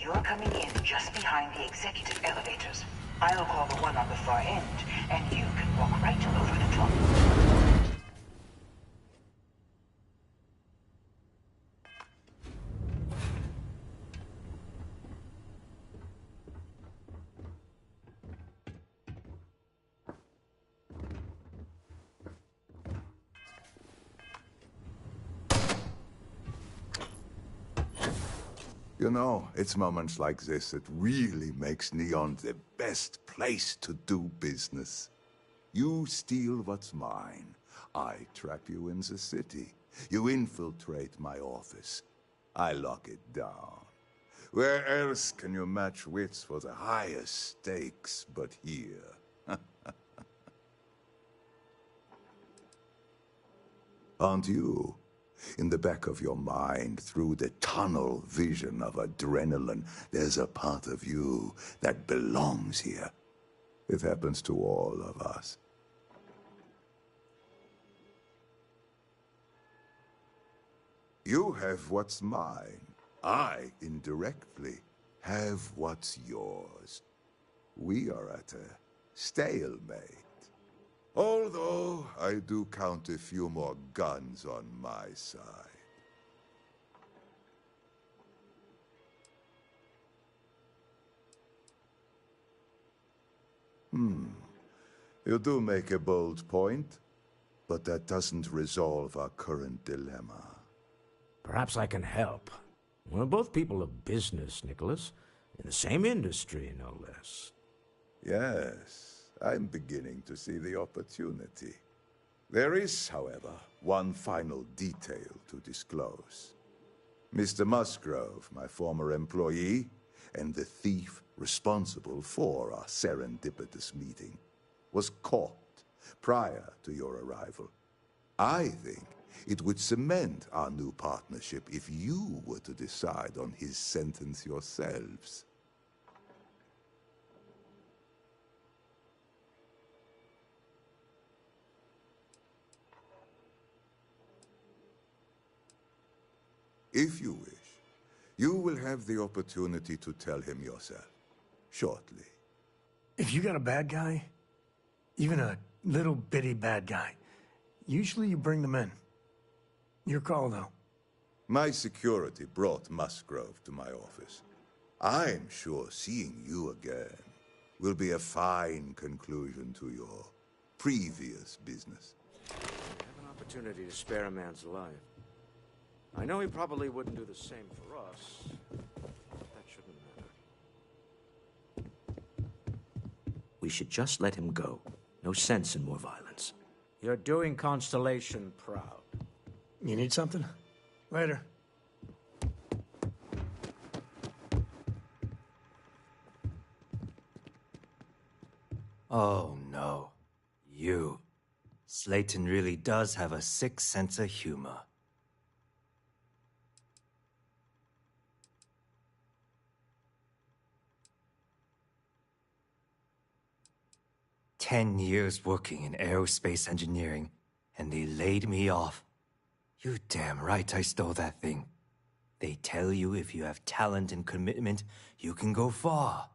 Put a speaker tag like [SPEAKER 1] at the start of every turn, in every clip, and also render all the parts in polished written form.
[SPEAKER 1] You're coming in just behind the executive elevators. I'll call the one on the far end, and you can walk right over the top.
[SPEAKER 2] You know, it's moments like this that really makes Neon the best place to do business. You steal what's mine. I trap you in the city. You infiltrate my office. I lock it down. Where else can you match wits for the highest stakes but here? Aren't you? In the back of your mind, through the tunnel vision of adrenaline, there's a part of you that belongs here. It happens to all of us. You have what's mine. I, indirectly, have what's yours. We are at a stalemate. Although, I do count a few more guns on my side. You do make a bold point, but that doesn't resolve our current dilemma.
[SPEAKER 3] Perhaps I can help. We're both people of business, Nicholas. In the same industry, no less.
[SPEAKER 2] Yes. I'm beginning to see the opportunity. There is, however, one final detail to disclose. Mr. Musgrove, my former employee, and the thief responsible for our serendipitous meeting, was caught prior to your arrival. I think it would cement our new partnership if you were to decide on his sentence yourselves. If you wish, you will have the opportunity to tell him yourself, shortly.
[SPEAKER 4] If you got a bad guy, even a little bitty bad guy, usually you bring them in. Your call, though.
[SPEAKER 2] My security brought Musgrove to my office. I'm sure seeing you again will be a fine conclusion to your previous business.
[SPEAKER 3] I have an opportunity to spare a man's life. I know he probably wouldn't do the same for us, but that shouldn't matter. We should just let him go. No sense in more violence. You're doing Constellation proud.
[SPEAKER 4] You need something? Later.
[SPEAKER 5] Oh no. You. Slayton really does have a sick sense of humor. "10 years working in aerospace engineering, and they laid me off. You damn right I stole that thing. They tell you if you have talent and commitment, you can go far.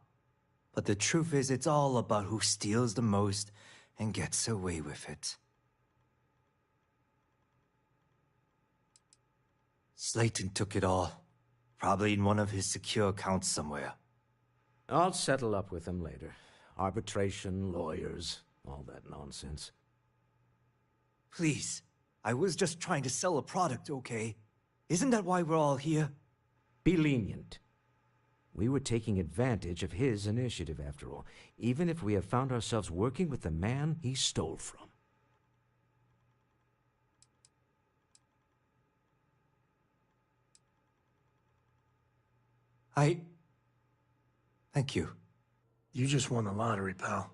[SPEAKER 5] But the truth is, it's all about who steals the most and gets away with it." Slayton took it all. Probably in one of his secure accounts somewhere.
[SPEAKER 3] I'll settle up with him later. Arbitration, lawyers, all that nonsense.
[SPEAKER 5] Please, I was just trying to sell a product, okay? Isn't that why we're all here?
[SPEAKER 3] Be lenient. We were taking advantage of his initiative, after all, even if we have found ourselves working with the man he stole from.
[SPEAKER 5] Thank you.
[SPEAKER 4] You just won the lottery, pal.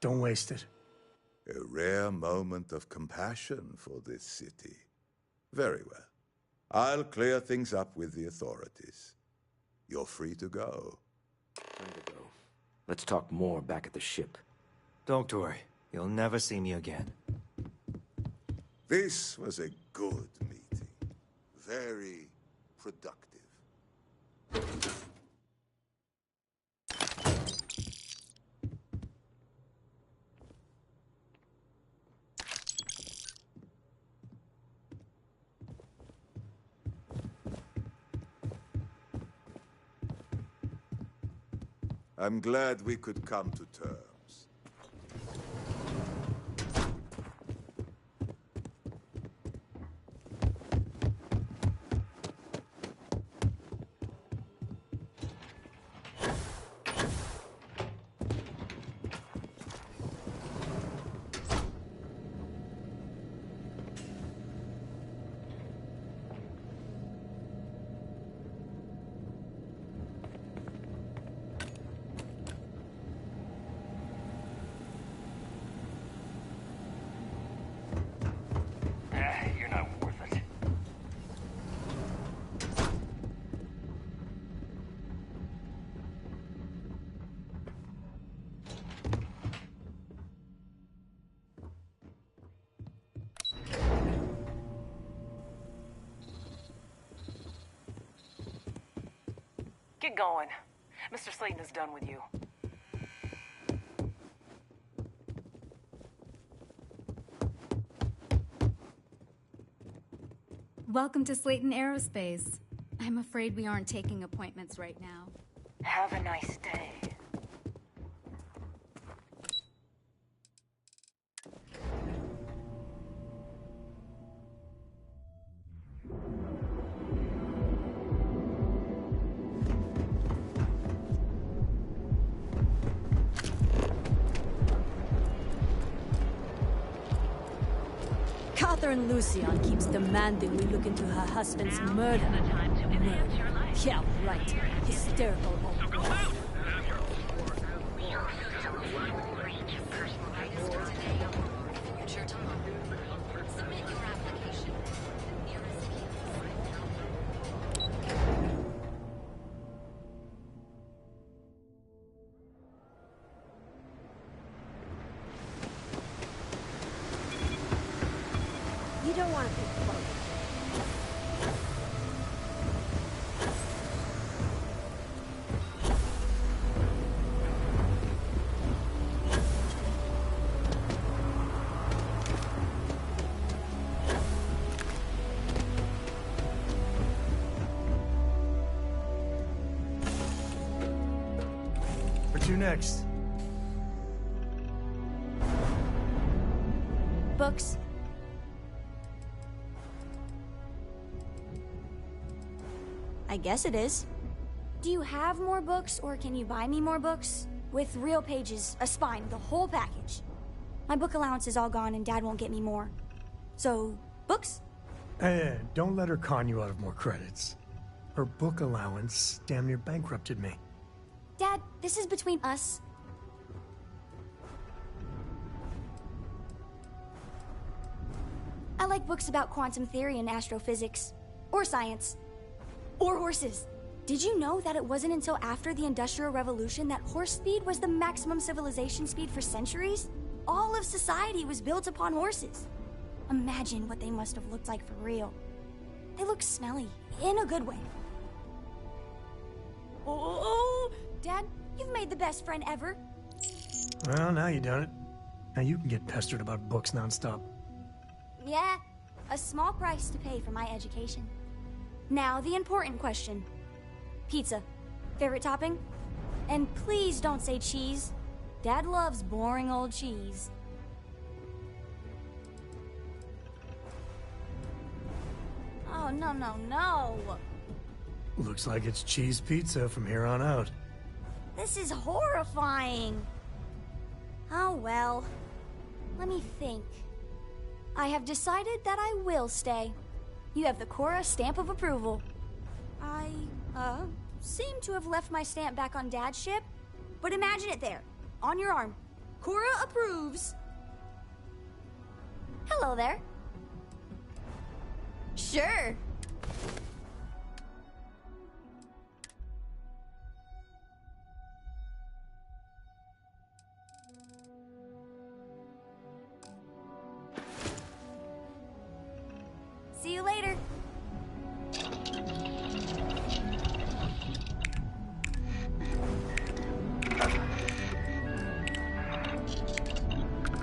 [SPEAKER 4] Don't waste it.
[SPEAKER 2] A rare moment of compassion for this city. Very well. I'll clear things up with the authorities. You're free to go.
[SPEAKER 3] Time to go. Let's talk more back at the ship.
[SPEAKER 5] Don't worry. You'll never see me again.
[SPEAKER 2] This was a good meeting. Very productive. I'm glad we could come to terms.
[SPEAKER 5] You're not worth it.
[SPEAKER 6] Get going. Mr. Slayton is done with you.
[SPEAKER 7] Welcome to Slayton Aerospace. I'm afraid we aren't taking appointments right now.
[SPEAKER 6] Have a nice day.
[SPEAKER 8] Catherine Lucian keeps demanding we look into her husband's murder. Yeah, right. Hysterical old girl. You don't want to pick the boat.
[SPEAKER 4] Where to next?
[SPEAKER 8] Books. I guess it is. Do you have more books, or can you buy me more books? With real pages, a spine, the whole package. My book allowance is all gone and Dad won't get me more. So, books?
[SPEAKER 4] Hey, don't let her con you out of more credits. Her book allowance damn near bankrupted me.
[SPEAKER 8] Dad, this is between us. I like books about quantum theory and astrophysics. Or science. Or horses. Did you know that it wasn't until after the Industrial Revolution that horse speed was the maximum civilization speed for centuries? All of society was built upon horses. Imagine what they must have looked like for real. They look smelly, in a good way. Oh, Dad, you've made the best friend ever.
[SPEAKER 4] Well, now you done it. Now you can get pestered about books nonstop.
[SPEAKER 8] Yeah, a small price to pay for my education. Now, the important question. Pizza. Favorite topping? And please don't say cheese. Dad loves boring old cheese. Oh, no, no, no.
[SPEAKER 4] Looks like it's cheese pizza from here on out.
[SPEAKER 8] This is horrifying. Oh, well. Let me think. I have decided that I will stay. You have the Cora stamp of approval. I, seem to have left my stamp back on Dad's ship, but imagine it there, on your arm. Cora approves. Hello there. Sure. See you later.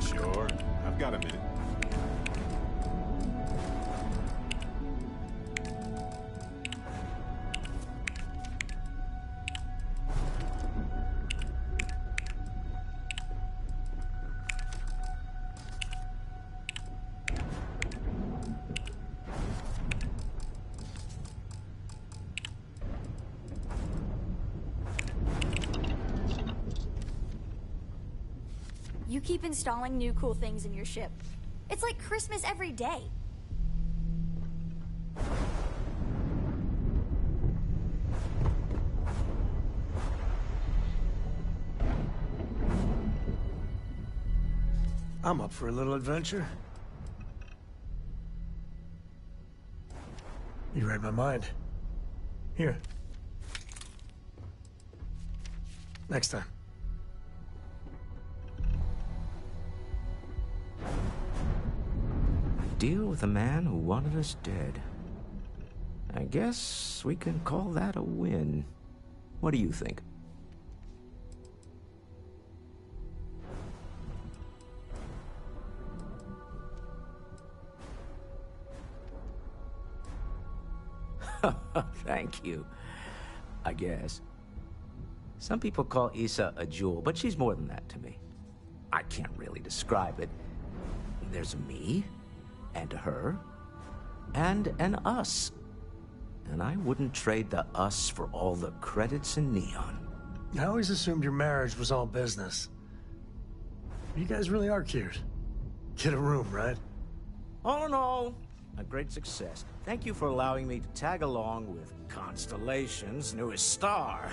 [SPEAKER 9] Sure, I've got a minute.
[SPEAKER 8] You keep installing new cool things in your ship. It's like Christmas every day.
[SPEAKER 4] I'm up for a little adventure. You read my mind. Here. Next time.
[SPEAKER 3] Deal with a man who wanted us dead. I guess we can call that a win. What do you think? Thank you. I guess. Some people call Issa a jewel, but she's more than that to me. I can't really describe it. There's me, and her, and an us. And I wouldn't trade the us for all the credits in Neon.
[SPEAKER 4] I always assumed your marriage was all business. You guys really are cute. Get a room, right?
[SPEAKER 3] All in all, a great success. Thank you for allowing me to tag along with Constellation's newest star.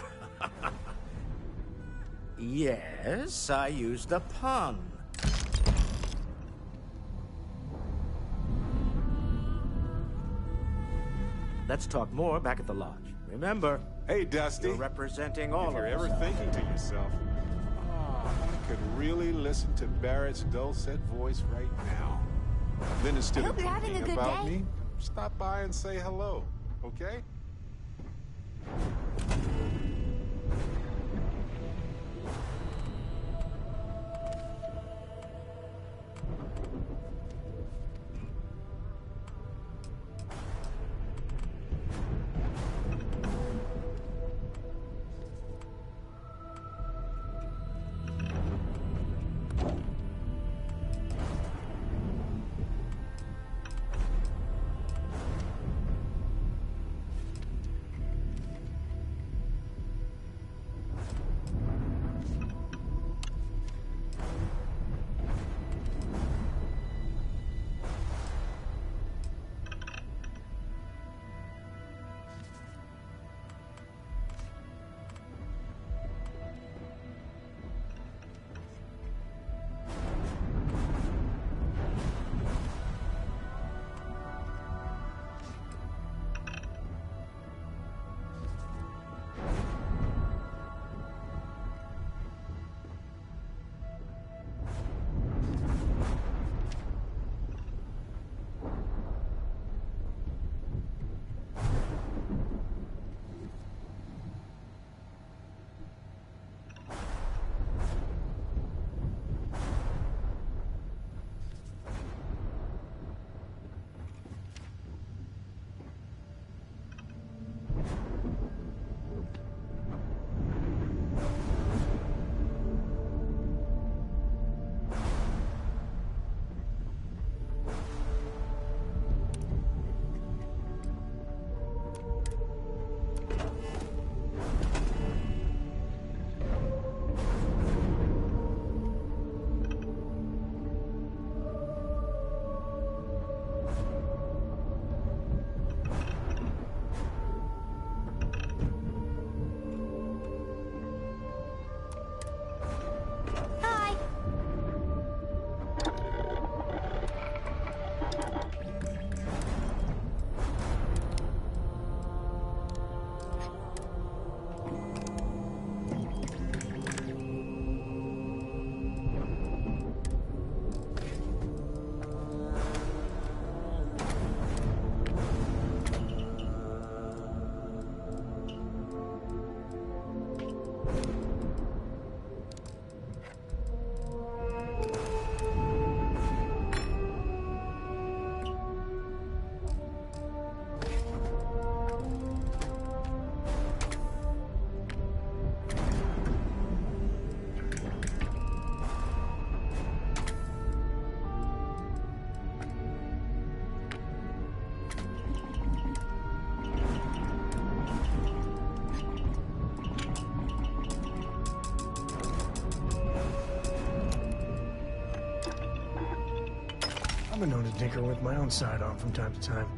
[SPEAKER 3] Yes, I used a pun. Let's talk more back at the lodge. Remember,
[SPEAKER 9] Hey, Dusty.
[SPEAKER 3] you're representing all
[SPEAKER 9] If
[SPEAKER 3] of
[SPEAKER 9] you're
[SPEAKER 3] us.
[SPEAKER 9] ever thinking to yourself, I could really listen to Barrett's dulcet voice right now. Then instead
[SPEAKER 8] I
[SPEAKER 9] of
[SPEAKER 8] hope you're having a
[SPEAKER 9] thinking
[SPEAKER 8] good
[SPEAKER 9] about
[SPEAKER 8] day.
[SPEAKER 9] me, stop by and say hello, okay?
[SPEAKER 4] I've been known to tinker with my own side on from time to time.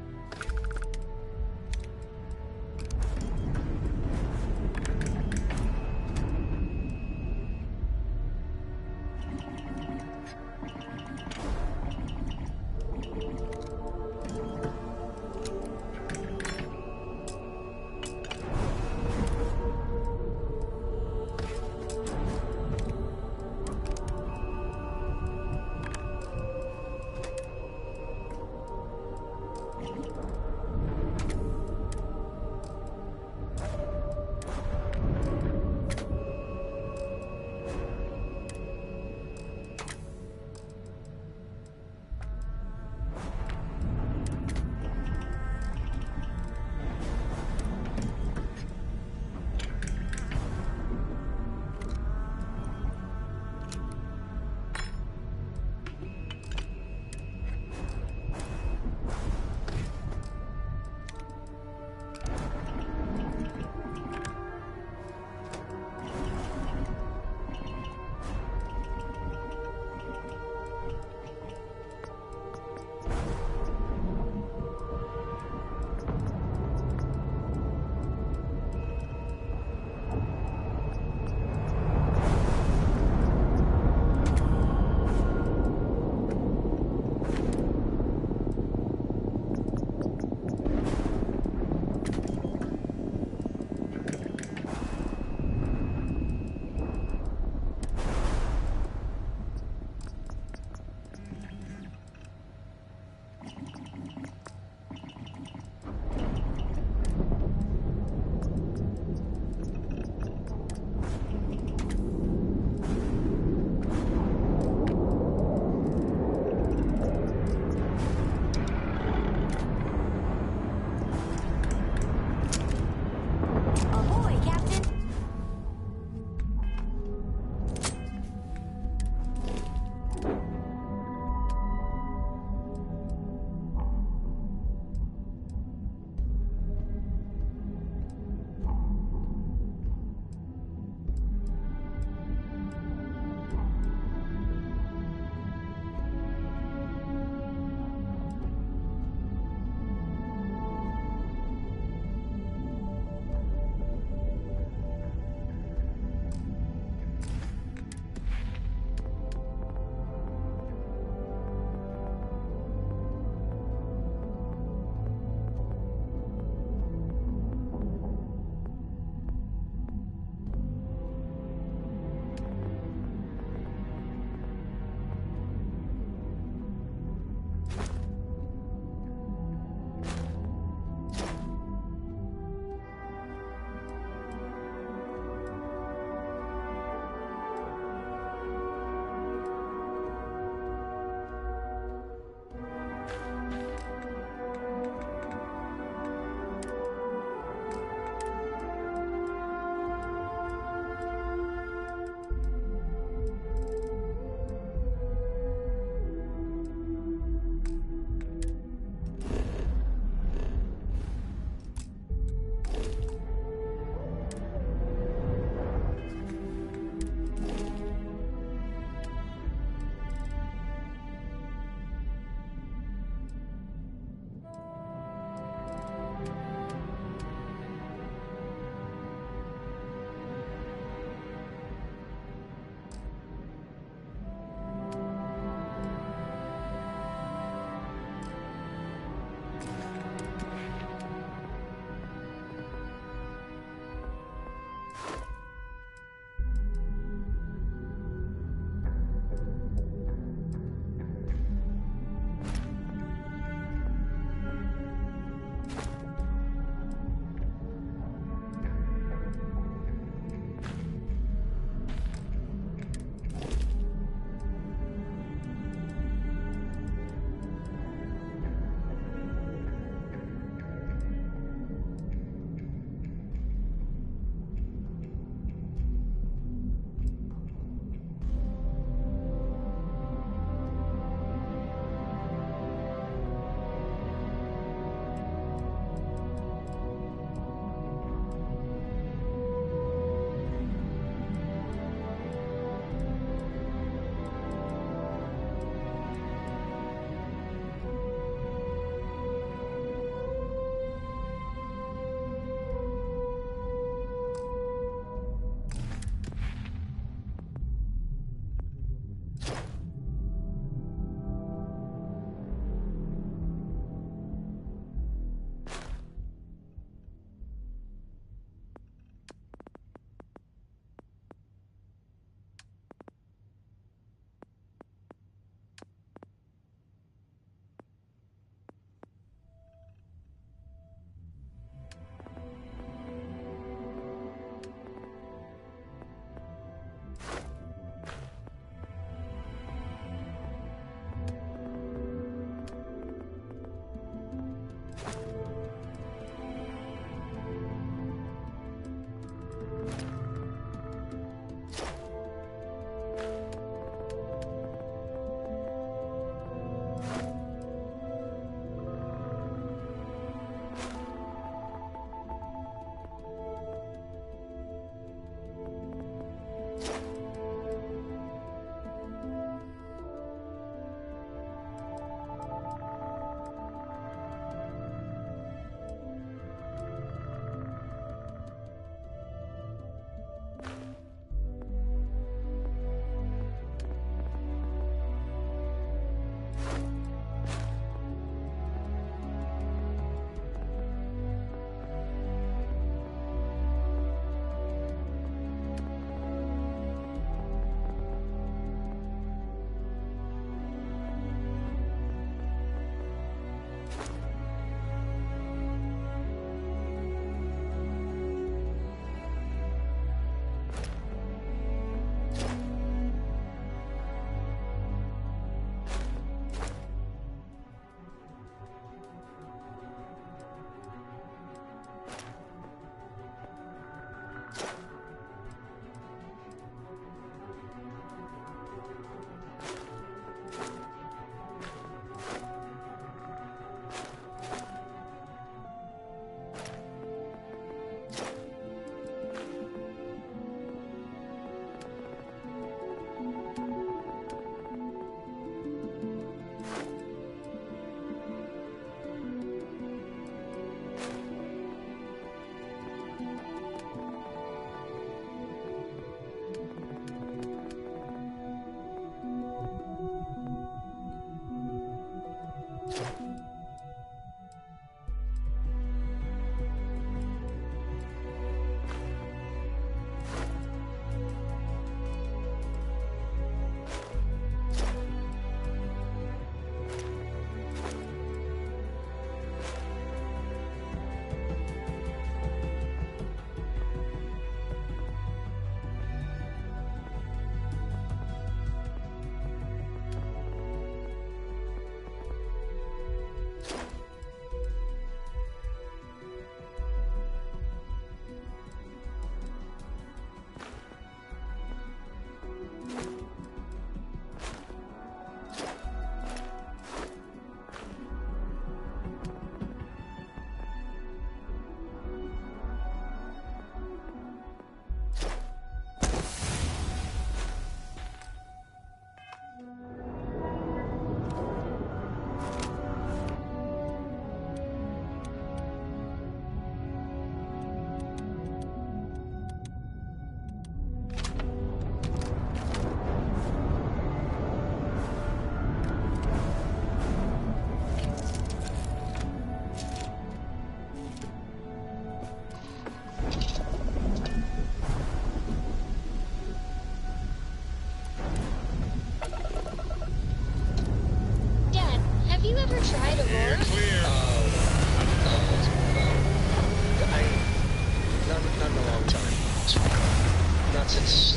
[SPEAKER 10] nonsense.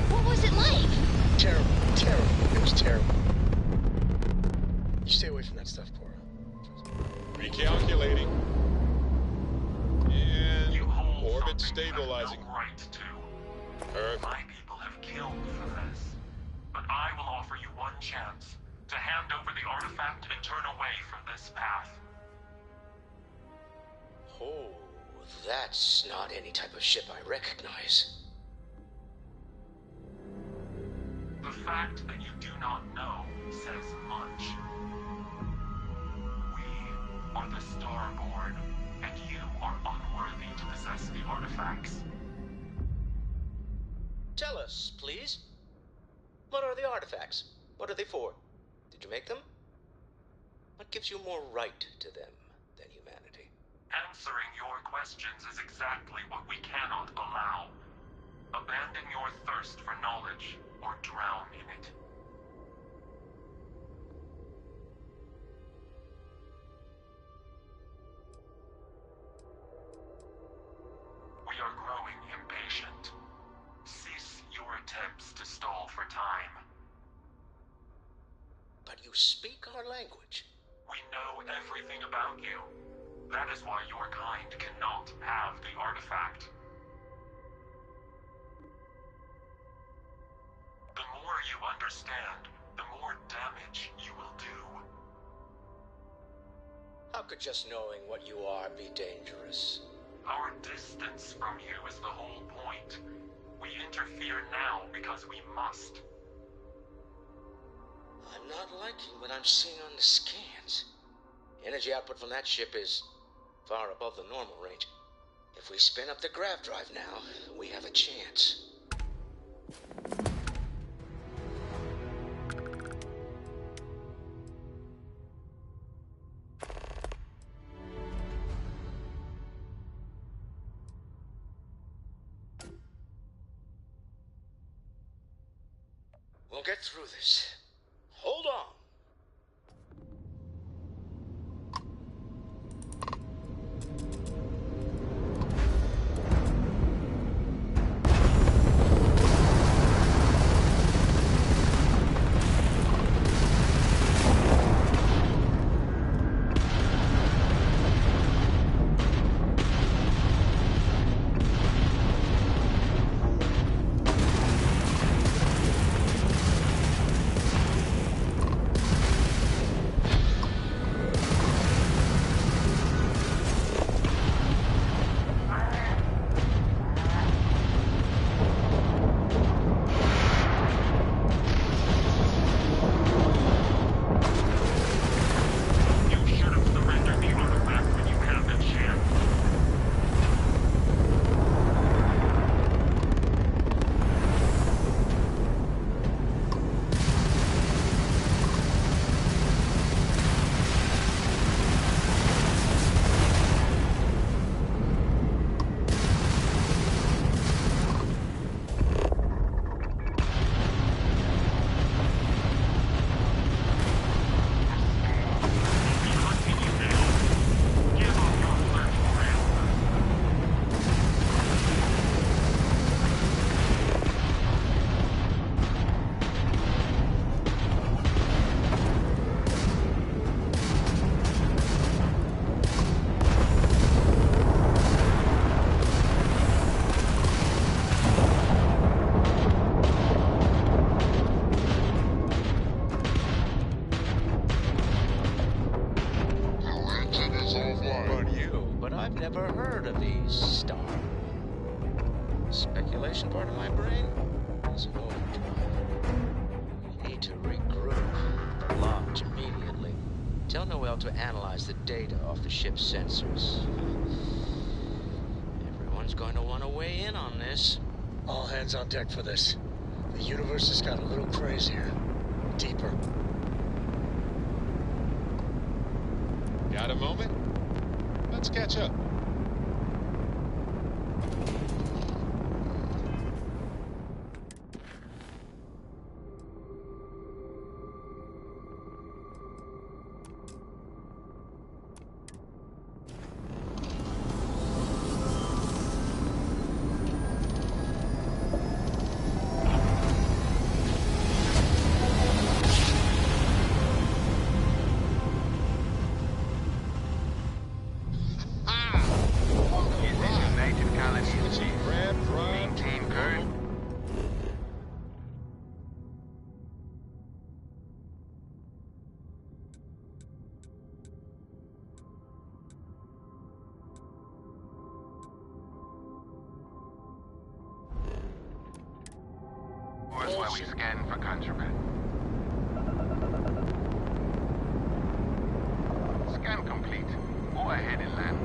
[SPEAKER 8] What was it like?
[SPEAKER 10] Terrible. It was terrible. You stay away from that stuff, Cora.
[SPEAKER 9] Recalculating. And
[SPEAKER 11] You hold
[SPEAKER 9] orbit
[SPEAKER 11] something
[SPEAKER 9] stabilizing.
[SPEAKER 11] you have no right to.
[SPEAKER 9] Perfect.
[SPEAKER 11] My people have killed for this. But I will offer you one chance to hand over the artifact and turn away from this path.
[SPEAKER 10] Oh, that's not any type of ship I recognize.
[SPEAKER 11] The fact that you do not know says much. We are the Starborn, and you are unworthy to possess the artifacts.
[SPEAKER 10] Tell us, please. What are the artifacts? What are they for? Did you make them? What gives you more right to them than humanity?
[SPEAKER 11] Answering your questions is exactly what we cannot allow. Abandon your thirst for knowledge, or drown in it. We are growing impatient. Cease your attempts to stall for time.
[SPEAKER 10] But you speak our language.
[SPEAKER 11] We know everything about you. That is why your kind cannot have the artifact. The more you understand, the more damage you will do.
[SPEAKER 10] How could just knowing what you are be dangerous?
[SPEAKER 11] Our distance from you is the whole point. We interfere now because we must.
[SPEAKER 10] I'm not liking what I'm seeing on the scans. Energy output from that ship is far above the normal range. If we spin up the grav drive now, we have a chance. We'll get through this. Hold on. Never heard of these Star. Speculation part of my brain is in overdrive. We need to regroup. Launch immediately. Tell Noel to analyze the data off the ship's sensors. Everyone's going to want to weigh in on this.
[SPEAKER 12] All hands on deck for this. The universe has got a little crazier. Deeper.
[SPEAKER 9] Got a moment? Let's catch up.
[SPEAKER 13] where we scan for contraband. Scan complete. Go ahead and land.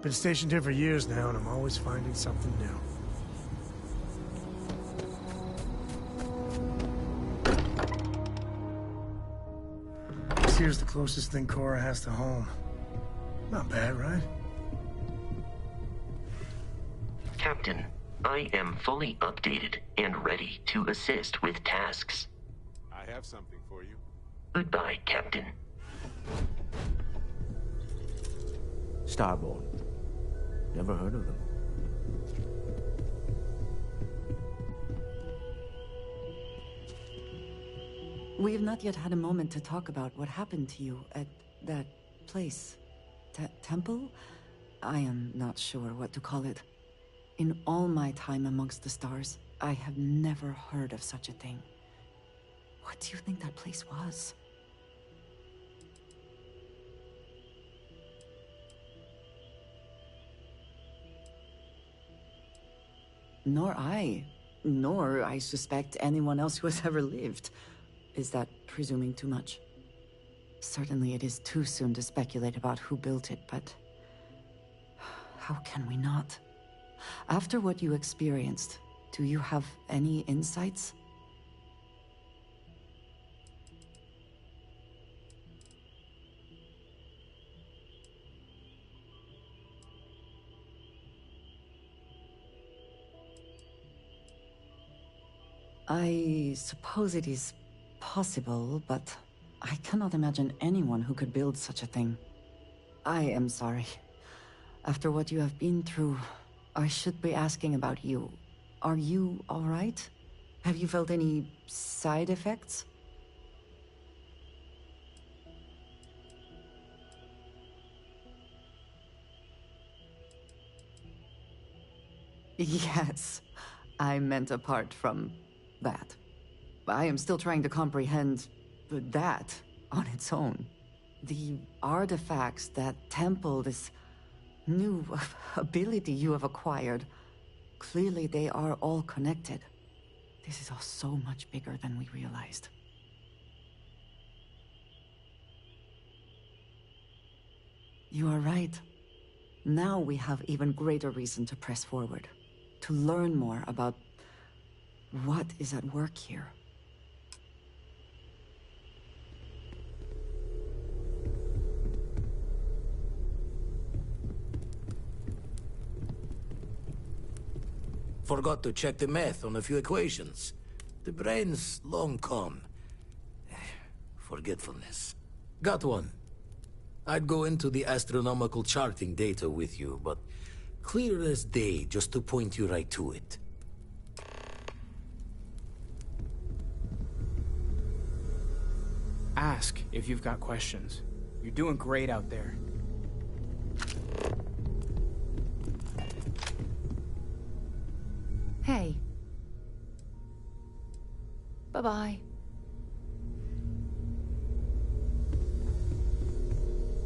[SPEAKER 4] Been stationed here for years now, and I'm always finding something new. This here's the closest thing Cora has to home. Not bad, right?
[SPEAKER 14] Captain, I am fully updated and ready to assist with tasks.
[SPEAKER 9] I have something for you.
[SPEAKER 14] Goodbye, Captain.
[SPEAKER 3] Starborn. Never heard of them.
[SPEAKER 15] We have not yet had a moment to talk about what happened to you at that place. Temple? I am not sure what to call it. In all my time amongst the stars, I have never heard of such a thing. What do you think that place was? Nor I suspect anyone else who has ever lived. Is that presuming too much? Certainly it is too soon to speculate about who built it, but how can we not? After what you experienced, do you have any insights? I suppose it is possible, but I cannot imagine anyone who could build such a thing. I am sorry. After what you have been through, I should be asking about you. Are you all right? Have you felt any side effects? Yes, I meant apart from that. I am still trying to comprehend that on its own. The artifacts, that temple, this new ability you have acquired, clearly they are all connected. This is all so much bigger than we realized. You are right. Now we have even greater reason to press forward, to learn more about what is at work here.
[SPEAKER 16] Forgot to check the math on a few equations. The brain's long gone. Forgetfulness. Got one. I'd go into the astronomical charting data with you, but clear as day just to point you right to it.
[SPEAKER 17] Ask if you've got questions. You're doing great out there.
[SPEAKER 18] Hey. Bye-bye.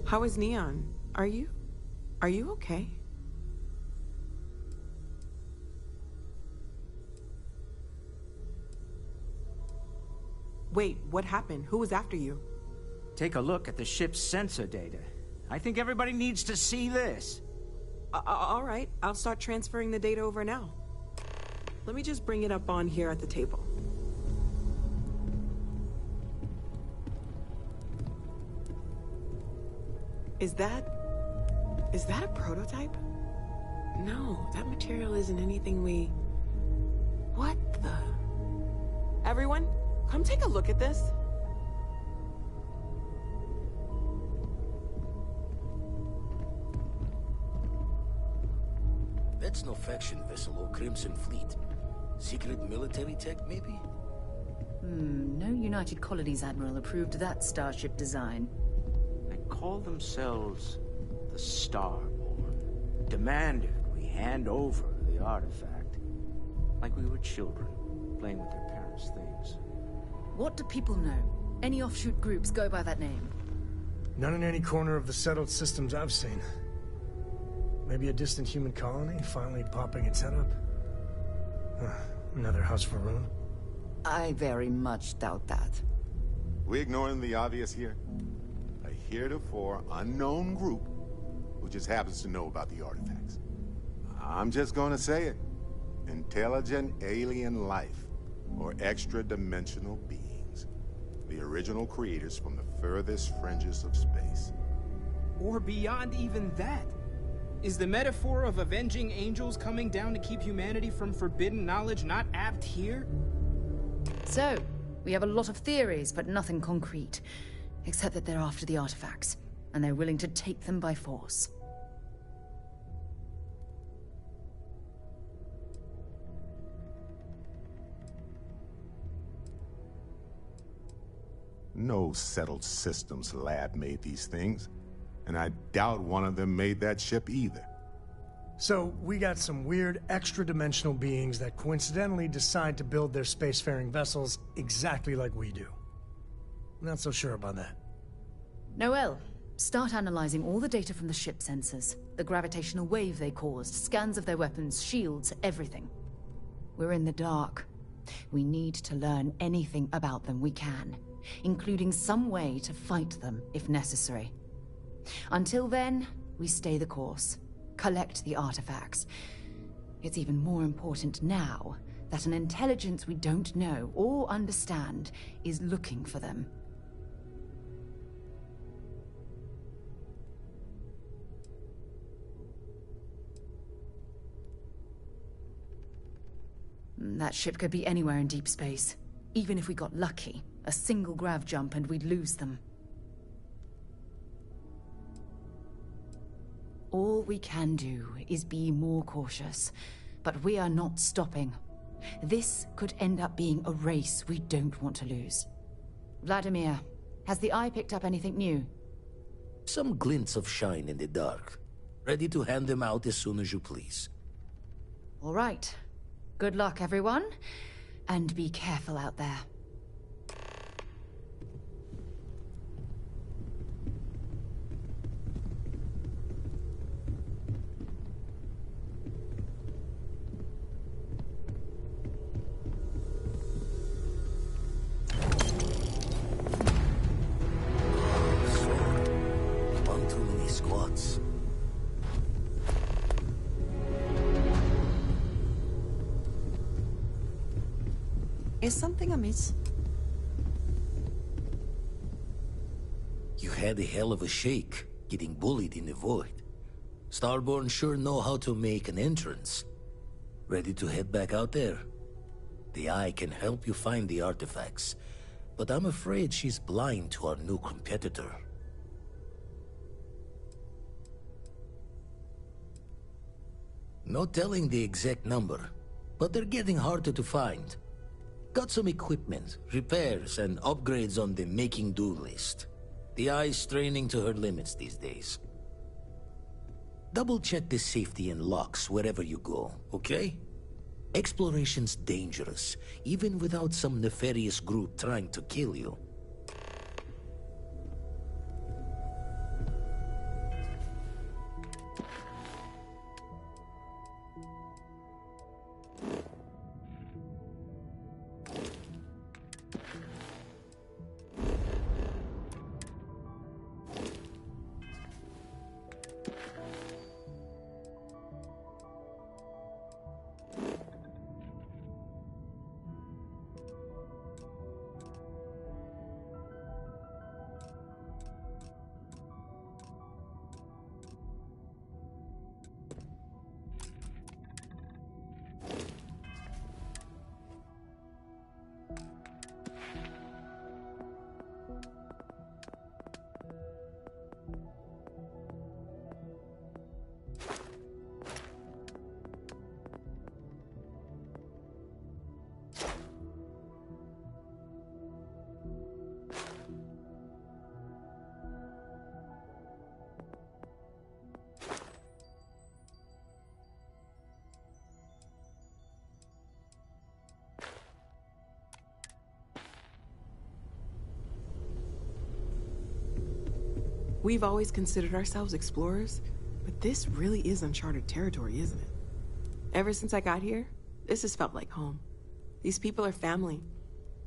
[SPEAKER 19] How is Neon? Are you okay? Wait, what happened? Who was after you?
[SPEAKER 3] Take a look at the ship's sensor data. I think everybody needs to see this.
[SPEAKER 19] All right, I'll start transferring the data over now. Let me just bring it up on here at the table. Is that a prototype? No, that material isn't anything we... What the... Everyone, come take a look at this.
[SPEAKER 16] That's no faction vessel or Crimson Fleet. Secret military tech, maybe?
[SPEAKER 18] No United Colonies Admiral approved that starship design.
[SPEAKER 3] They call themselves
[SPEAKER 17] the Starborn demanded we hand over the artifact, like we were children playing with their parents' things.
[SPEAKER 18] What do people know? Any offshoot groups go by that name?
[SPEAKER 4] None in any corner of the settled systems I've seen. Maybe a distant human colony finally popping its head up? Another house for Rune?
[SPEAKER 15] I very much doubt that.
[SPEAKER 9] We ignoring the obvious here? A heretofore unknown group who just happens to know about the artifacts. I'm just gonna say it. Intelligent alien life, or extra-dimensional beings. The original creators from the furthest fringes of space.
[SPEAKER 17] Or beyond even that. Is the metaphor of avenging angels coming down to keep humanity from forbidden knowledge not apt here?
[SPEAKER 18] So, we have a lot of theories, but nothing concrete. Except that they're after the artifacts, and they're willing to take them by force.
[SPEAKER 9] No settled systems lab made these things, and I doubt one of them made that ship either.
[SPEAKER 4] So, we got some weird extra-dimensional beings that coincidentally decide to build their spacefaring vessels exactly like we do. Not so sure about that.
[SPEAKER 18] Noel, start analyzing all the data from the ship sensors. The gravitational wave they caused, scans of their weapons, shields, everything. We're in the dark. We need to learn anything about them we can, including some way to fight them if necessary. Until then, we stay the course. Collect the artifacts. It's even more important now that an intelligence we don't know or understand is looking for them. That ship could be anywhere in deep space. Even if we got lucky, a single grav jump and we'd lose them. All we can do is be more cautious, but we are not stopping. This could end up being a race we don't want to lose. Vladimir, has the Eye picked up anything new?
[SPEAKER 16] Some glints of shine in the dark. Ready to hand them out as soon as you please.
[SPEAKER 18] All right. Good luck, everyone. And be careful out there.
[SPEAKER 16] One too many squats.
[SPEAKER 20] Is something amiss?
[SPEAKER 16] You had a hell of a shake, getting bullied in the void. Starborn sure know how to make an entrance. Ready to head back out there? The Eye can help you find the artifacts, but I'm afraid she's blind to our new competitor. No telling the exact number, but they're getting harder to find. Got some equipment, repairs, and upgrades on the making-do list. The Eye's straining to her limits these days. Double-check the safety and locks wherever you go, okay? Exploration's dangerous, even without some nefarious group trying to kill you.
[SPEAKER 19] We've always considered ourselves explorers, but this really is uncharted territory, isn't it? Ever since I got here, this has felt like home. These people are family.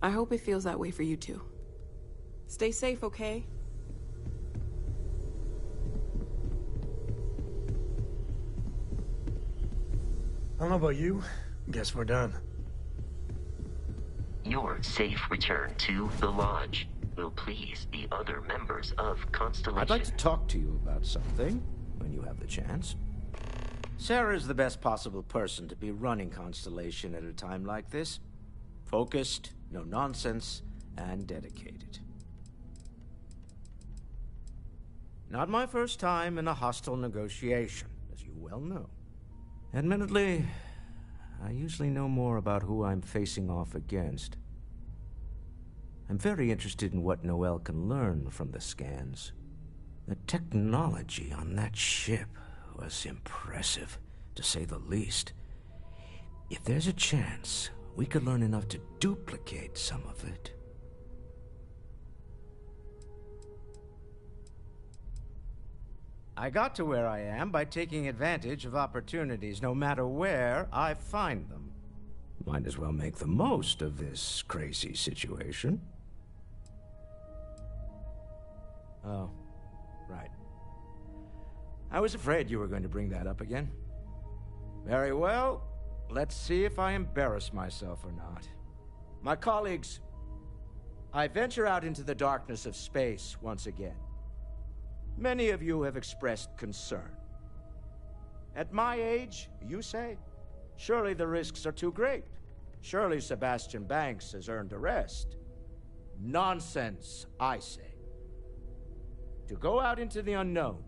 [SPEAKER 19] I hope it feels that way for you too. Stay safe, okay?
[SPEAKER 4] I don't know about you. Guess we're done.
[SPEAKER 14] Your safe return to the Lodge will please the other members of Constellation.
[SPEAKER 3] I'd like to talk to you about something, when you have the chance. Sarah is the best possible person to be running Constellation at a time like this. Focused, no nonsense, and dedicated. Not my first time in a hostile negotiation, as you well know. Admittedly, I usually know more about who I'm facing off against. I'm very interested in what Noel can learn from the scans. The technology on that ship was impressive, to say the least. If there's a chance, we could learn enough to duplicate some of it. I got to where I am by taking advantage of opportunities, no matter where I find them. Might as well make the most of this crazy situation. Oh, right. I was afraid you were going to bring that up again. Very well. Let's see if I embarrass myself or not. My colleagues, I venture out into the darkness of space once again. Many of you have expressed concern. At my age, you say, surely the risks are too great. Surely Sebastian Banks has earned a rest. Nonsense, I say. To go out into the unknown,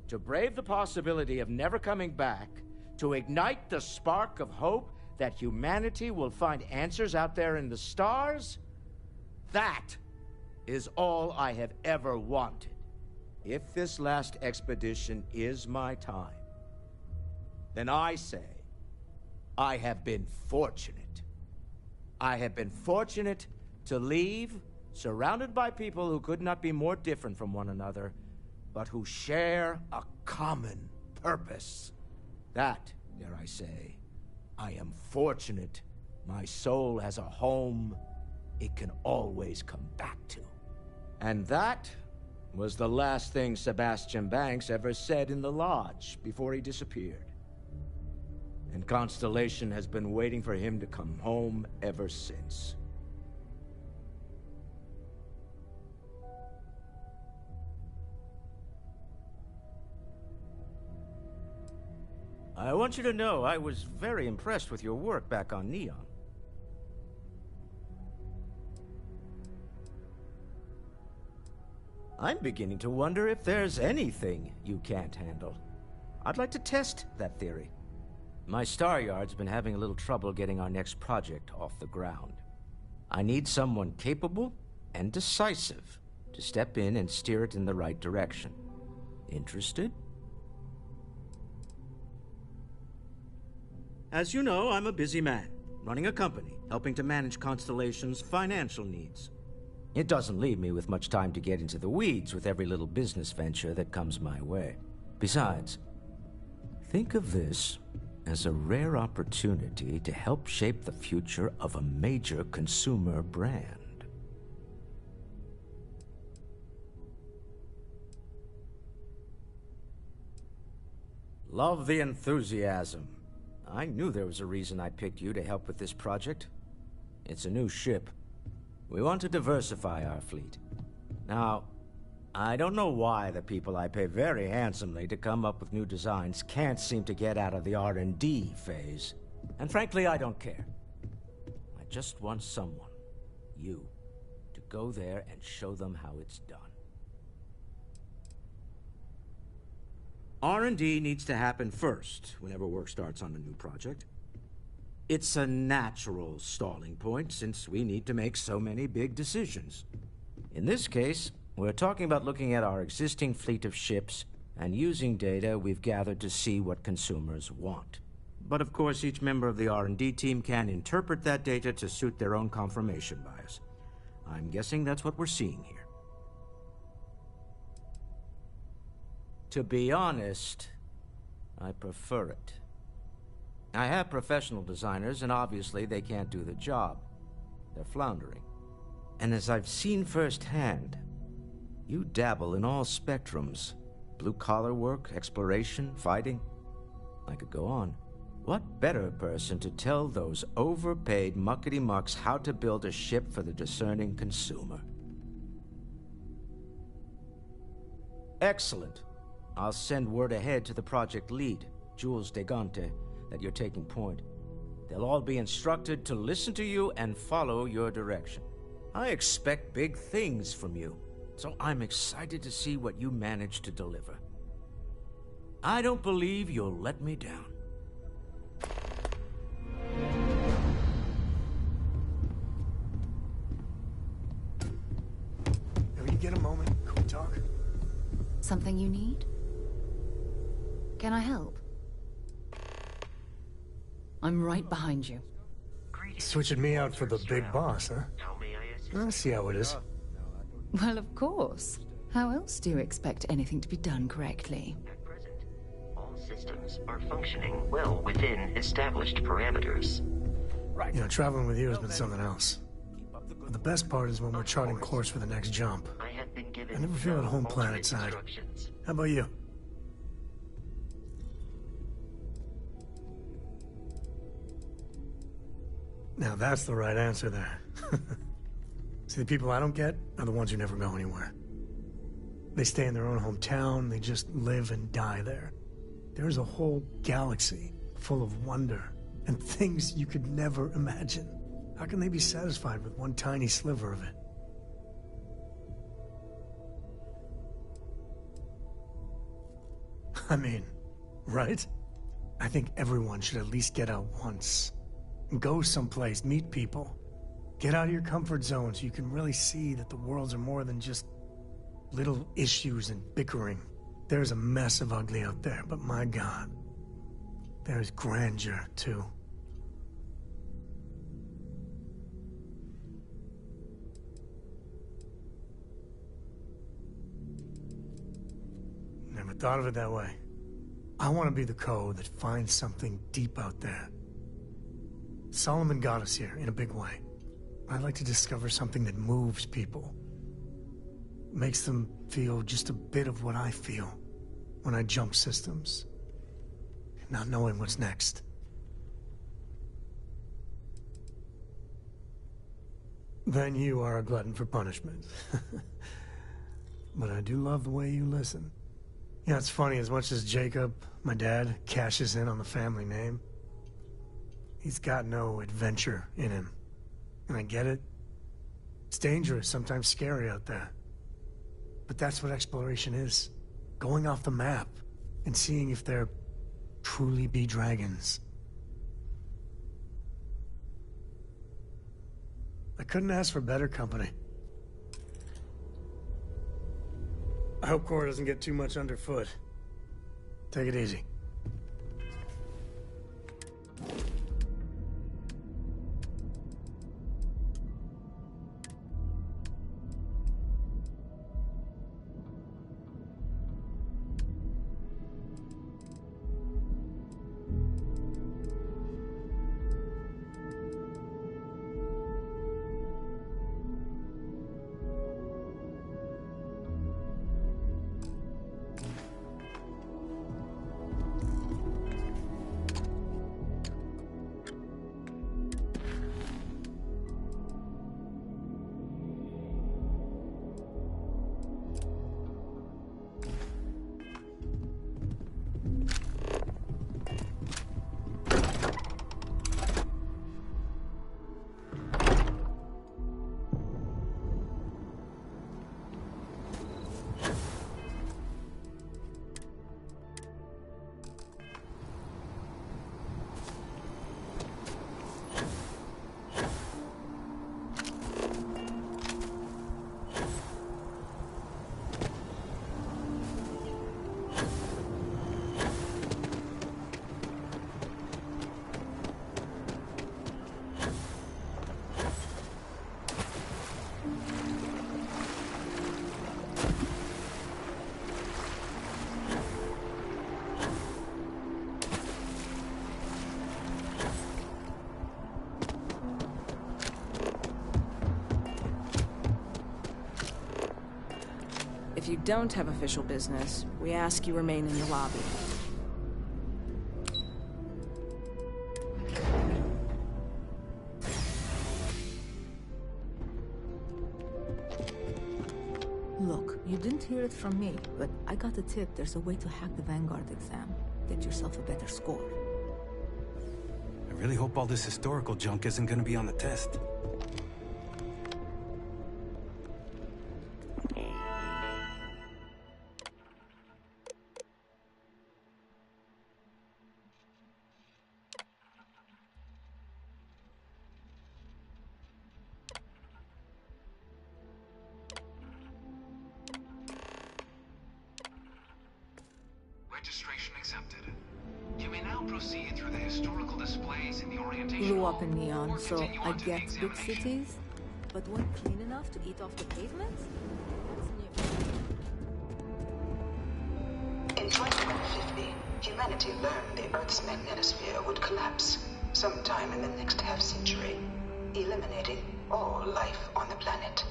[SPEAKER 3] to brave the possibility of never coming back, to ignite the spark of hope that humanity will find answers out there in the stars, that is all I have ever wanted. If this last expedition is my time, then I say, I have been fortunate. I have been fortunate to leave, surrounded by people who could not be more different from one another, but who share a common purpose. That, dare I say, I am fortunate. My soul has a home it can always come back to. And that was the last thing Sebastian Banks ever said in the Lodge before he disappeared. And Constellation has been waiting for him to come home ever since. I want you to know I was very impressed with your work back on Neon. I'm beginning to wonder if there's anything you can't handle. I'd like to test that theory. My Star Yard's been having a little trouble getting our next project off the ground. I need someone capable and decisive to step in and steer it in the right direction. Interested? As you know, I'm a busy man, running a company, helping to manage Constellation's financial needs. It doesn't leave me with much time to get into the weeds with every little business venture that comes my way. Besides, think of this as a rare opportunity to help shape the future of a major consumer brand. Love the enthusiasm. I knew there was a reason I picked you to help with this project. It's a new ship. We want to diversify our fleet. Now, I don't know why the people I pay very handsomely to come up with new designs can't seem to get out of the R&D phase. And frankly, I don't care. I just want someone, you, to go there and show them how it's done. R&D needs to happen first whenever work starts on a new project. It's a natural stalling point since we need to make so many big decisions. In this case, we're talking about looking at our existing fleet of ships and using data we've gathered to see what consumers want. But of course, each member of the R&D team can interpret that data to suit their own confirmation bias. I'm guessing that's what we're seeing here. To be honest, I prefer it. I have professional designers, and obviously they can't do the job. They're floundering. And as I've seen firsthand, you dabble in all spectrums. Blue-collar work, exploration, fighting. I could go on. What better person to tell those overpaid muckety-mucks how to build a ship for the discerning consumer? Excellent. I'll send word ahead to the project lead, Jules Degante, that you're taking point. They'll all be instructed to listen to you and follow your direction. I expect big things from you, so I'm excited to see what you manage to deliver. I don't believe you'll let me down.
[SPEAKER 4] Can you get a moment? Can we talk?
[SPEAKER 18] Something you need? Can I help? I'm right behind you.
[SPEAKER 4] Switching me out for the big boss, huh? I see how it is.
[SPEAKER 18] Well, of course. How else do you expect anything to be done correctly?
[SPEAKER 14] All systems are functioning well within established parameters.
[SPEAKER 4] You know, traveling with you has been something else. But the best part is when we're charting course for the next jump. I never feel at home planet side. How about you? Now that's the right answer there. See, the people I don't get are the ones who never go anywhere. They stay in their own hometown, they just live and die there. There's a whole galaxy full of wonder and things you could never imagine. How can they be satisfied with one tiny sliver of it? I mean, right? I think everyone should at least get out once. Go someplace, meet people. Get out of your comfort zone so you can really see that the worlds are more than just little issues and bickering. There's a mess of ugly out there, but my God, there's grandeur, too. Never thought of it that way. I want to be the code that finds something deep out there. Solomon got us here in a big way. I'd like to discover something that moves people. Makes them feel just a bit of what I feel when I jump systems. Not knowing what's next. Then you are a glutton for punishment. But I do love the way you listen. Yeah, it's funny, as much as Jacob, my dad, cashes in on the family name, he's got no adventure in him. And I get it. It's dangerous, sometimes scary out there. But that's what exploration is. Going off the map and seeing if there truly be dragons. I couldn't ask for better company. I hope Cora doesn't get too much underfoot. Take it easy.
[SPEAKER 19] If you don't have official business, we ask you remain in the lobby.
[SPEAKER 21] Look, you didn't hear it from me, but I got a tip there's a way to hack the Vanguard exam. Get yourself a better score.
[SPEAKER 22] I really hope all this historical junk isn't gonna be on the test.
[SPEAKER 11] Registration accepted. You may now proceed through the historical displays in the orientation
[SPEAKER 21] Grew
[SPEAKER 11] hall,
[SPEAKER 21] up in Neon,
[SPEAKER 11] or
[SPEAKER 21] so
[SPEAKER 11] continue
[SPEAKER 21] I
[SPEAKER 11] on to the
[SPEAKER 21] get big
[SPEAKER 11] examination.
[SPEAKER 21] cities. But one clean enough to eat off the pavement? That's new.
[SPEAKER 1] In 2150, humanity learned the Earth's magnetosphere would collapse sometime in the next half-century, eliminating all life on the planet.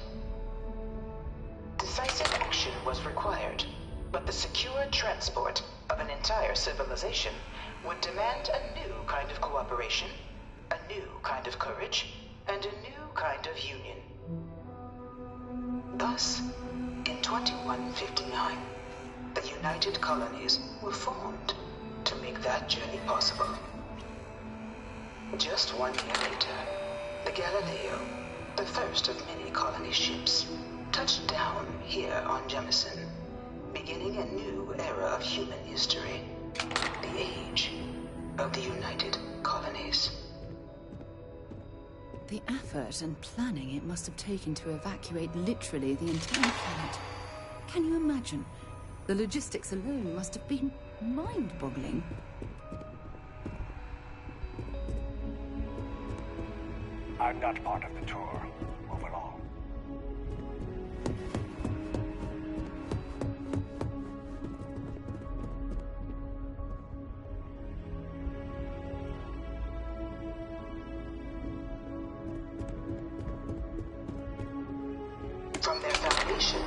[SPEAKER 1] Decisive action was required, but the secure transport of an entire civilization would demand a new kind of cooperation, a new kind of courage, and a new kind of union. Thus, in 2159, the United Colonies were formed to make that journey possible. Just 1 year later, the Galileo, the first of many colony ships, touched down here on Jemison, beginning a new era of human history, the age of the United Colonies.
[SPEAKER 18] The effort and planning it must have taken to evacuate literally the entire planet. Can you imagine? The logistics alone must have been mind-boggling.
[SPEAKER 12] I'm not part of the tour. Move along.
[SPEAKER 1] From their foundation,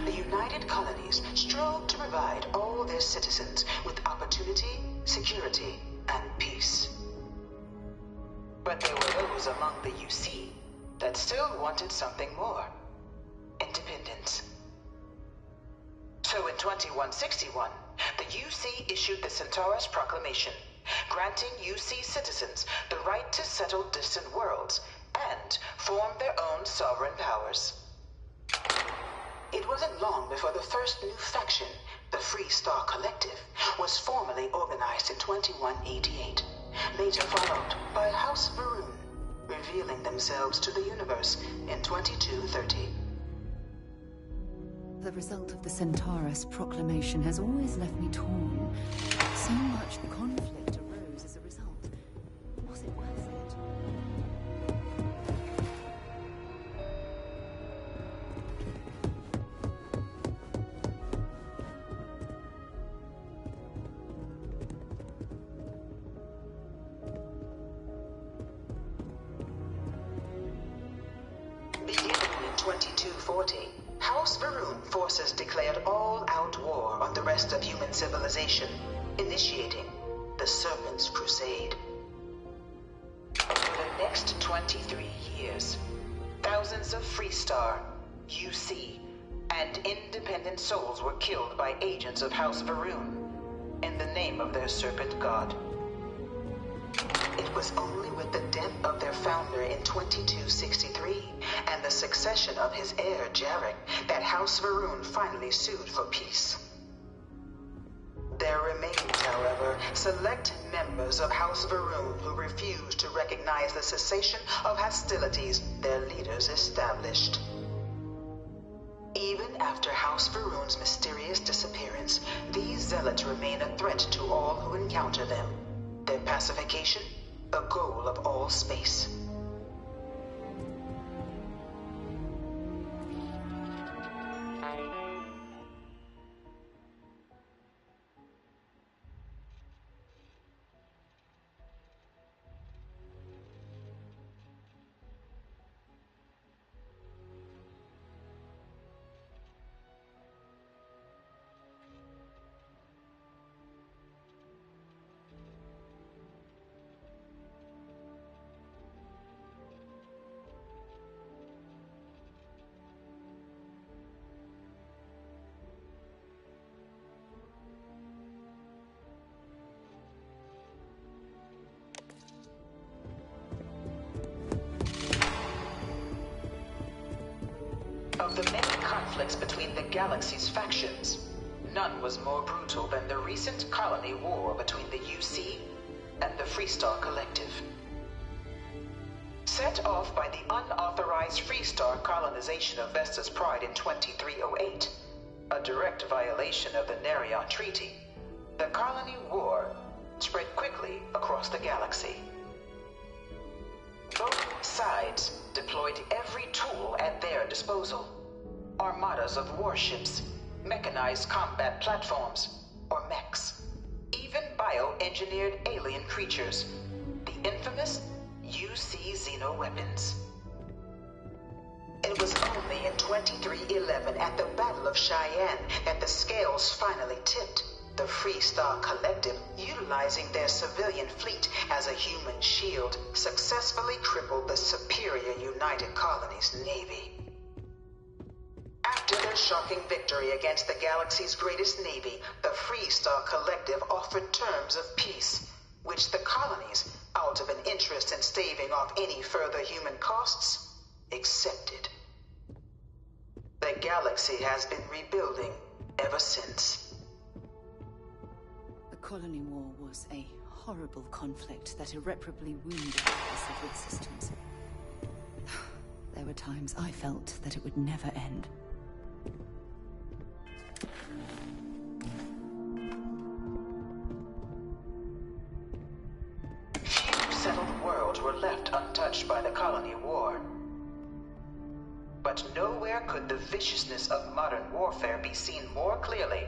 [SPEAKER 1] the United Colonies strove to provide all their citizens with opportunity, security, and peace. But there were those among the UC that still wanted something more: independence. So in 2161, the UC issued the Centaurus Proclamation, granting UC citizens the right to settle distant worlds and form their own sovereign powers. It wasn't long before the first new faction, the Free Star Collective, was formally organized in 2188, later followed by House Varun, revealing themselves to the universe in 2230.
[SPEAKER 18] The result of the Centaurus proclamation has always left me torn. So much conflict arose as a result. Was it worth it?
[SPEAKER 1] Beginning in 2240, House Varun forces declared all-out war on the rest of human civilization, initiating the Serpent's Crusade. Over the next 23 years, thousands of Freestar, UC, and independent souls were killed by agents of House Varun in the name of their serpent god. It was only with the death of their founder in 2263 and the succession of his heir, Jarek, that House Varun finally sued for peace. There remained, however, select members of House Varun who refused to recognize the cessation of hostilities their leaders established. Even after House Varun's mysterious disappearance, these zealots remain a threat to all who encounter them. Their pacification, a goal of all space. conflicts between the galaxy's factions, none was more brutal than the recent colony war between the UC and the Freestar Collective. Set off by the unauthorized Freestar colonization of Vesta's Pride in 2308, a direct violation of the Nerion Treaty, the colony war spread quickly across the galaxy. Both sides deployed every tool at their disposal. Armadas of warships, mechanized combat platforms, or mechs. Even bioengineered alien creatures, the infamous UC xeno-weapons. It was only in 2311 at the Battle of Cheyenne that the scales finally tipped. The Freestar Collective, utilizing their civilian fleet as a human shield, successfully crippled the superior United Colonies Navy. After their shocking victory against the galaxy's greatest navy, the Freestar Collective offered terms of peace, which the colonies, out of an interest in staving off any further human costs, accepted. The galaxy has been rebuilding ever since.
[SPEAKER 18] The colony war was a horrible conflict that irreparably wounded the settled systems. There were times I felt that it would never end.
[SPEAKER 1] Few settled worlds were left untouched by the colony war. But nowhere could the viciousness of modern warfare be seen more clearly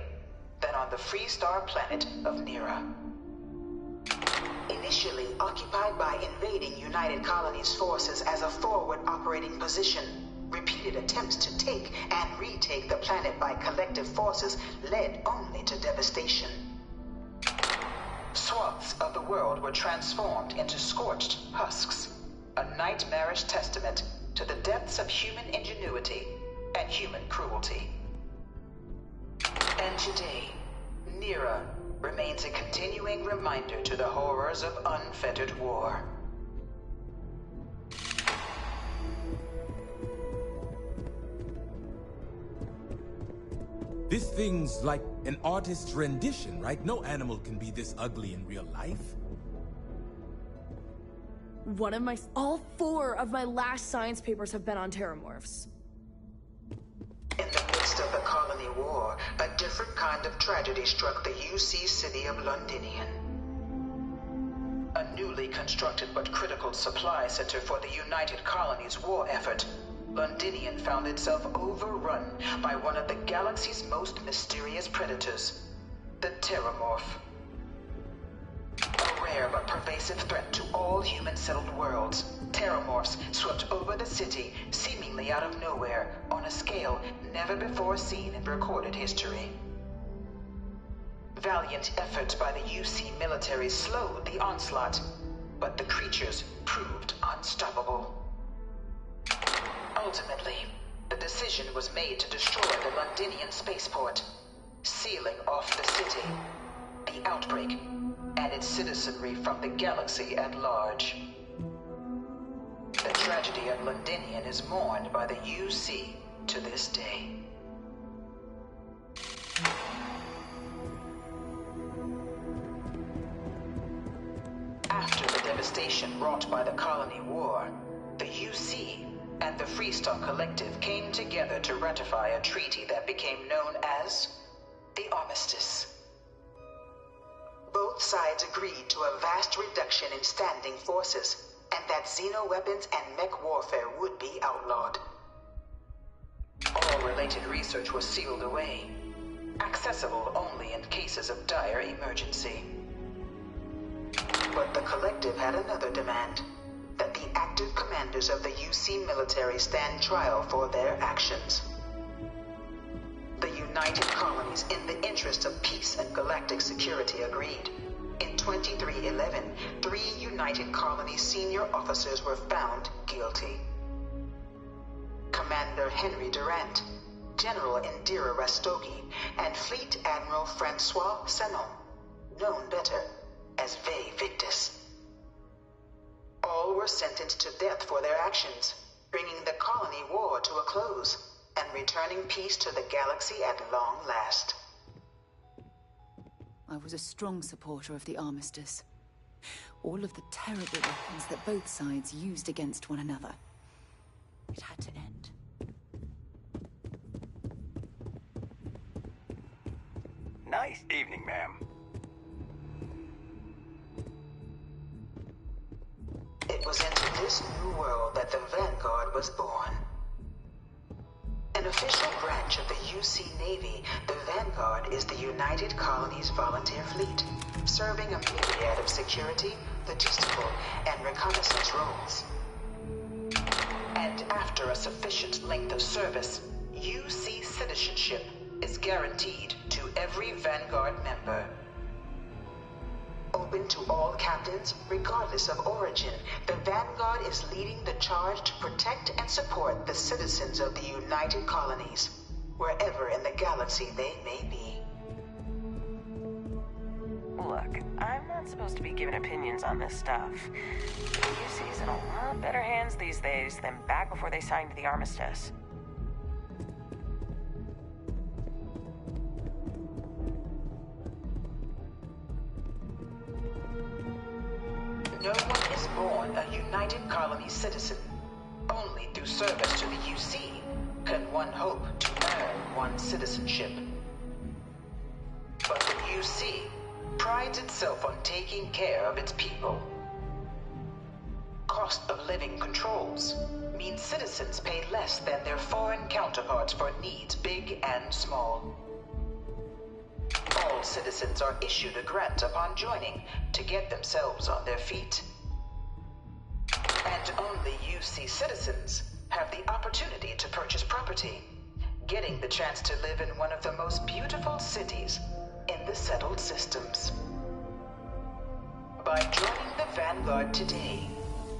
[SPEAKER 1] than on the Freestar planet of Nera. Initially occupied by invading United Colonies forces as a forward operating position, repeated attempts to take and retake the planet by collective forces led only to devastation. Swaths of the world were transformed into scorched husks, a nightmarish testament to the depths of human ingenuity and human cruelty. And today, Nera remains a continuing reminder to the horrors of unfettered war.
[SPEAKER 2] This thing's like an artist's rendition, right? No animal can be this ugly in real life.
[SPEAKER 5] All 4 of my last science papers have been on terramorphs.
[SPEAKER 1] In the midst of the colony war, a different kind of tragedy struck the UC city of Londinian. A newly constructed but critical supply center for the United Colonies war effort, Londinian found itself overrun by one of the galaxy's most mysterious predators, the Terramorph. A rare but pervasive threat to all human-settled worlds, Terramorphs swept over the city, seemingly out of nowhere, on a scale never before seen in recorded history. Valiant efforts by the UC military slowed the onslaught, but the creatures proved unstoppable. Ultimately, the decision was made to destroy the Londinian spaceport, sealing off the city, the outbreak, and its citizenry from the galaxy at large. The tragedy of Londinian is mourned by the UC to this day. After the devastation wrought by the colony war, the UC and the Freestar Collective came together to ratify a treaty that became known as the Armistice. Both sides agreed to a vast reduction in standing forces, and that xeno-weapons and mech warfare would be outlawed. All related research was sealed away, accessible only in cases of dire emergency. But the Collective had another demand, that the active commanders of the UC military stand trial for their actions. The United Colonies, in the interest of peace and galactic security, agreed. In 2311, 3 United Colonies senior officers were found guilty. Commander Henry Durant, General Indira Rastogi, and Fleet Admiral Francois Sanon, known better as Ve Victus. All were sentenced to death for their actions, bringing the colony war to a close, and returning peace to the galaxy at long last.
[SPEAKER 18] I was a strong supporter of the armistice. All of the terrible weapons that both sides used against one another. It had to end.
[SPEAKER 6] Nice evening, ma'am.
[SPEAKER 1] It was into this new world that the Vanguard was born. An official branch of the UC Navy, the Vanguard is the United Colonies Volunteer Fleet, serving a myriad of security, logistical, and reconnaissance roles. And after a sufficient length of service, UC citizenship is guaranteed to every Vanguard member. Open to all captains, regardless of origin, the Vanguard is leading the charge to protect and support the citizens of the United Colonies, wherever in the galaxy they may be.
[SPEAKER 7] Look, I'm not supposed to be giving opinions on this stuff. The UC's in a lot better hands these days than back before they signed the armistice.
[SPEAKER 1] No one is born a United Colony citizen. Only through service to the UC can one hope to earn one's citizenship. But the UC prides itself on taking care of its people. Cost of living controls mean citizens pay less than their foreign counterparts for needs big and small. All citizens are issued a grant upon joining to get themselves on their feet. And only UC citizens have the opportunity to purchase property, getting the chance to live in one of the most beautiful cities in the settled systems. By joining the Vanguard today,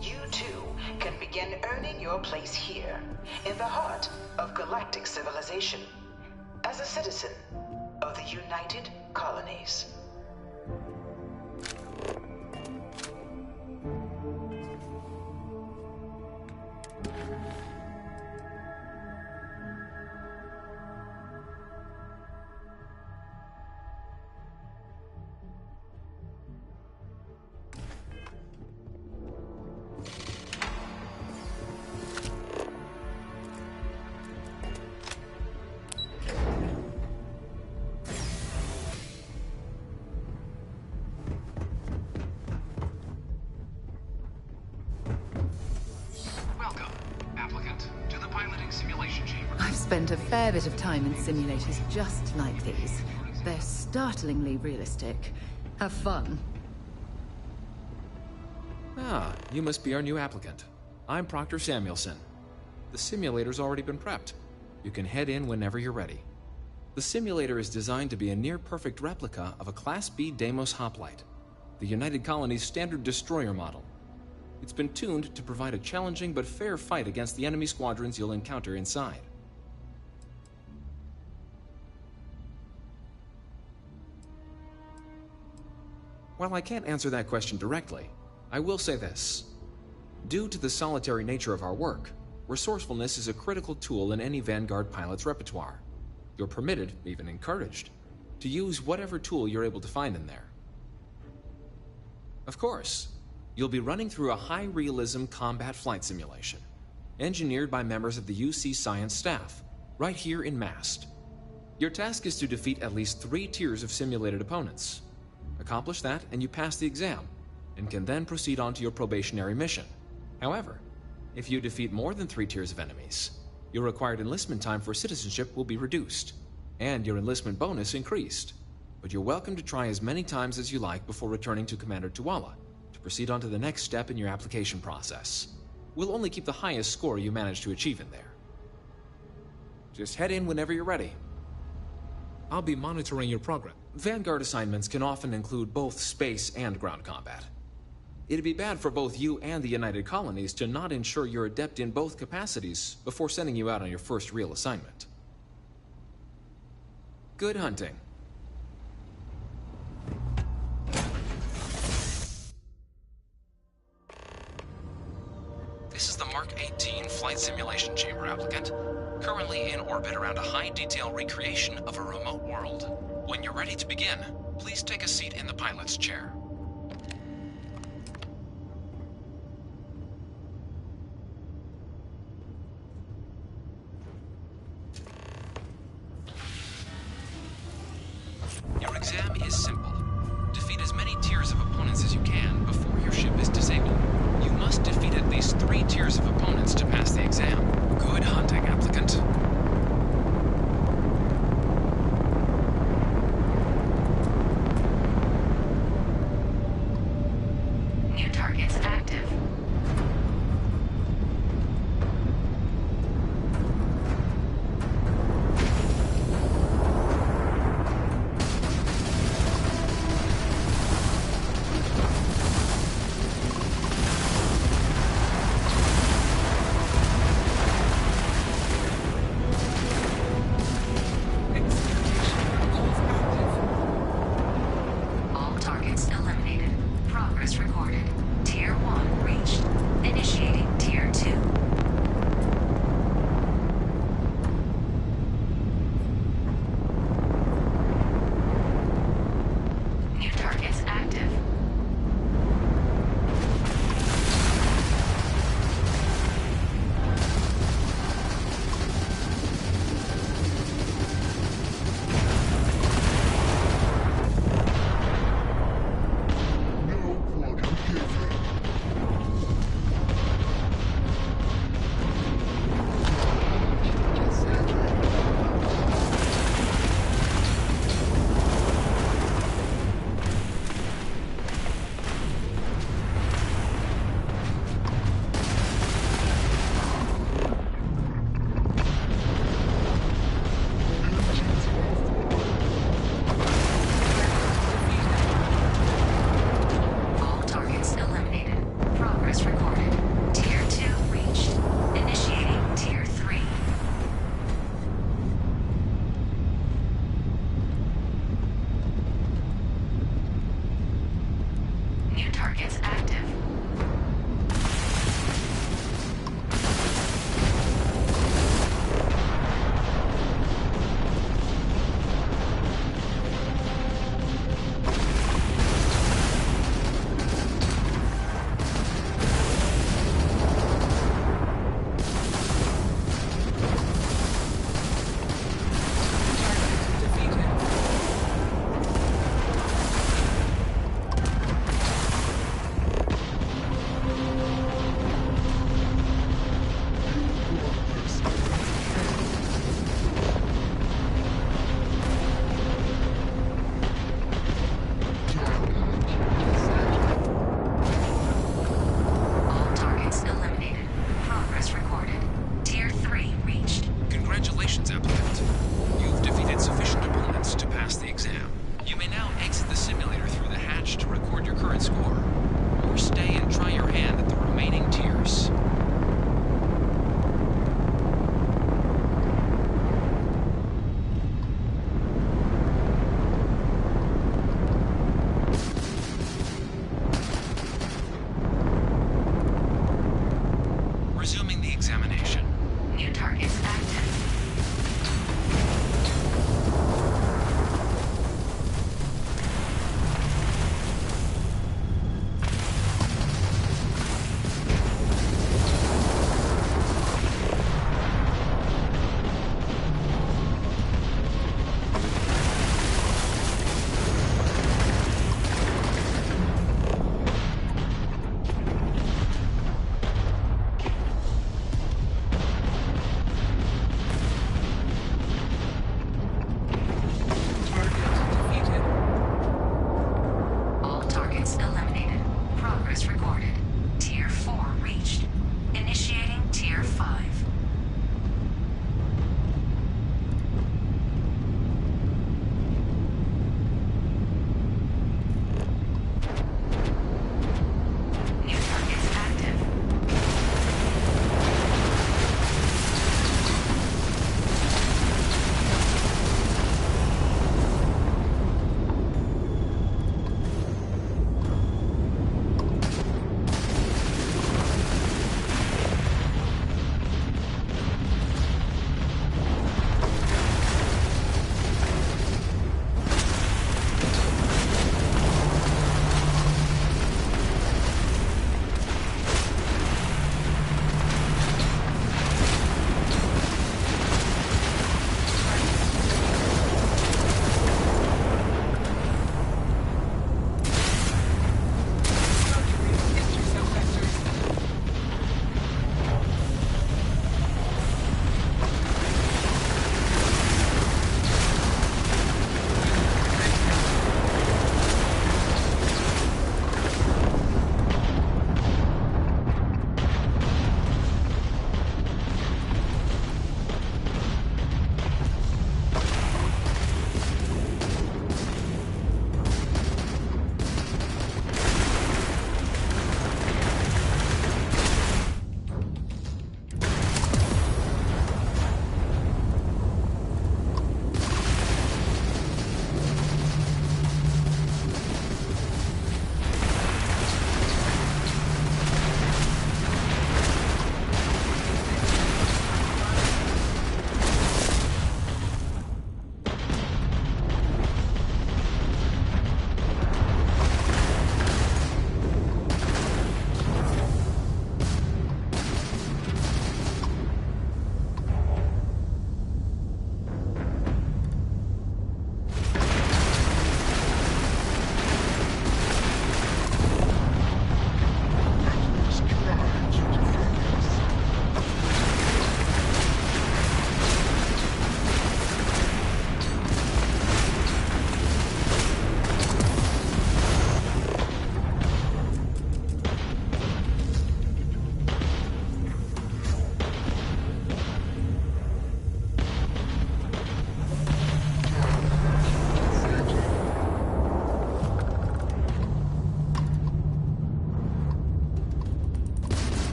[SPEAKER 1] you too can begin earning your place here, in the heart of galactic civilization, as a citizen of the United Colonies.
[SPEAKER 18] Spent a fair bit of time in simulators just like these. They're startlingly realistic. Have fun.
[SPEAKER 23] Ah, you must be our new applicant. I'm Proctor Samuelson. The simulator's already been prepped. You can head in whenever you're ready. The simulator is designed to be a near-perfect replica of a Class B Deimos hoplite, the United Colony's standard destroyer model. It's been tuned to provide a challenging but fair fight against the enemy squadrons you'll encounter inside. While I can't answer that question directly, I will say this. Due to the solitary nature of our work, resourcefulness is a critical tool in any Vanguard pilot's repertoire. You're permitted, even encouraged, to use whatever tool you're able to find in there. Of course, you'll be running through a high-realism combat flight simulation, engineered by members of the UC science staff, right here in Mast. Your task is to defeat at least 3 tiers of simulated opponents. Accomplish that, and you pass the exam, and can then proceed on to your probationary mission. However, if you defeat more than 3 tiers of enemies, your required enlistment time for citizenship will be reduced, and your enlistment bonus increased. But you're welcome to try as many times as you like before returning to Commander Tuala to proceed on to the next step in your application process. We'll only keep the highest score you manage to achieve in there. Just head in whenever you're ready. I'll be monitoring your progress. Vanguard assignments can often include both space and ground combat. It'd be bad for both you and the United Colonies to not ensure you're adept in both capacities before sending you out on your first real assignment. Good hunting. This is the Mark 18 Flight Simulation Chamber applicant. currently in orbit around a high-detail recreation of a remote world. When you're ready to begin, please take a seat in the pilot's chair. Your exam is simple. Defeat as many tiers of opponents as you can before your ship is disabled. You must defeat at least 3 tiers of opponents to pass the exam. Good hunting, applicant.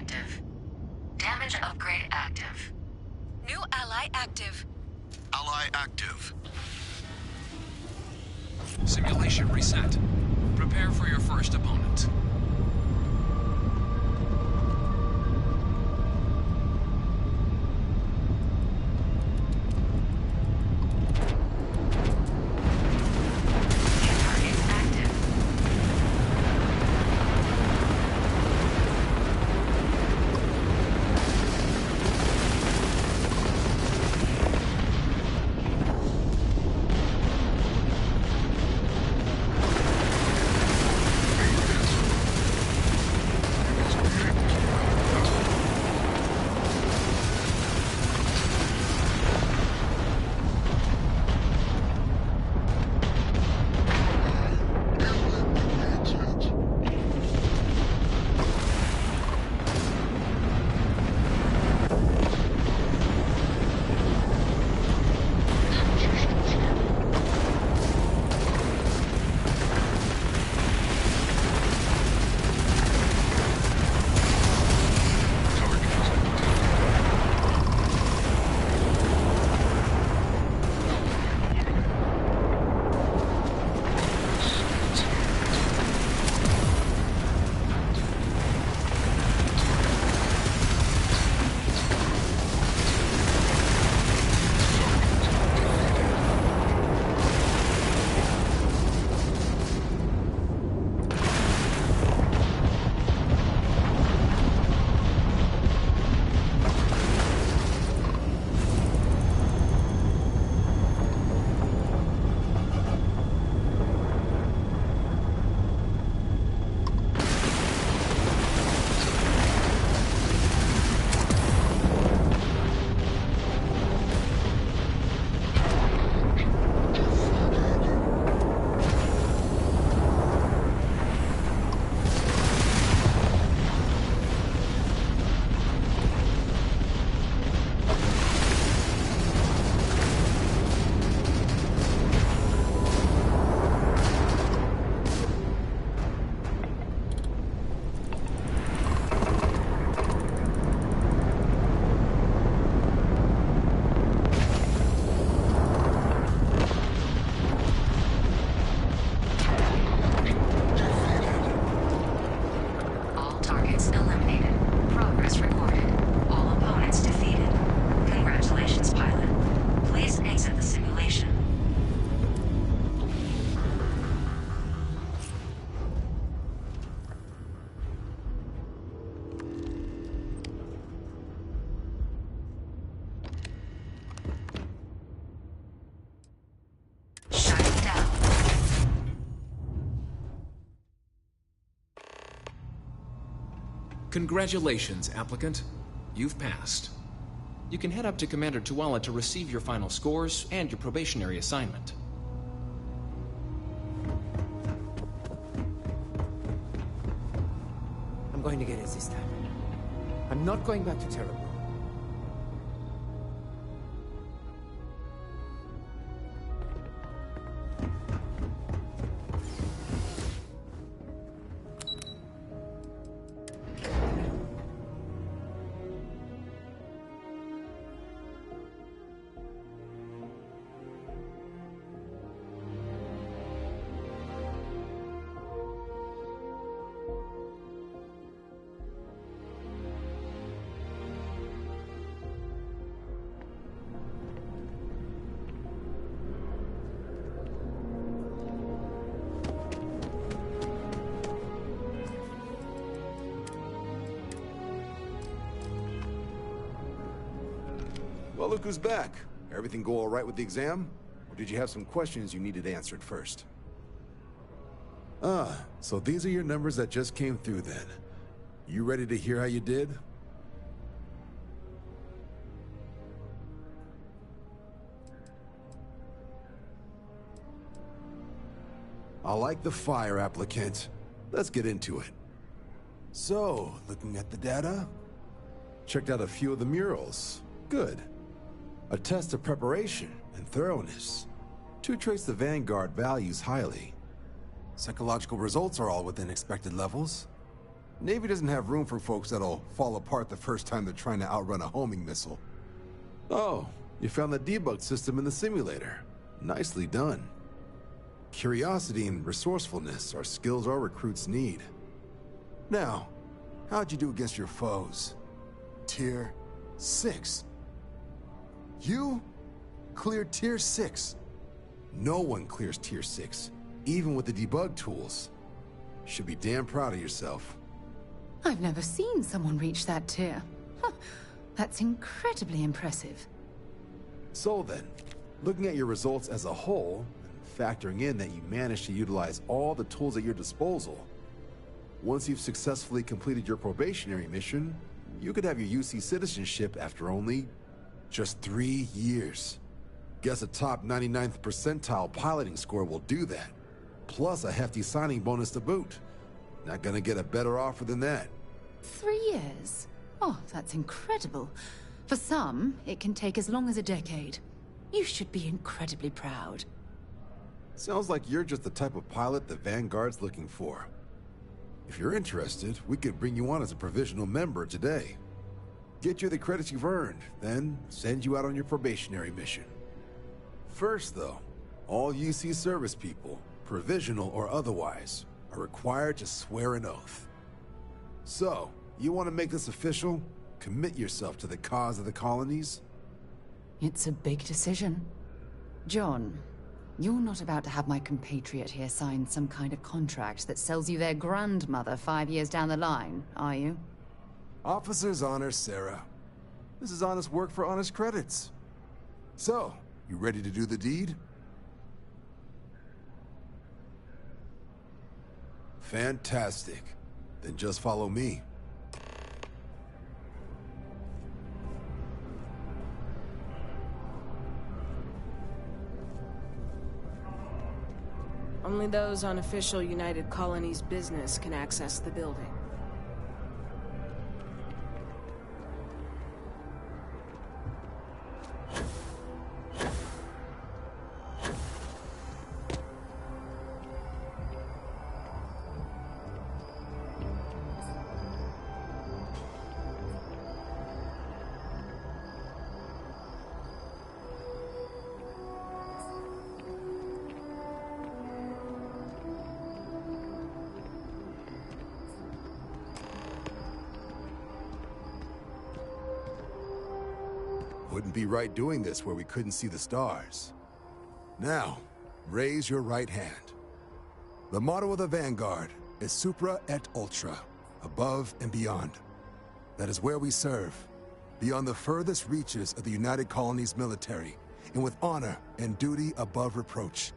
[SPEAKER 8] active. Damage upgrade active. New ally active.
[SPEAKER 10] Ally active.
[SPEAKER 23] Simulation reset. Prepare for your first opponent. Congratulations, applicant. You've passed. You can head up to Commander Tuala to receive your final scores and your probationary assignment.
[SPEAKER 3] I'm going to get it this time. I'm not going back to Terrible.
[SPEAKER 10] Well, look who's back. Everything go all right with the exam? Or did you have some questions you needed answered first?
[SPEAKER 9] Ah, so these are your numbers that just came through then. You ready to hear how you did? I like the fire, applicant. Let's get into it. So, looking at the data, checked out a few of the murals. Good. A test of preparation and thoroughness. Two traits the Vanguard values highly. Psychological results are all within expected levels.
[SPEAKER 10] Navy doesn't have room for folks that'll fall apart the first time they're trying to outrun a homing missile. Oh, you found the debug system in the simulator. Nicely done. Curiosity and resourcefulness are skills our recruits need. Now, how'd you do against your foes? Tier 6. You cleared Tier 6. No one clears Tier 6, even with the debug tools. Should be damn proud of yourself.
[SPEAKER 18] I've never seen someone reach that tier. Huh, that's incredibly impressive.
[SPEAKER 10] So then, looking at your results as a whole, and factoring in that you managed to utilize all the tools at your disposal, once you've successfully completed your probationary mission, you could have your UC citizenship after only just 3 years. Guess a top 99th percentile piloting score will do that, plus a hefty signing bonus to boot. Not gonna get a better offer than that.
[SPEAKER 18] 3 years? Oh, that's incredible. For some, it can take as long as a decade. You should be incredibly proud.
[SPEAKER 10] Sounds like you're just the type of pilot the Vanguard's looking for. If you're interested, we could bring you on as a provisional member today. Get you the credits you've earned, then send you out on your probationary mission. First, though, all UC service people, provisional or otherwise, are required to swear an oath. So, you want to make this official? Commit yourself to the cause of the colonies?
[SPEAKER 18] It's a big decision. John, you're not about to have my compatriot here sign some kind of contract that sells you their grandmother 5 years down the line, are you?
[SPEAKER 10] Officer's honor, Sarah. This is honest work for honest credits. So, you ready to do the deed? Fantastic. Then just follow me.
[SPEAKER 19] Only those on official United Colonies business can access the building.
[SPEAKER 10] Wouldn't be right doing this where we couldn't see the stars. Now, raise your right hand. The motto of the Vanguard is Supra et Ultra, above and beyond. That is where we serve, beyond the furthest reaches of the United Colonies military, and with honor and duty above reproach.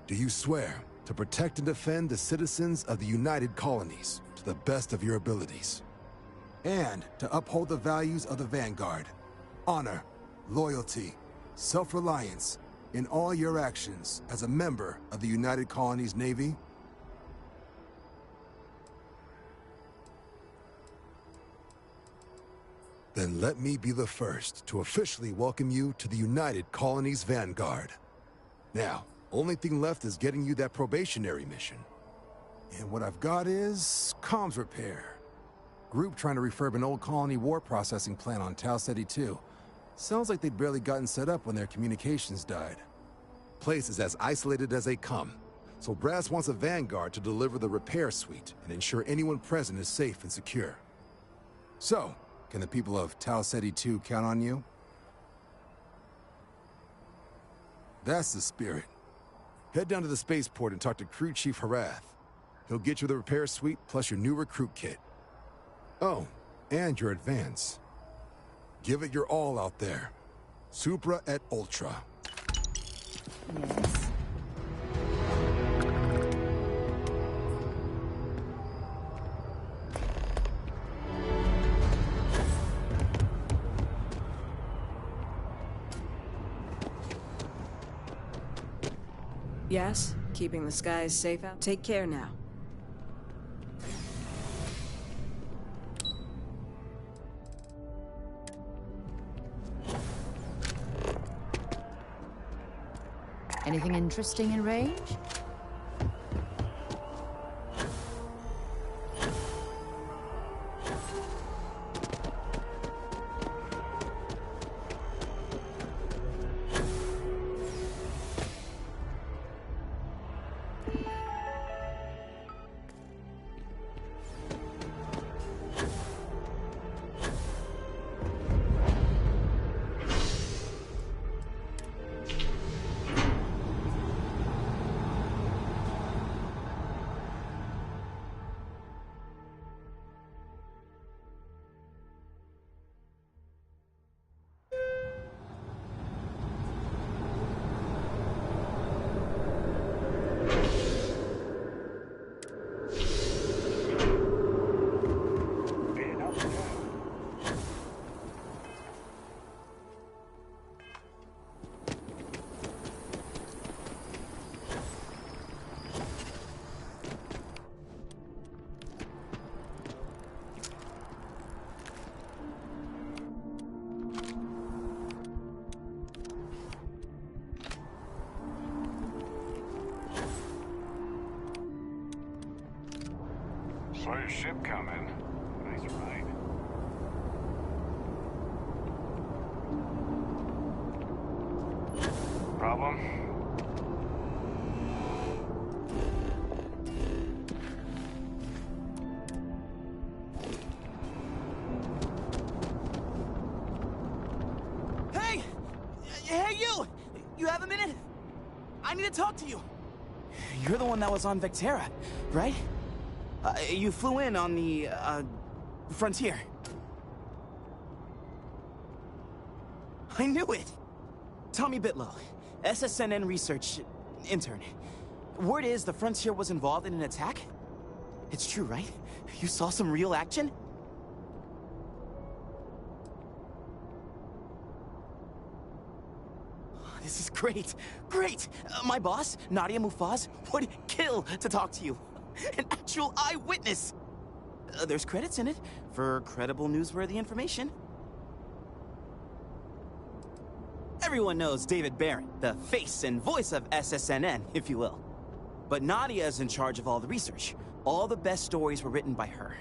[SPEAKER 10] Do you swear to protect and defend the citizens of the United Colonies to the best of your abilities? And to uphold the values of the Vanguard, honor, loyalty, self-reliance in all your actions as a member of the United Colonies Navy? Then let me be the first to officially welcome you to the United Colonies Vanguard. Now, only thing left is getting you that probationary mission. And what I've got is comms repair. Group trying to refurb an old colony war processing plant on Tau Ceti 2. Sounds like they'd barely gotten set up when their communications died. Place is as isolated as they come, so Brass wants a Vanguard to deliver the repair suite and ensure anyone present is safe and secure. So, can the people of Tau Ceti 2 count on you? That's the spirit. Head down to the spaceport and talk to Crew Chief Harath. He'll get you the repair suite plus your new recruit kit. Oh, and your advance. Give it your all out there. Supra et Ultra.
[SPEAKER 18] Yes.
[SPEAKER 19] Yes? Keeping the skies safe out? Take care now.
[SPEAKER 18] Anything interesting in range?
[SPEAKER 13] a ship coming. Nice ride. Problem?
[SPEAKER 15] Hey! Hey, you! You have a minute? I need to talk to you. You're the one that was on Vectera, right? You flew in on the, Frontier. I knew it! Tommy Bitlow, SSNN research intern. Word is the Frontier was involved in an attack? It's true, right? You saw some real action? This is great. Great! My boss, Nadia Mufaz, would kill to talk to you. An actual eyewitness! There's credits in it for credible, newsworthy information. Everyone knows David Barron, the face and voice of SSNN, if you will. But Nadia is in charge of all the research. All the best stories were written by her.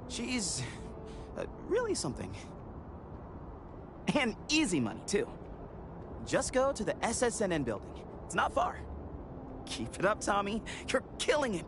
[SPEAKER 15] She's really something. And easy money, too. Just go to the SSNN building. It's not far. Keep it up, Tommy. You're killing it.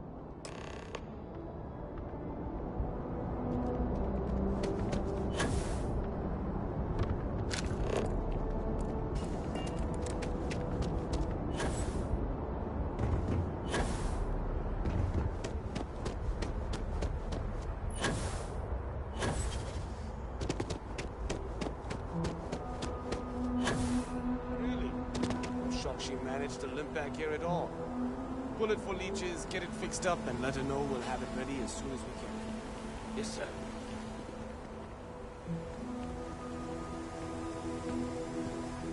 [SPEAKER 13] She managed to limp back here at all. Pull it for leeches, get it fixed up, and let her know we'll have it ready as soon as we can. Yes, sir.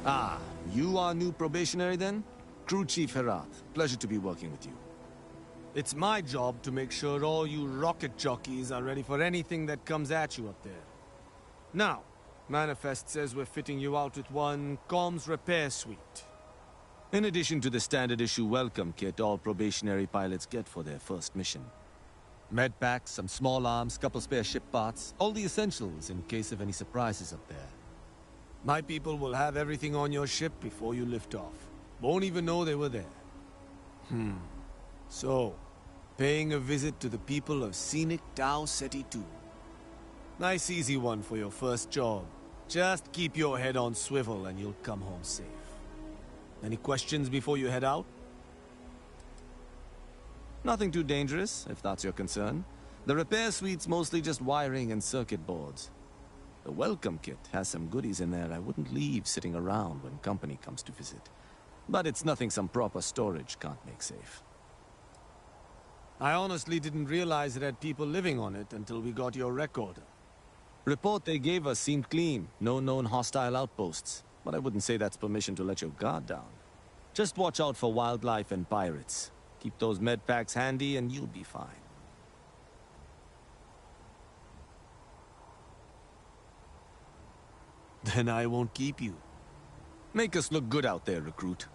[SPEAKER 17] Ah, you are new probationary then? Crew Chief Herat. Pleasure to be working with you.
[SPEAKER 13] It's my job to make sure all you rocket jockeys are ready for anything that comes at you up there. Now, Manifest says we're fitting you out with one comms repair suite.
[SPEAKER 17] In addition to the standard issue welcome kit all probationary pilots get for their first mission. Med packs, some small arms, couple spare ship parts, all the essentials in case of any surprises up there.
[SPEAKER 13] My people will have everything on your ship before you lift off. Won't even know they were there. So, paying a visit to the people of scenic Tau Ceti 2. Nice easy one for your first job. Just keep your head on swivel and you'll come home safe. Any questions before you head out?
[SPEAKER 17] Nothing too dangerous, if that's your concern. The repair suite's mostly just wiring and circuit boards. The welcome kit has some goodies in there I wouldn't leave sitting around when company comes to visit. But it's nothing some proper storage can't make safe.
[SPEAKER 13] I honestly didn't realize it had people living on it until we got your recorder.
[SPEAKER 17] Report they gave us seemed clean. No known hostile outposts. But I wouldn't say that's permission to let your guard down. Just watch out for wildlife and pirates. Keep those med packs handy and you'll be fine.
[SPEAKER 13] Then I won't keep you.
[SPEAKER 17] Make us look good out there, recruit.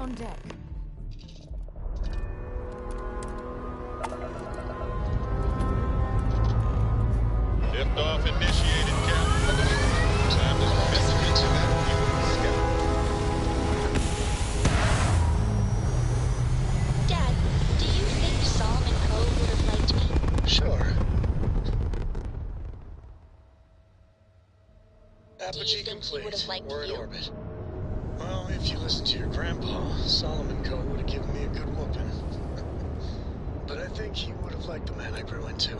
[SPEAKER 18] On deck.
[SPEAKER 24] Liftoff initiated, Captain. Time to visit into that scout.
[SPEAKER 25] Dad, do you think Solomon Cove would have liked me?
[SPEAKER 12] Sure.
[SPEAKER 25] Do you
[SPEAKER 12] Apogee
[SPEAKER 25] think he would have
[SPEAKER 12] complete.
[SPEAKER 25] liked
[SPEAKER 12] We're in
[SPEAKER 25] you?
[SPEAKER 12] orbit. Well, if you listen to your grandpa, Solomon Co. would have given me a good whooping. But I think he would have liked the man I grew into.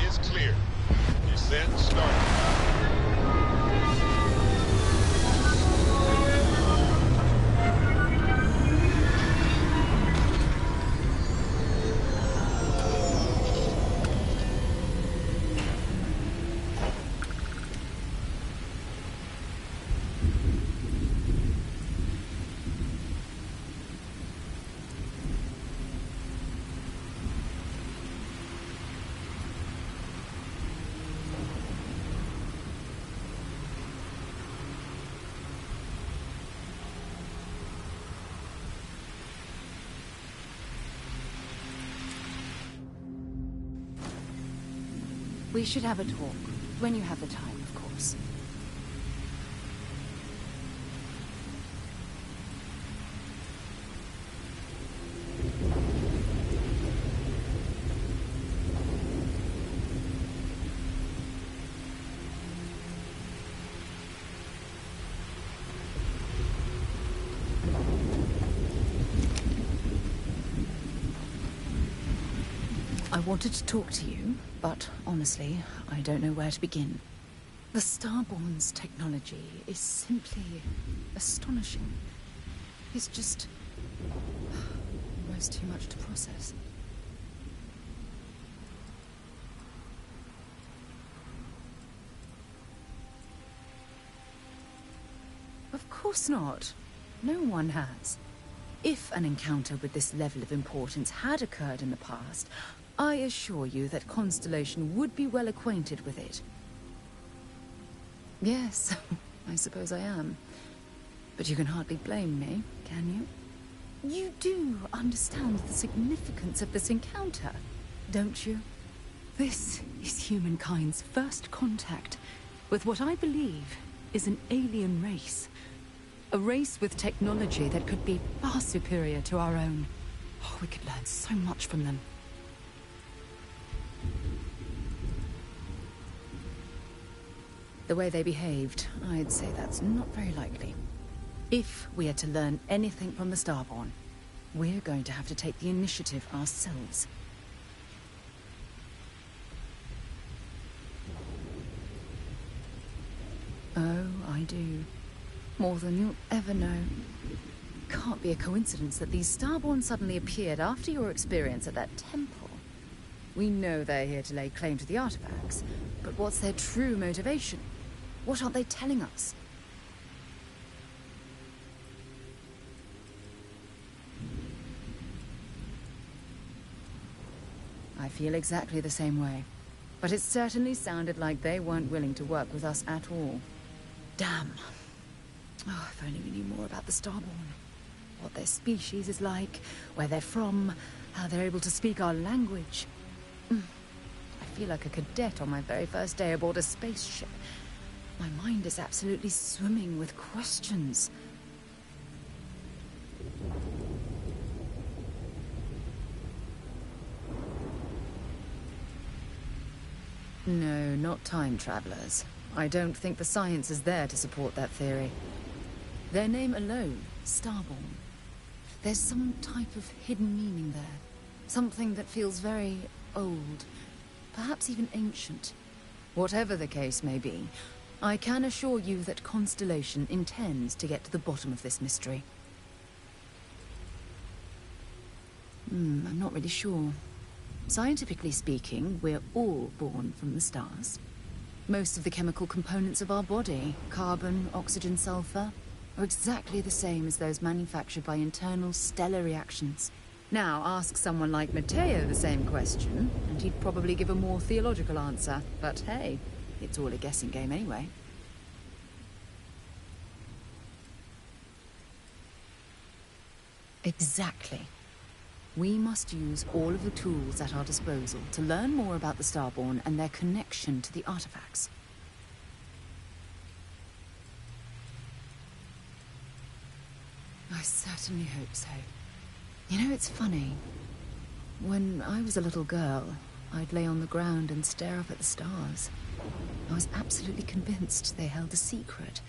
[SPEAKER 24] is clear. Descent started.
[SPEAKER 18] We should have a talk. When you have the time, of course. I wanted to talk to you, but honestly, I don't know where to begin. The Starborn's technology is simply astonishing. It's just almost too much to process. Of course not. No one has. If an encounter with this level of importance had occurred in the past, I assure you that Constellation would be well acquainted with it. Yes, I suppose I am. But you can hardly blame me, can you? You do understand the significance of this encounter, don't you? This is humankind's first contact with what I believe is an alien race. A race with technology that could be far superior to our own. Oh, we could learn so much from them. The way they behaved, I'd say that's not very likely. If we are to learn anything from the Starborn, we're going to have to take the initiative ourselves. Oh, I do. More than you'll ever know. Can't be a coincidence that these Starborn suddenly appeared after your experience at that temple. We know they're here to lay claim to the artifacts, but what's their true motivation? What aren't they telling us? I feel exactly the same way. But it certainly sounded like they weren't willing to work with us at all. Damn. Oh, if only we knew more about the Starborn. What their species is like, where they're from, how they're able to speak our language. I feel like a cadet on my very first day aboard a spaceship. My mind is absolutely swimming with questions. No, not time travelers. I don't think the science is there to support that theory. Their name alone, Starborn. There's some type of hidden meaning there. Something that feels very old. Perhaps even ancient. Whatever the case may be, I can assure you that Constellation intends to get to the bottom of this mystery. I'm not really sure. Scientifically speaking, we're all born from the stars. Most of the chemical components of our body, carbon, oxygen, sulfur, are exactly the same as those manufactured by internal stellar reactions. Now, ask someone like Matteo the same question, and he'd probably give a more theological answer. But hey, it's all a guessing game anyway. Exactly. We must use all of the tools at our disposal to learn more about the Starborn and their connection to the artifacts. I certainly hope so. You know, it's funny. When I was a little girl, I'd lay on the ground and stare up at the stars. I was absolutely convinced they held a secret.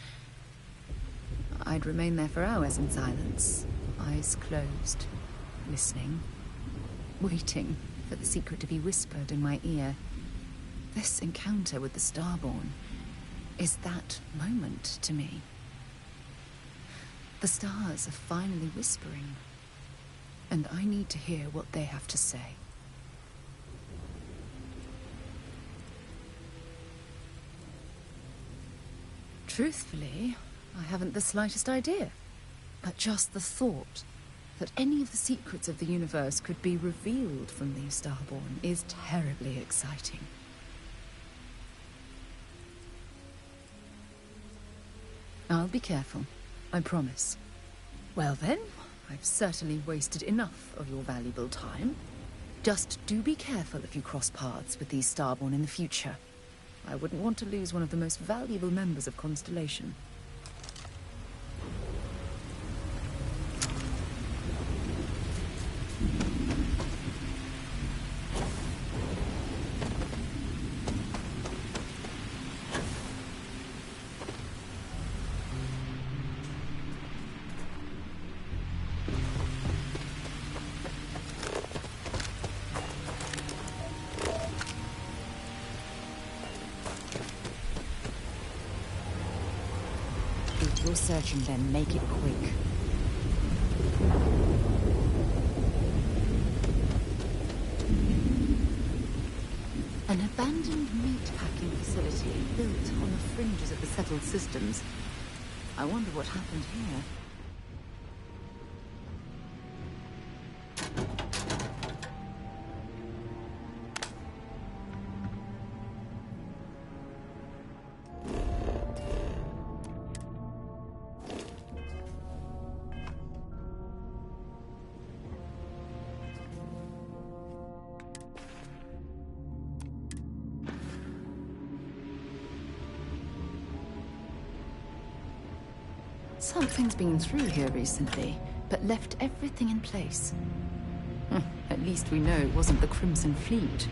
[SPEAKER 18] I'd remain there for hours in silence, eyes closed, listening, waiting for the secret to be whispered in my ear. This encounter with the Starborn is that moment to me. The stars are finally whispering, and I need to hear what they have to say. Truthfully, I haven't the slightest idea. But just the thought that any of the secrets of the universe could be revealed from these Starborn is terribly exciting. I'll be careful, I promise. Well then, I've certainly wasted enough of your valuable time. Just do be careful if you cross paths with these Starborn in the future. I wouldn't want to lose one of the most valuable members of Constellation. If you're searching, then make it quick. An abandoned meat-packing facility built on the fringes of the settled systems. I wonder what happened here. Something's been through here recently, but left everything in place. At least we know it wasn't the Crimson Fleet.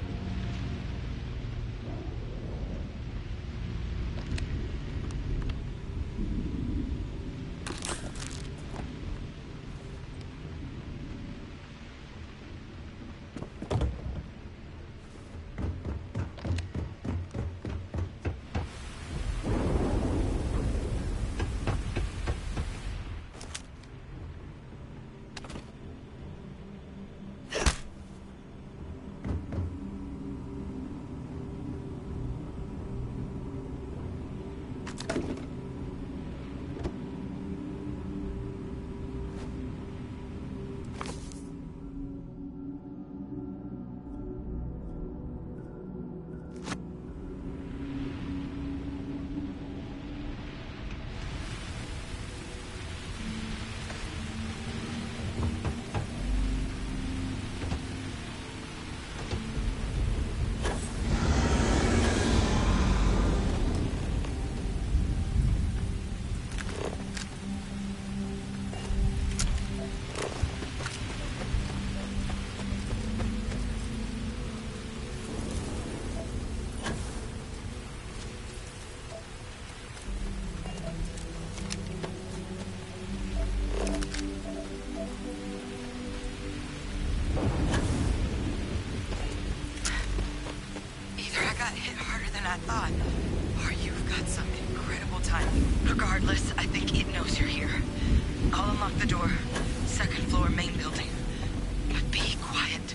[SPEAKER 7] I thought. Or you've got some incredible timing. Regardless, I think it knows you're here. I'll unlock the door. Second floor, main building. But be quiet.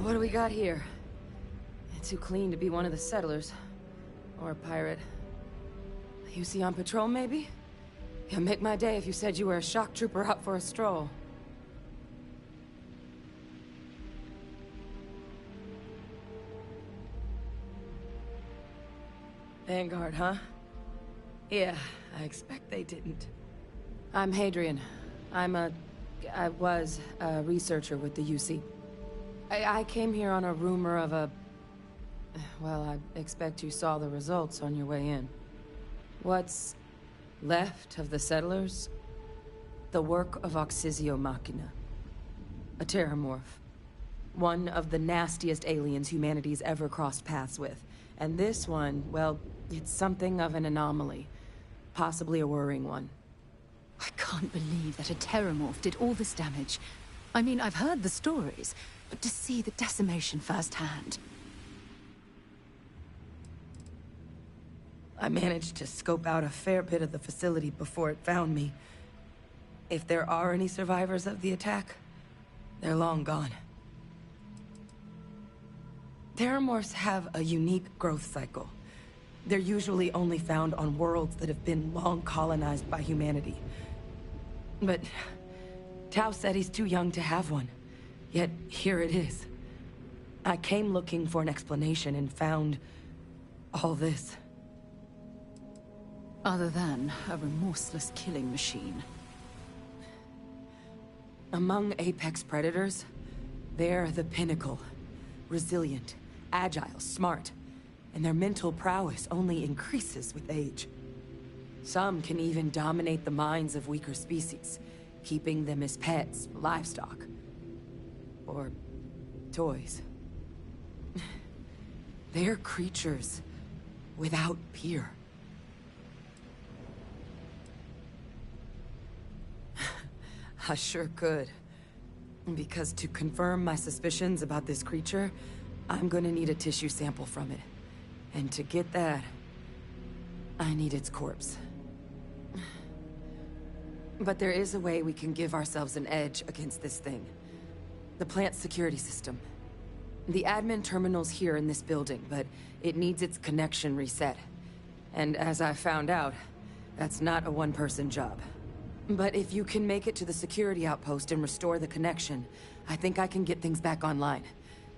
[SPEAKER 4] What do we got here? Too clean to be one of the settlers. Or a pirate. You see on patrol, maybe? Yeah, make my day if you said you were a shock trooper out for a stroll. Vanguard, huh? Yeah, I expect they didn't. I'm Hadrian. I was a researcher with the UC. I came here on a rumor of a... Well, I expect you saw the results on your way in. What's left of the settlers? The work of Oxysio Machina. A terramorph. One of the nastiest aliens humanity's ever crossed paths with. And this one, well, it's something of an anomaly. Possibly a worrying one.
[SPEAKER 18] I can't believe that a terramorph did all this damage. I mean, I've heard the stories, but to see the decimation firsthand...
[SPEAKER 4] I managed to scope out a fair bit of the facility before it found me. If there are any survivors of the attack, they're long gone. Terramorphs have a unique growth cycle. They're usually only found on worlds that have been long colonized by humanity. But Tau said he's too young to have one. Yet here it is. I came looking for an explanation and found all this.
[SPEAKER 18] Other than a remorseless killing machine.
[SPEAKER 4] Among apex predators, they're the pinnacle. Resilient, agile, smart. And their mental prowess only increases with age. Some can even dominate the minds of weaker species, keeping them as pets, livestock, or toys. They're creatures without peer. I sure could. Because to confirm my suspicions about this creature, I'm gonna need a tissue sample from it. And to get that, I need its corpse. But there is a way we can give ourselves an edge against this thing. The plant's security system. The admin terminal's here in this building, but it needs its connection reset. And as I found out, that's not a one-person job. But if you can make it to the security outpost and restore the connection, I think I can get things back online.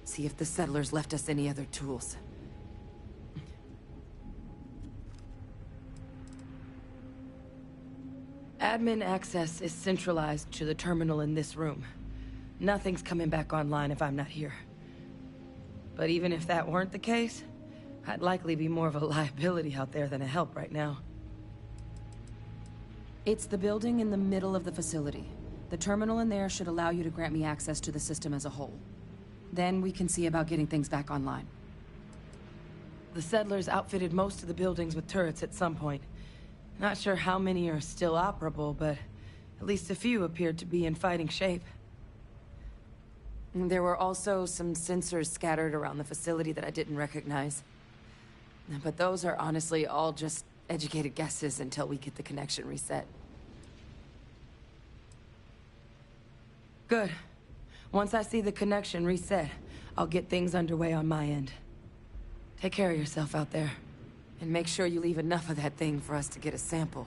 [SPEAKER 4] See if the settlers left us any other tools. Admin access is centralized to the terminal in this room. Nothing's coming back online if I'm not here. But even if that weren't the case, I'd likely be more of a liability out there than a help right now. It's the building in the middle of the facility. The terminal in there should allow you to grant me access to the system as a whole. Then we can see about getting things back online. The settlers outfitted most of the buildings with turrets at some point. Not sure how many are still operable, but at least a few appeared to be in fighting shape. There were also some sensors scattered around the facility that I didn't recognize. But those are honestly all just educated guesses until we get the connection reset. Good. Once I see the connection reset, I'll get things underway on my end. Take care of yourself out there. And make sure you leave enough of that thing for us to get a sample.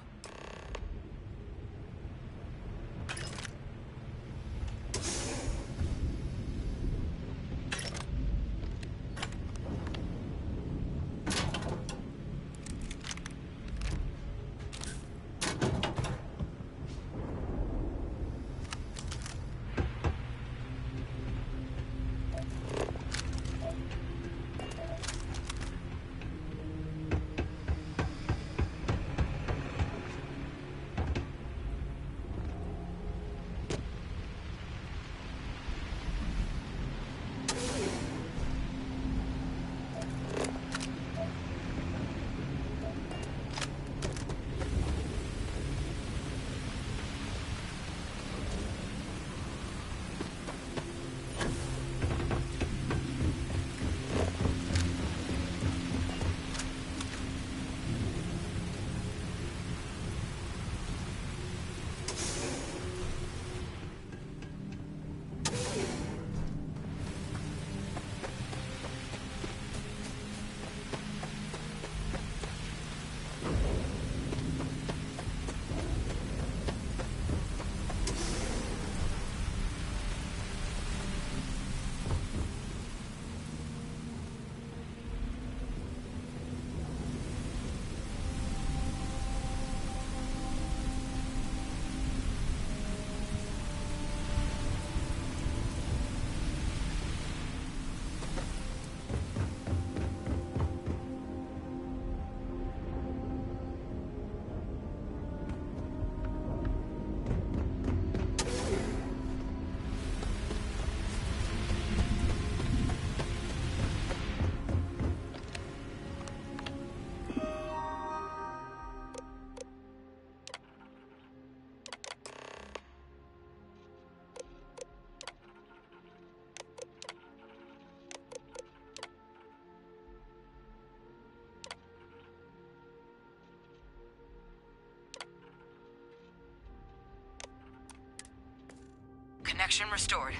[SPEAKER 7] Connection restored.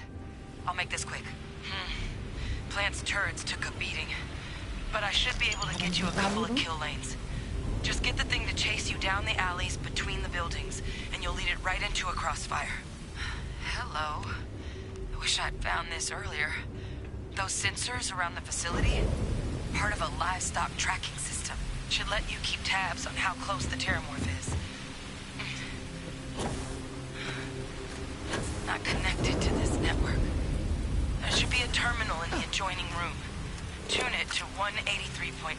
[SPEAKER 7] I'll make this quick. Plant's turrets took a beating, but I should be able to get you a couple of kill lanes. Just get the thing to chase you down the alleys between the buildings, and you'll lead it right into a crossfire. Hello. I wish I'd found this earlier. Those sensors around the facility, part of a livestock tracking system, should let you keep tabs on how close the Terramorph is. It's not connected to this network. There should be a terminal in the adjoining room. Tune it to 183.5.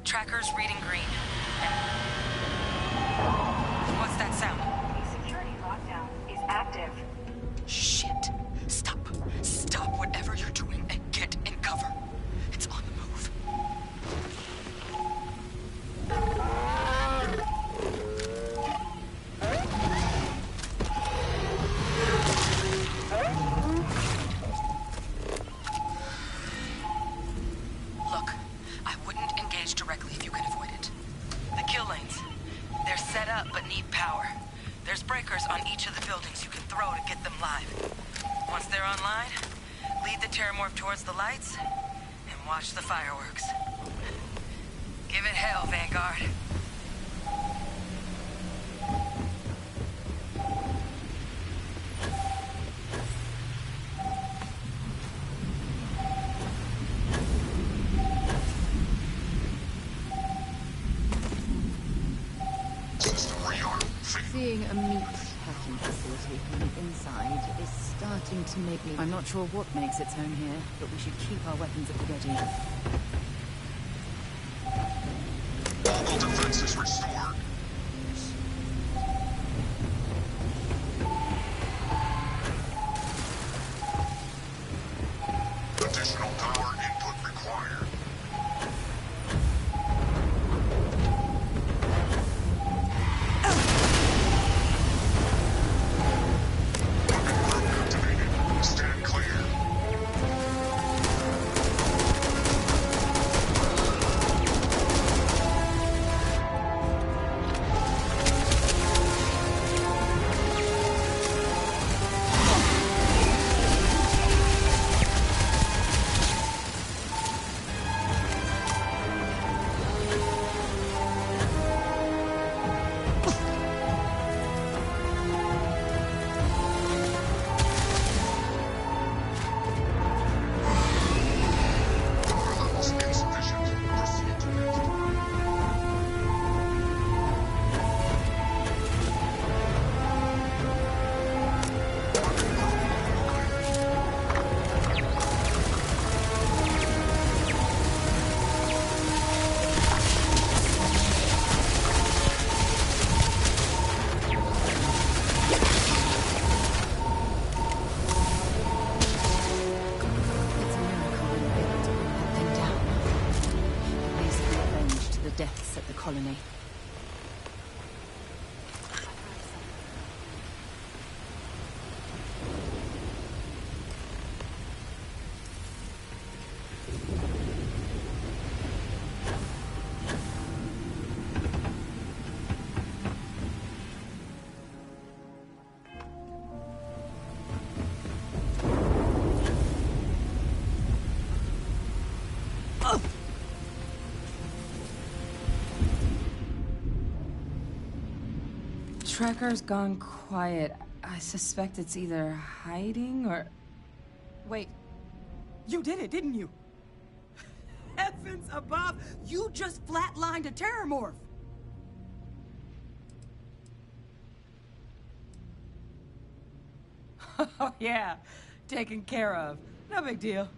[SPEAKER 7] Tracker's reading green. What's that sound?
[SPEAKER 8] The security lockdown is active.
[SPEAKER 7] Shit. Stop. Stop whatever you're doing and get in cover. It's on the move. Look, I wouldn't engage directly if you can avoid it. The kill lanes. They're set up but need power. There's breakers on each of the buildings you can throw to get them live. Once they're online, lead the Terramorph towards the lights and watch the fireworks. Give it hell, Vanguard.
[SPEAKER 18] Seeing a meat packing facility from the inside is starting to make me... I'm not sure what makes its home here, but we should keep our weapons at the ready.
[SPEAKER 24] All defenses restored. Additional power input required. Stand clear.
[SPEAKER 18] Deaths at the colony.
[SPEAKER 4] Tracker's gone quiet. I suspect it's either hiding or...
[SPEAKER 11] Wait. You did it, didn't you? Heavens above! You just flatlined a Terramorph! Oh, yeah. Taken care of. No big deal.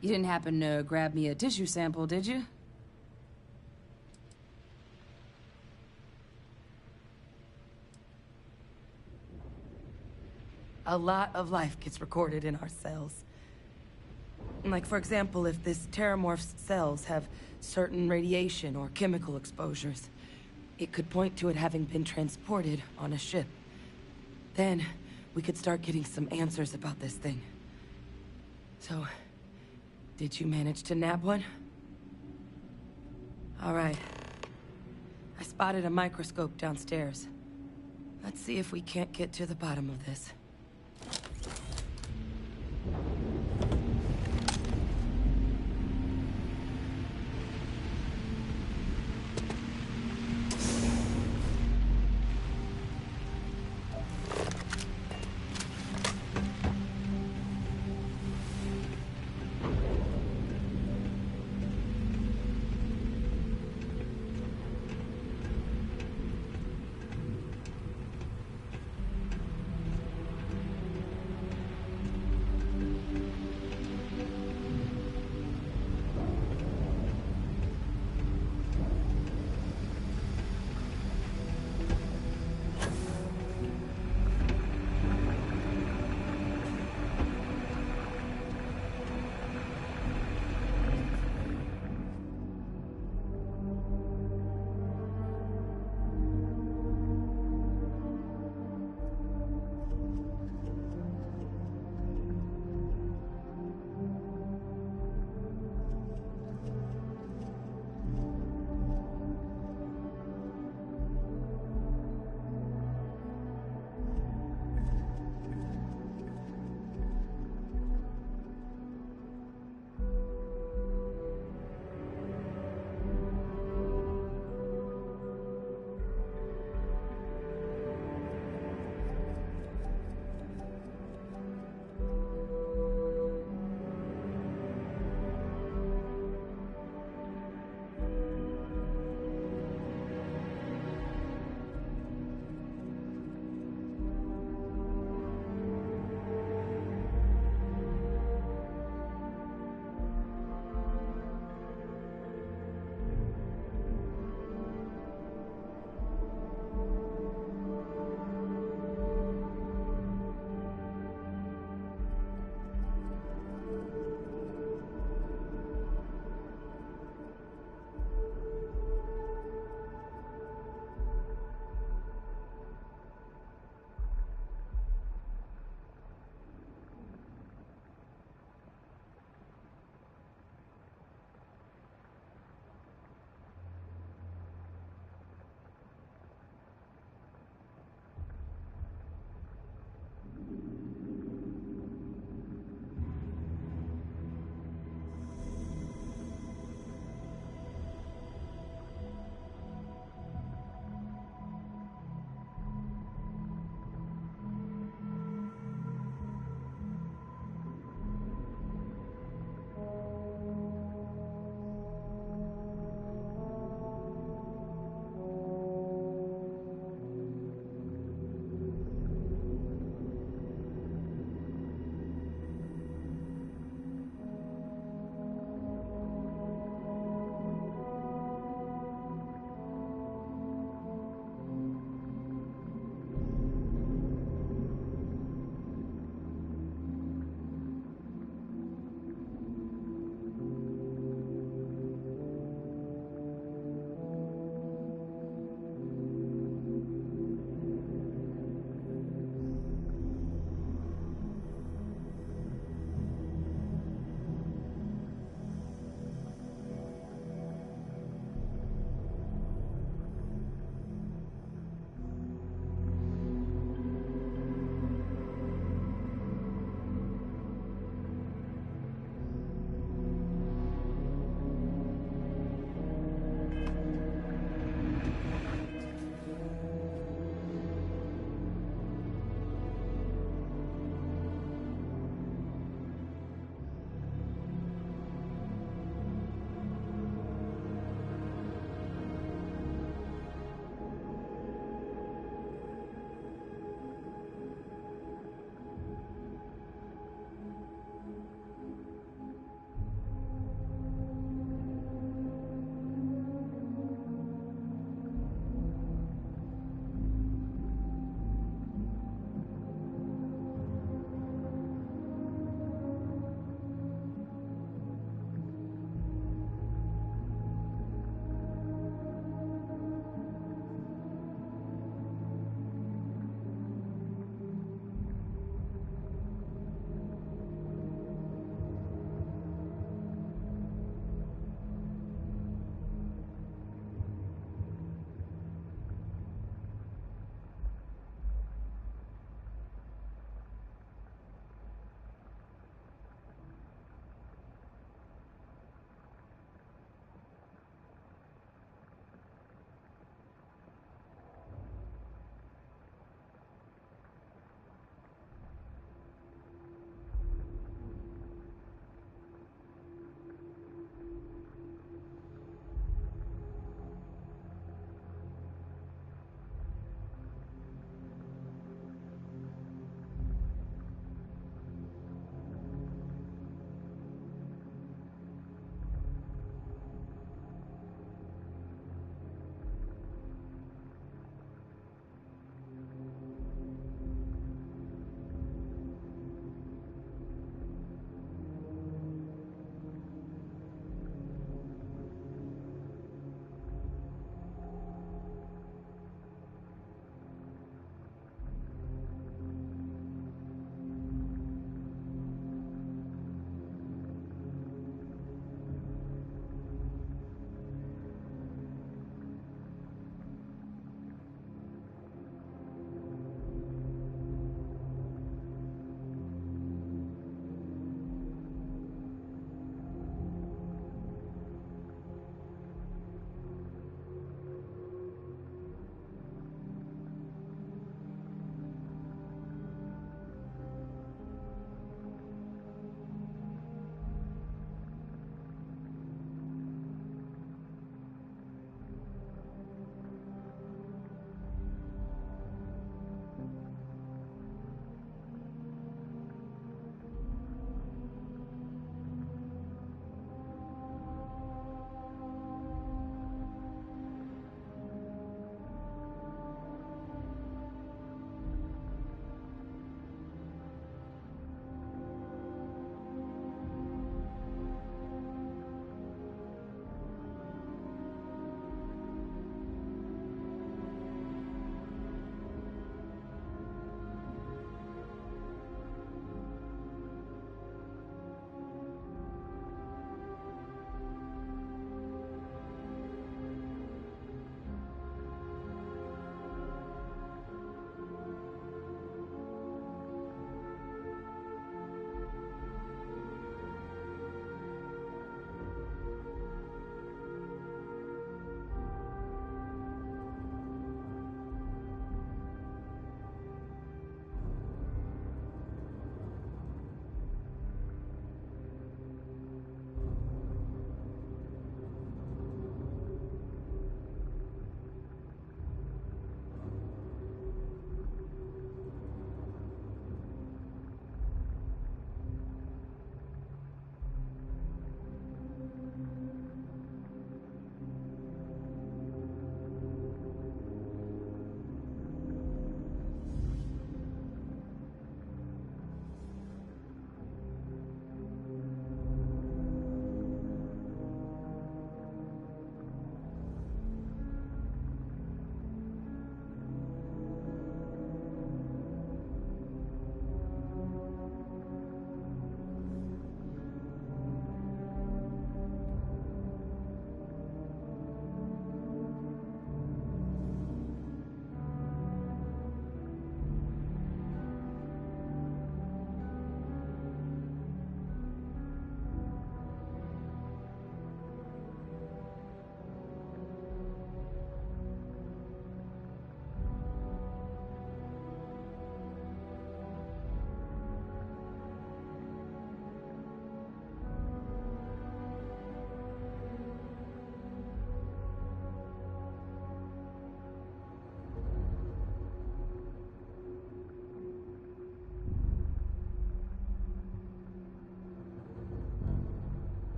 [SPEAKER 4] You didn't happen to grab me a tissue sample, did you? A lot of life gets recorded in our cells. Like, for example, if this terramorph's cells have certain radiation or chemical exposures, it could point to it having been transported on a ship. Then, we could start getting some answers about this thing. So, did you manage to nab one? All right. I spotted a microscope downstairs. Let's see if we can't get to the bottom of this.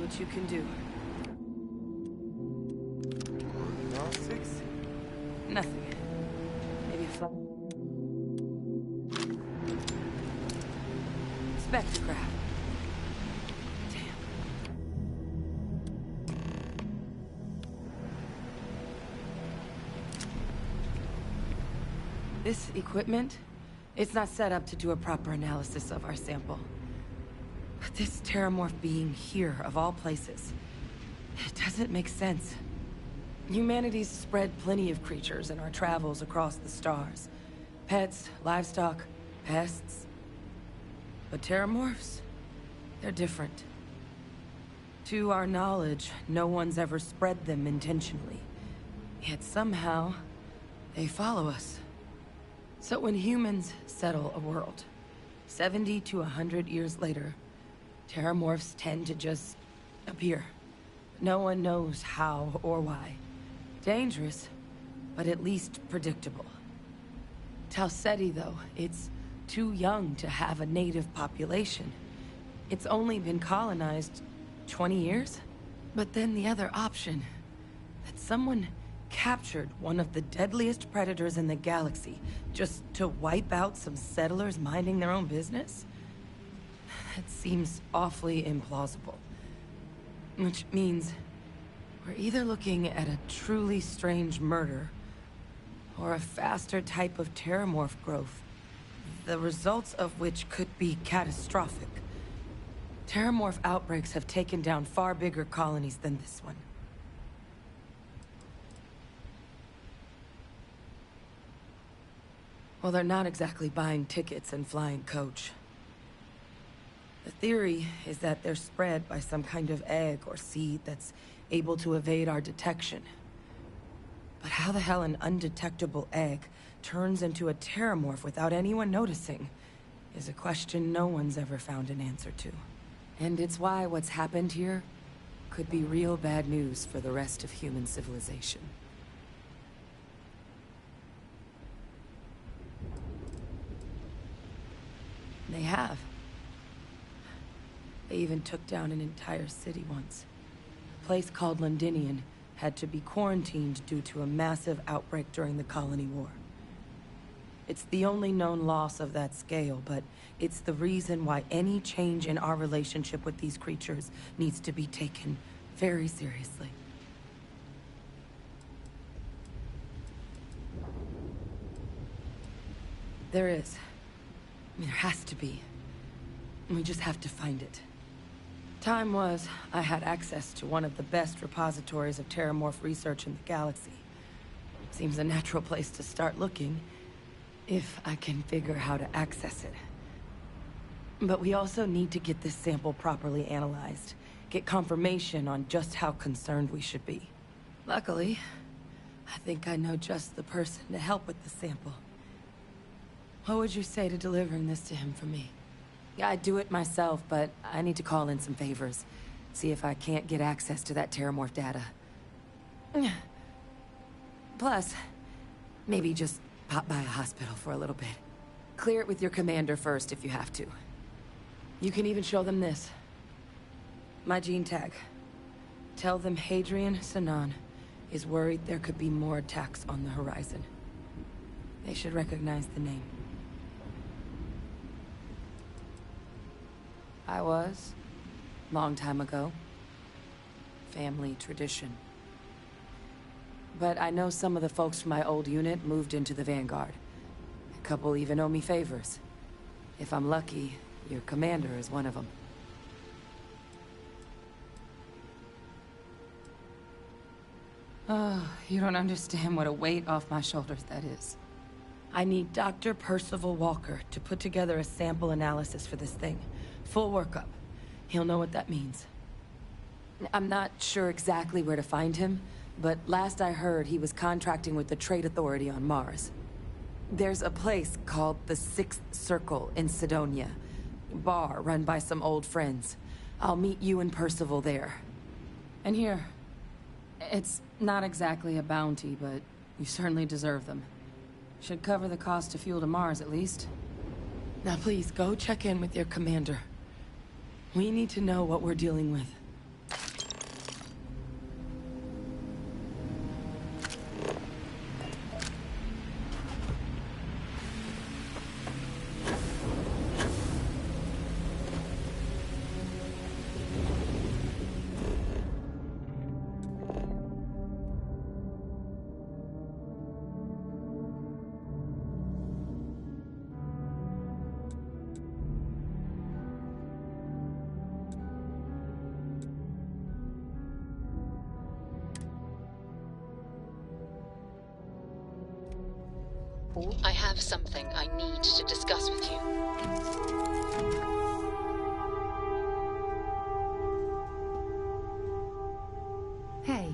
[SPEAKER 4] what you can do.
[SPEAKER 2] Gnostics?
[SPEAKER 4] Nothing. Maybe a fly. Spectrograph. This equipment, it's not set up to do a proper analysis of our sample. But this terramorph being here, of all places, it doesn't make sense. Humanity's spread plenty of creatures in our travels across the stars. Pets, livestock, pests. But terramorphs, they're different. To our knowledge, no one's ever spread them intentionally. Yet somehow, they follow us. So when humans settle a world, 70 to 100 years later, terramorphs tend to just appear. No one knows how or why. Dangerous, but at least predictable. Tau Ceti, though, it's too young to have a native population. It's only been colonized 20 years? But then the other option, that someone captured one of the deadliest predators in the galaxy just to wipe out some settlers minding their own business? That seems awfully implausible. Which means we're either looking at a truly strange murder or a faster type of terramorph growth, the results of which could be catastrophic. Terramorph outbreaks have taken down far bigger colonies than this one. Well, they're not exactly buying tickets and flying coach. The theory is that they're spread by some kind of egg or seed that's able to evade our detection. But how the hell an undetectable egg turns into a terramorph without anyone noticing is a question no one's ever found an answer to. And it's why what's happened here could be real bad news for the rest of human civilization. They have. They even took down an entire city once. A place called Londinian had to be quarantined due to a massive outbreak during the Colony War. It's the only known loss of that scale, but it's the reason why any change in our relationship with these creatures needs to be taken very seriously. There is. I mean, there has to be. We just have to find it. Time was, I had access to one of the best repositories of terramorph research in the galaxy. Seems a natural place to start looking, if I can figure how to access it. But we also need to get this sample properly analyzed, get confirmation on just how concerned we should be. Luckily, I think I know just the person to help with the sample. What would you say to delivering this to him for me? Yeah, I'd do it myself, but I need to call in some favors. See if I can't get access to that terramorph data. Plus, maybe just pop by a hospital for a little bit. Clear it with your commander first if you have to. You can even show them this. My gene tag. Tell them Hadrian Sinan is worried there could be more attacks on the horizon. They should recognize the name. I was. Long time ago. Family tradition. But I know some of the folks from my old unit moved into the Vanguard. A couple even owe me favors. If I'm lucky, your commander is one of them. Oh, you don't understand what a weight off my shoulders that is. I need Dr. Percival Walker to put together a sample analysis for this thing. Full workup. He'll know what that means. I'm not sure exactly where to find him, but last I heard he was contracting with the Trade Authority on Mars. There's a place called the Sixth Circle in Sidonia. Bar run by some old friends. I'll meet you and Percival there. And here, it's not exactly a bounty, but you certainly deserve them. Should cover the cost of fuel to Mars, at least. Now please, go check in with your commander. We need to know what we're dealing with.
[SPEAKER 14] I have something I need to discuss with you.
[SPEAKER 18] Hey.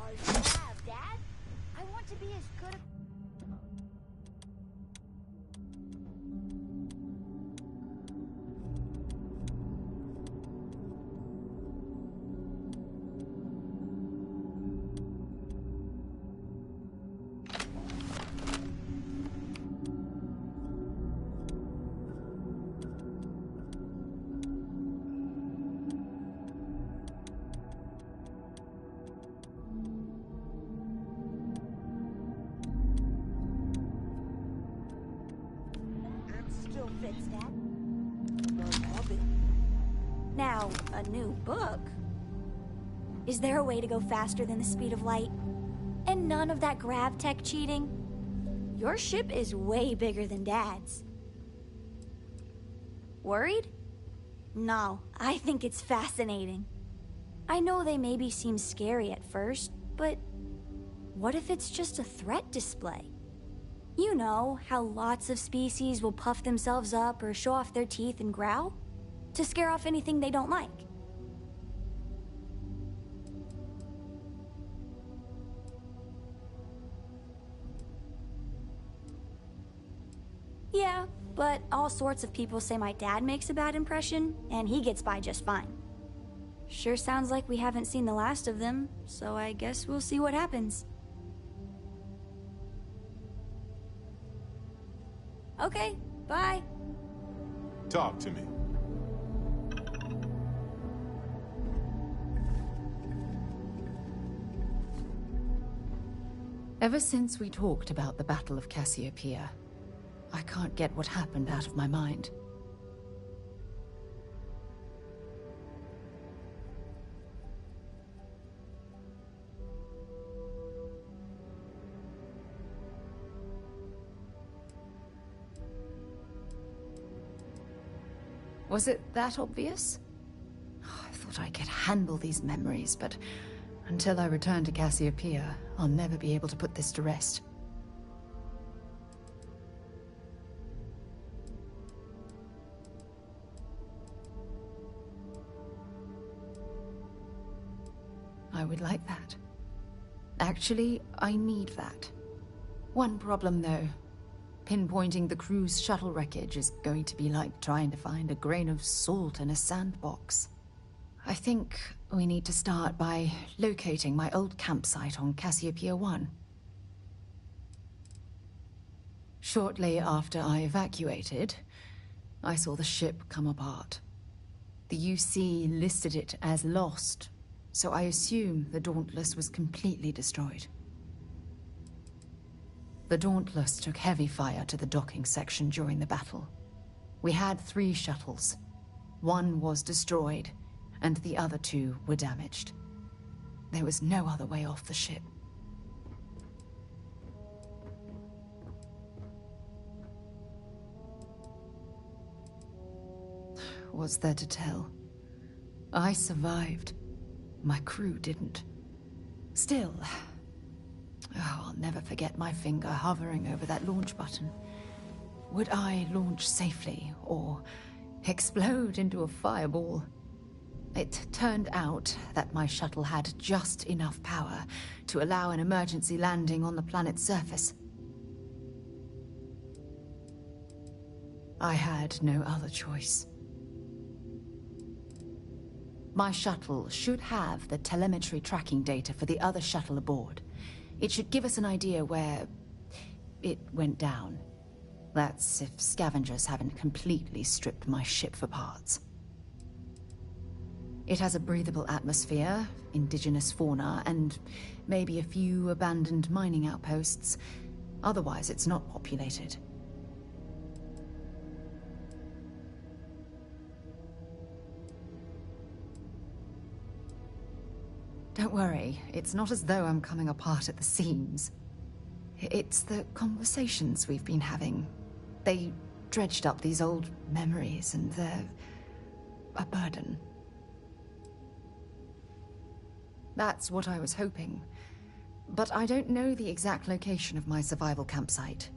[SPEAKER 16] I have, Dad. I want to be as good a... Still fits, Dad. Love it. Now, a new book. Is there a way to go faster than the speed of light? And none of that grav tech cheating? Your ship is way bigger than Dad's. Worried? No, I think it's fascinating. I know they maybe seem scary at first, But what if it's just a threat display? You know how lots of species will puff themselves up or show off their teeth and growl to scare off anything they don't like. Yeah, but all sorts of people say my dad makes a bad impression, and he gets by just fine. Sure sounds like we haven't seen the last of them, so I guess we'll see what happens. Okay, bye.
[SPEAKER 9] Talk to me.
[SPEAKER 18] Ever since we talked about the Battle of Cassiopeia, I can't get what happened out of my mind. Was it that obvious? I thought I could handle these memories, but until I return to Cassiopeia, I'll never be able to put this to rest. I would like that. Actually, I need that. One problem, though. Pinpointing the crew's shuttle wreckage is going to be like trying to find a grain of salt in a sandbox. I think we need to start by locating my old campsite on Cassiopeia 1. Shortly after I evacuated, I saw the ship come apart. The UC listed it as lost, so I assume the Dauntless was completely destroyed. The Dauntless took heavy fire to the docking section during the battle. We had 3 shuttles. One was destroyed, and the other 2 were damaged. There was no other way off the ship. What's there to tell? I survived. My crew didn't. Still, I'll never forget my finger hovering over that launch button. Would I launch safely, or explode into a fireball? It turned out that my shuttle had just enough power to allow an emergency landing on the planet's surface. I had no other choice. My shuttle should have the telemetry tracking data for the other shuttle aboard. It should give us an idea where it went down. That's if scavengers haven't completely stripped my ship for parts. It has a breathable atmosphere, indigenous fauna, and maybe a few abandoned mining outposts. Otherwise, it's not populated. Don't worry, it's not as though I'm coming apart at the seams. It's the conversations we've been having. They dredged up these old memories, and they're a burden. That's what I was hoping. But I don't know the exact location of my survival campsite.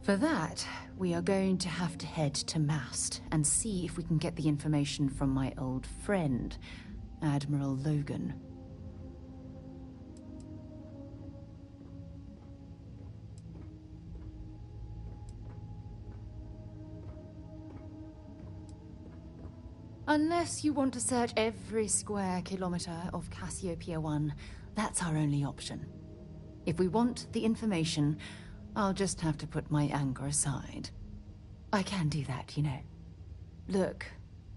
[SPEAKER 18] For that, we are going to have to head to Mast and see if we can get the information from my old friend, Admiral Logan. Unless you want to search every square kilometer of Cassiopeia 1, that's our only option. If we want the information, I'll just have to put my anger aside. I can do that, you know. Look,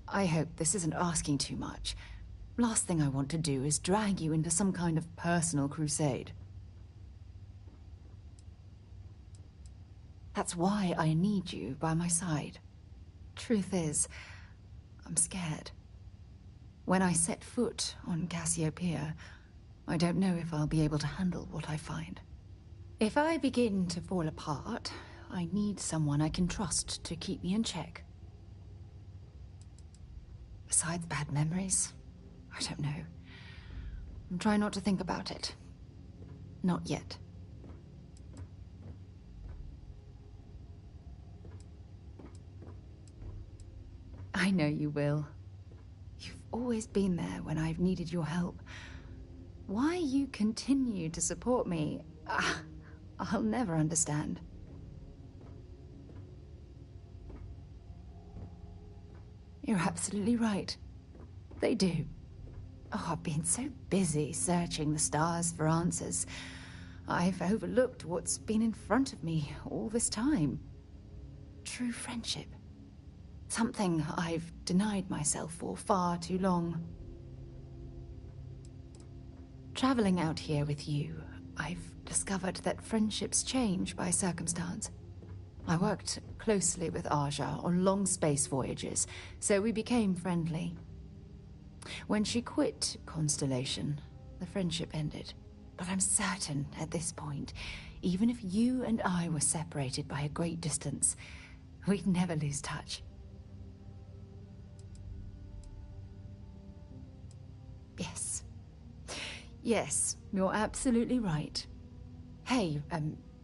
[SPEAKER 18] I hope this isn't asking too much. Last thing I want to do is drag you into some kind of personal crusade. That's why I need you by my side. Truth is, I'm scared. When I set foot on Cassiopeia, I don't know if I'll be able to handle what I find. If I begin to fall apart, I need someone I can trust to keep me in check. Besides bad memories, I don't know. I'm trying not to think about it. Not yet. I know you will. You've always been there when I've needed your help. Why you continue to support me, I'll never understand. You're absolutely right. They do. Oh, I've been so busy searching the stars for answers. I've overlooked what's been in front of me all this time. True friendship. Something I've denied myself for far too long. Traveling out here with you, I've discovered that friendships change by circumstance. I worked closely with Aja on long space voyages, so we became friendly. When she quit Constellation, the friendship ended. But I'm certain at this point, even if you and I were separated by a great distance, we'd never lose touch. Yes. Yes, you're absolutely right. Hey,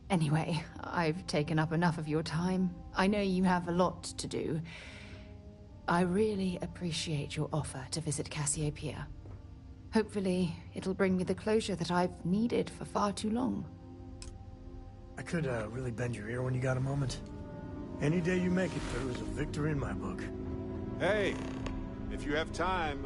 [SPEAKER 18] anyway, I've taken up enough of your time. I know you have a lot to do. I really appreciate your offer to visit Cassiopeia. Hopefully, it'll bring me the closure that I've needed for far too long.
[SPEAKER 5] I could really bend your ear when you got a moment. Any day you make it through is a victory in my book.
[SPEAKER 9] Hey, if you have time,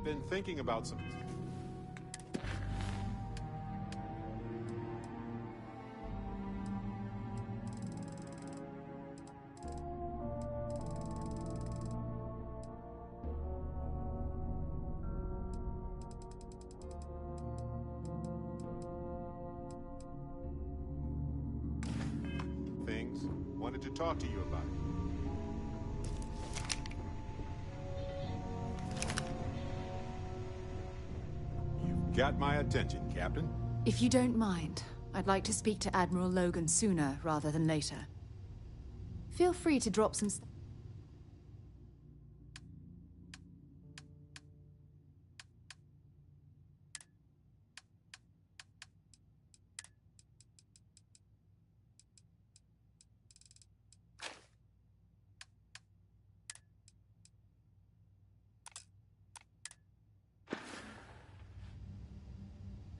[SPEAKER 9] been thinking about some... things. Wanted to talk to you about it. You've got my attention, Captain.
[SPEAKER 18] If you don't mind, I'd like to speak to Admiral Logan sooner rather than later. Feel free to drop some...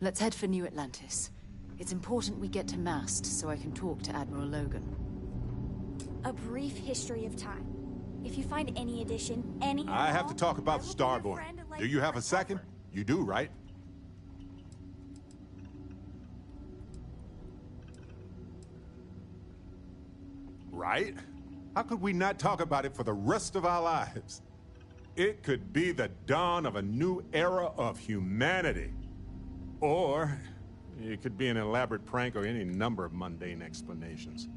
[SPEAKER 18] Let's head for New Atlantis. It's important we get to Mast so I can talk to Admiral Logan.
[SPEAKER 16] A brief history of time. If you find any addition, any...
[SPEAKER 9] I have to talk about the Starborn. Do you have a second? You do, right? Right? How could we not talk about it for the rest of our lives? It could be the dawn of a new era of humanity. Or it could be an elaborate prank or any number of mundane explanations.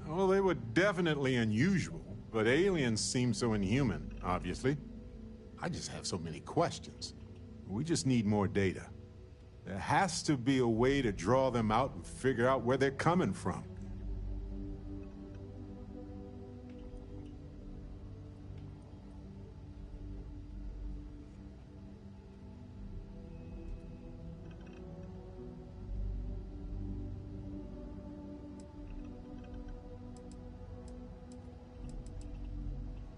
[SPEAKER 9] Well, they were definitely unusual, but aliens seem so inhuman, obviously. I just have so many questions. We just need more data. There has to be a way to draw them out and figure out where they're coming from.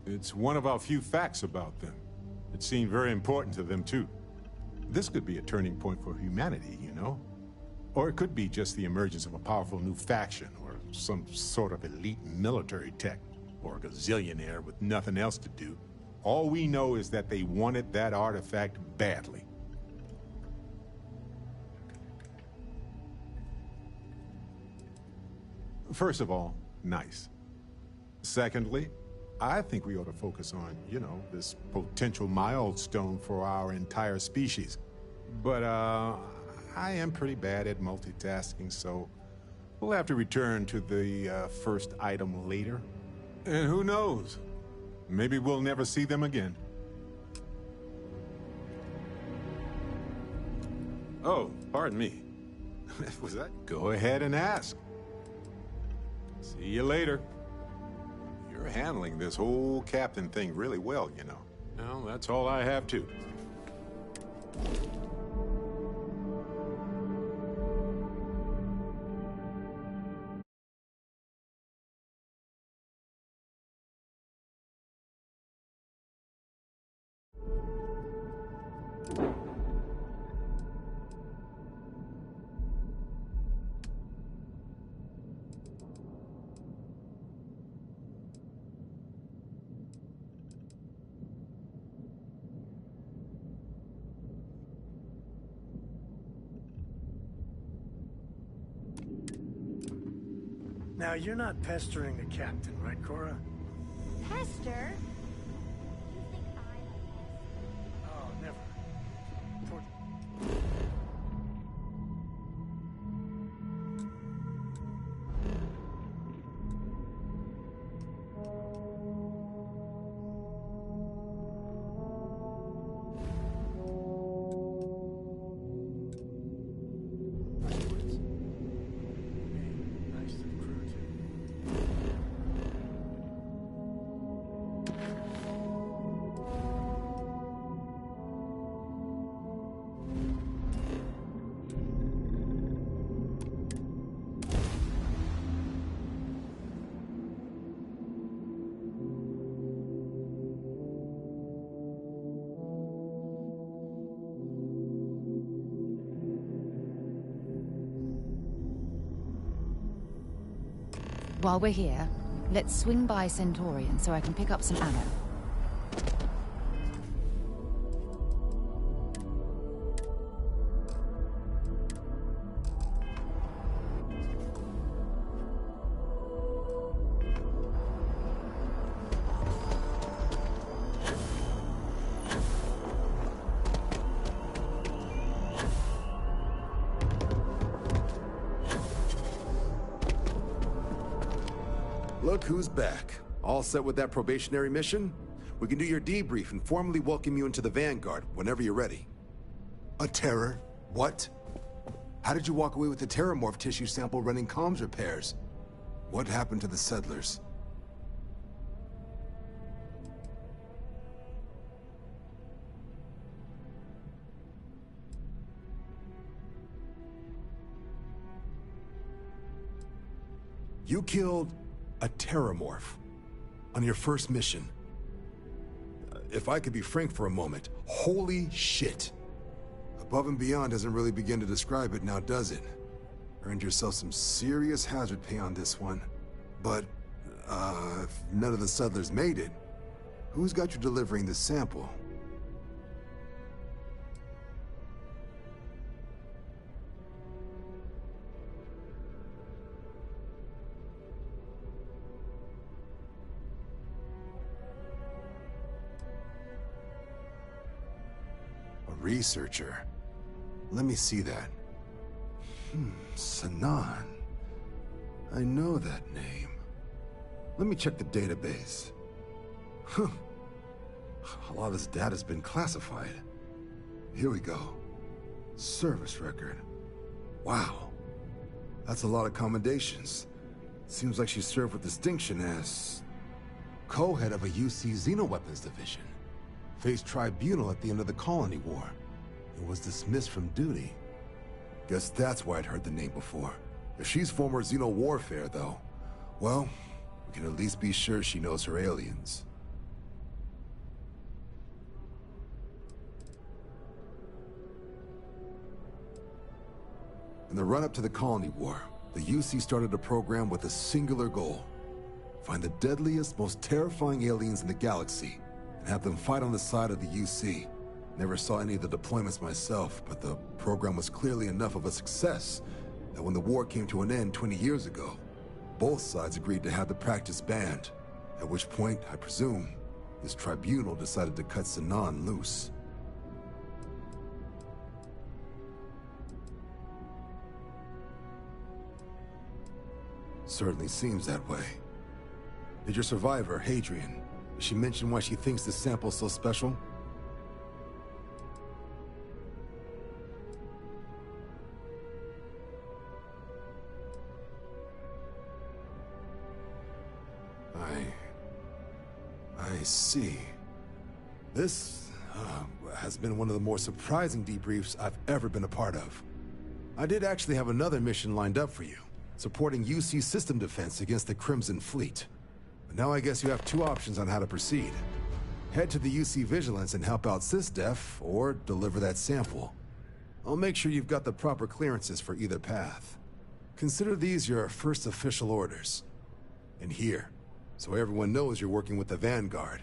[SPEAKER 9] It's one of our few facts about them. It seemed very important to them, too. This could be a turning point for humanity, you know? Or it could be just the emergence of a powerful new faction, or some sort of elite military tech, or a gazillionaire with nothing else to do. All we know is that they wanted that artifact badly. First of all, nice. Secondly, I think we ought to focus on, you know, this potential milestone for our entire species. But, I am pretty bad at multitasking, so we'll have to return to the first item later. And who knows? Maybe we'll never see them again. Oh, pardon me. Was that? Go ahead and ask. See you later. You're handling this whole captain thing really well, you know. Well, that's all I have to.
[SPEAKER 5] Now, you're not pestering the captain, right, Cora?
[SPEAKER 16] Pester?
[SPEAKER 5] Oh, never.
[SPEAKER 18] While we're here, let's swing by Centaurian so I can pick up some ammo.
[SPEAKER 10] Look who's back. All set with that probationary mission? We can do your debrief and formally welcome you into the Vanguard whenever you're ready. A terror? What? How did you walk away with the terramorph tissue sample running comms repairs? What happened to the settlers? You killed a terramorph on your first mission. If I could be frank for a moment, holy shit. Above and beyond doesn't really begin to describe it now, does it? Earned yourself some serious hazard pay on this one. But, if none of the settlers made it, who's got you delivering the sample? Researcher. Let me see that. Sanan. I know that name. Let me check the database. Huh. A lot of this data's been classified. Here we go. Service record. Wow. That's a lot of commendations. Seems like she served with distinction as co-head of a UC Xenoweapons division. Faced tribunal at the end of the Colony War, and was dismissed from duty. Guess that's why I'd heard the name before. If she's former Xeno warfare, though, well, we can at least be sure she knows her aliens. In the run-up to the Colony War, the UC started a program with a singular goal: find the deadliest, most terrifying aliens in the galaxy, and have them fight on the side of the UC. Never saw any of the deployments myself, but the program was clearly enough of a success that when the war came to an end 20 years ago, both sides agreed to have the practice banned, at which point, I presume, this tribunal decided to cut Sanan loose. Certainly seems that way. Did your survivor, Hadrian, she mention why she thinks this sample's so special? I see. This has been one of the more surprising debriefs I've ever been a part of. I did actually have another mission lined up for you, supporting UC system defense against the Crimson Fleet. Now I guess you have two options on how to proceed. Head to the UC Vigilance and help out SysDef, or deliver that sample. I'll make sure you've got the proper clearances for either path. Consider these your first official orders. And here, so everyone knows you're working with the Vanguard.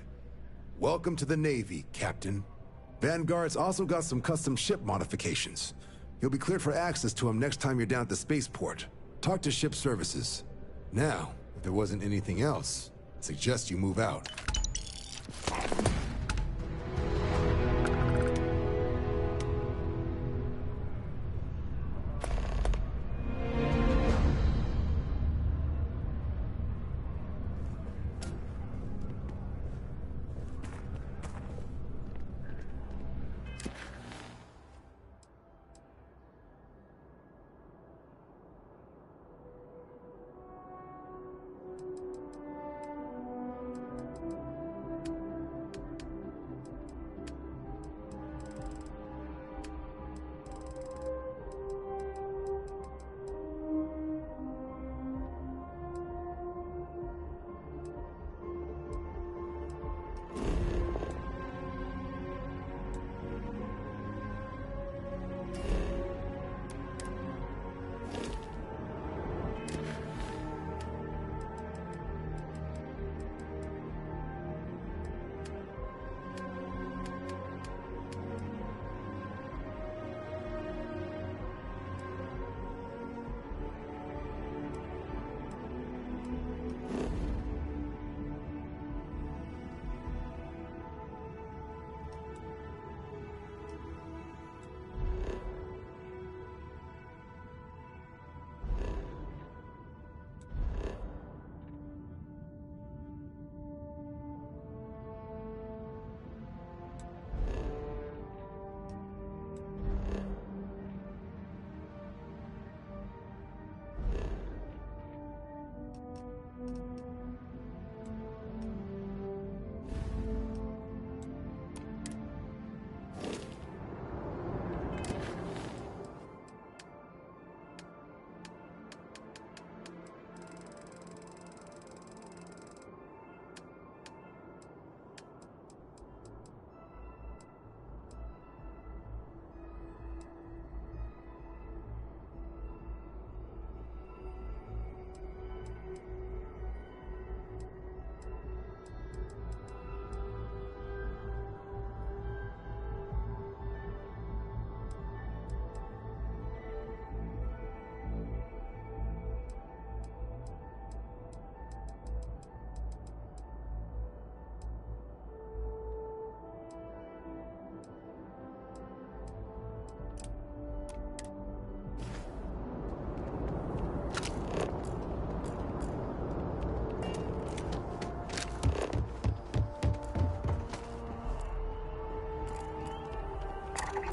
[SPEAKER 10] Welcome to the Navy, Captain. Vanguard's also got some custom ship modifications. You'll be cleared for access to them next time you're down at the spaceport. Talk to ship services. Now, if there wasn't anything else, I suggest you move out.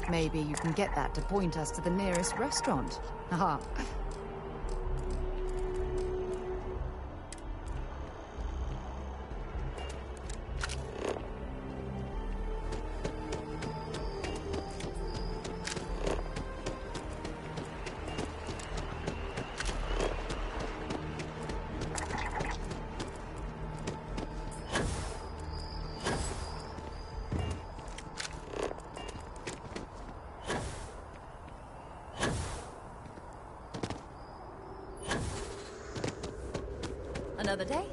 [SPEAKER 18] Maybe you can get that to point us to the nearest restaurant. Haha. Another day?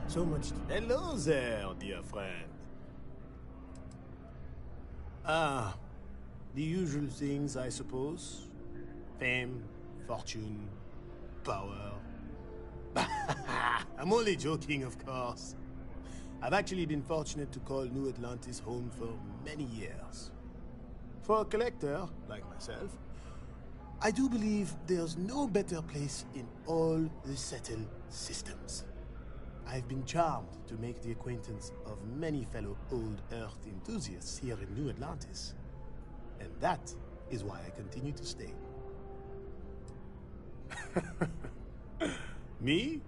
[SPEAKER 1] So much. Hello there, dear friend. Ah, the usual things, I suppose. Fame, fortune, power. I'm only joking, of course. I've actually been fortunate to call New Atlantis home for many years. For a collector, like myself, I do believe there's no better place in all the settled systems. I've been charmed to make the acquaintance of many fellow old Earth enthusiasts here in New Atlantis. And that is why I continue to stay. Me?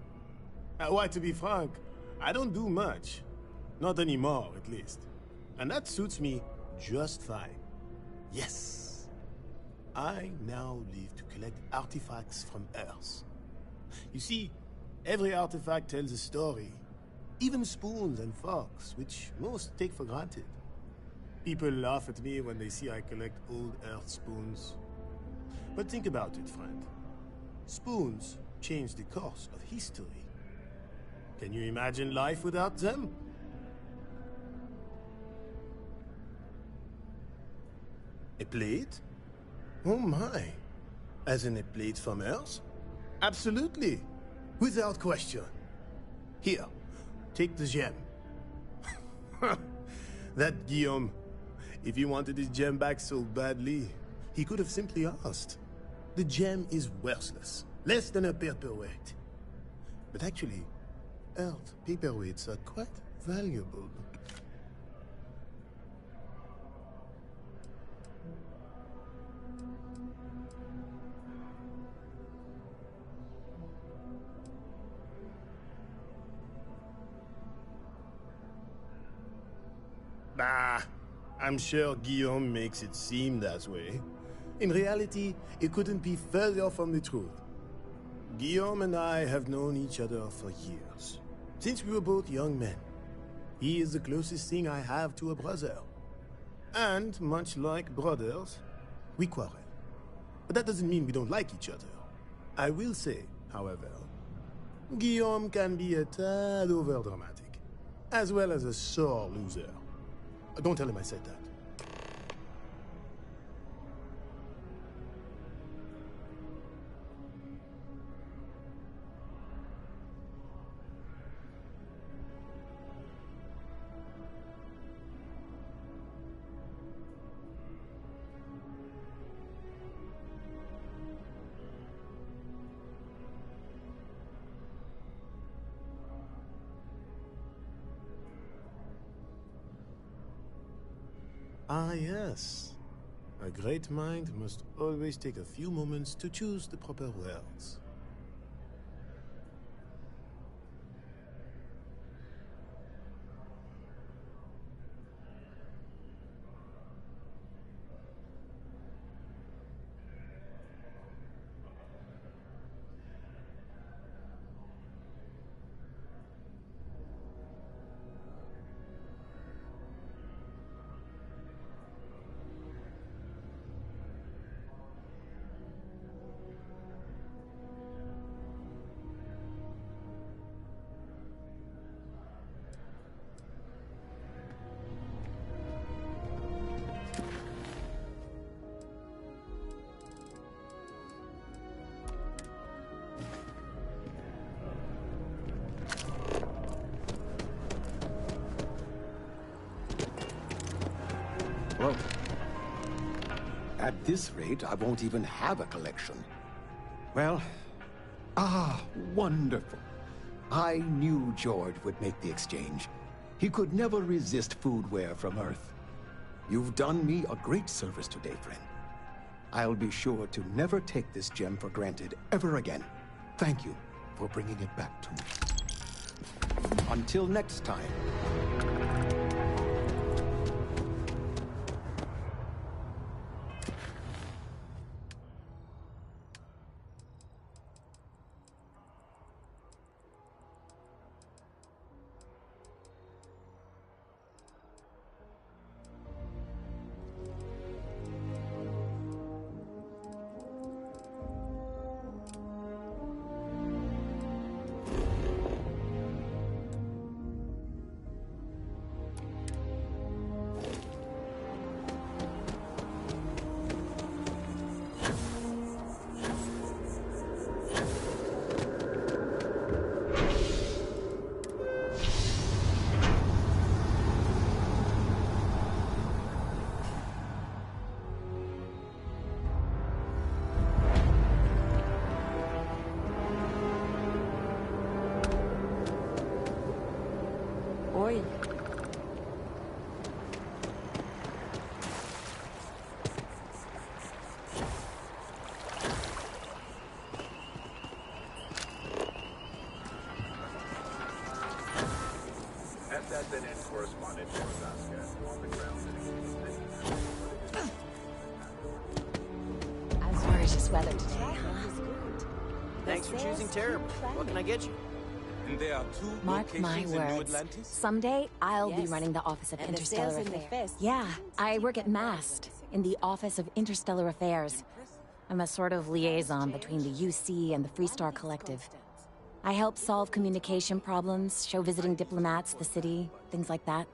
[SPEAKER 1] Why, to be frank, I don't do much. Not anymore, at least. And that suits me just fine. Yes. I now live to collect artifacts from Earth. You see, every artifact tells a story. Even spoons and forks, which most take for granted. People laugh at me when they see I collect old Earth spoons. But think about it, friend. Spoons change the course of history. Can you imagine life without them? A plate? Oh my. As in a plate from Earth? Absolutely. Without question. Here, take the gem. That Guillaume, if he wanted his gem back so badly, he could have simply asked. The gem is worthless, less than a paperweight. But actually, Earth paperweights are quite valuable. Bah, I'm sure Guillaume makes it seem that way. In reality, it couldn't be further from the truth. Guillaume and I have known each other for years, since we were both young men. He is the closest thing I have to a brother. And, much like brothers, we quarrel. But that doesn't mean we don't like each other. I will say, however, Guillaume can be a tad overdramatic, as well as a sore loser. Don't tell him I said that. Ah, yes. A great mind must always take a few moments to choose the proper words.
[SPEAKER 6] At this rate, I won't even have a collection. Well, wonderful. I knew George would make the exchange. He could never resist foodware from Earth. You've done me a great service today, friend. I'll be sure to never take this gem for granted ever again. Thank you for bringing it back to me. Until next time.
[SPEAKER 4] Oi.
[SPEAKER 20] SSNN correspondent on the ground.
[SPEAKER 21] I'm sorry it's just weather today, huh?
[SPEAKER 15] Thanks for choosing terrible. What can I get you?
[SPEAKER 2] And there are two
[SPEAKER 21] Mark my
[SPEAKER 2] locations in New
[SPEAKER 21] words.
[SPEAKER 2] Atlantis?
[SPEAKER 21] Someday I'll be
[SPEAKER 22] Yes.
[SPEAKER 21] running the Office of
[SPEAKER 22] And if
[SPEAKER 21] Interstellar
[SPEAKER 22] sales in the
[SPEAKER 21] Affairs.
[SPEAKER 22] fest,
[SPEAKER 21] Yeah, I work at MAST in the Office of Interstellar Affairs. I'm a sort of liaison between the UC and the Freestar Collective. I help solve communication problems, show visiting diplomats the city, things like that.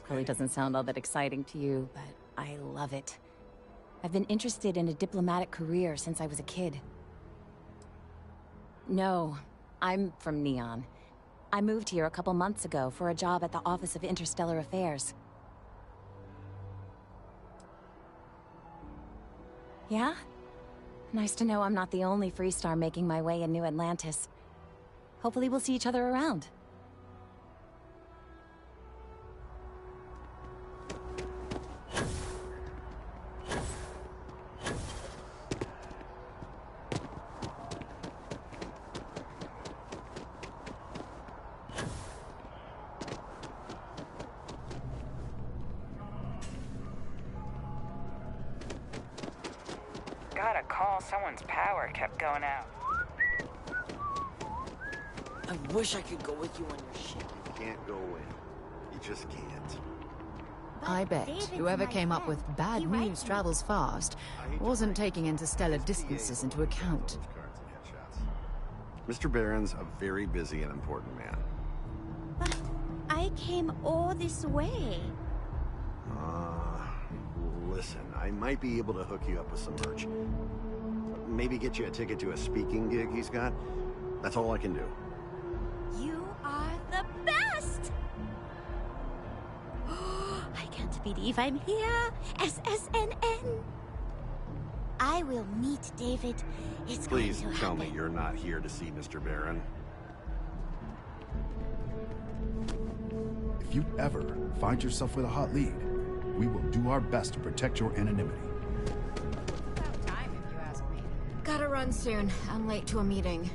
[SPEAKER 21] Probably doesn't sound all that exciting to you, but I love it. I've been interested in a diplomatic career since I was a kid. No, I'm from Neon. I moved here a couple months ago for a job at the Office of Interstellar Affairs. Yeah? Nice to know I'm not the only Freestar making my way in New Atlantis. Hopefully we'll see each other around.
[SPEAKER 23] Got a call, someone's power kept going out.
[SPEAKER 15] I wish I could go with you on your ship.
[SPEAKER 20] You can't go in. You just can't.
[SPEAKER 18] I bet whoever came up with bad news travels fast wasn't taking interstellar distances into account.
[SPEAKER 20] Mr. Barron's a very busy and important man.
[SPEAKER 22] But I came all this way.
[SPEAKER 20] Listen, I might be able to hook you up with some merch. Maybe get you a ticket to a speaking gig he's got. That's all I can do.
[SPEAKER 22] You are the best! I can't believe I'm here. SSNN. I will meet David. It's
[SPEAKER 20] Please
[SPEAKER 22] going to
[SPEAKER 20] tell
[SPEAKER 22] happen.
[SPEAKER 20] me you're not here to see Mr. Barron.
[SPEAKER 26] If you ever find yourself with a hot lead, we will do our best to protect your anonymity.
[SPEAKER 21] Gotta run soon. I'm late to a meeting.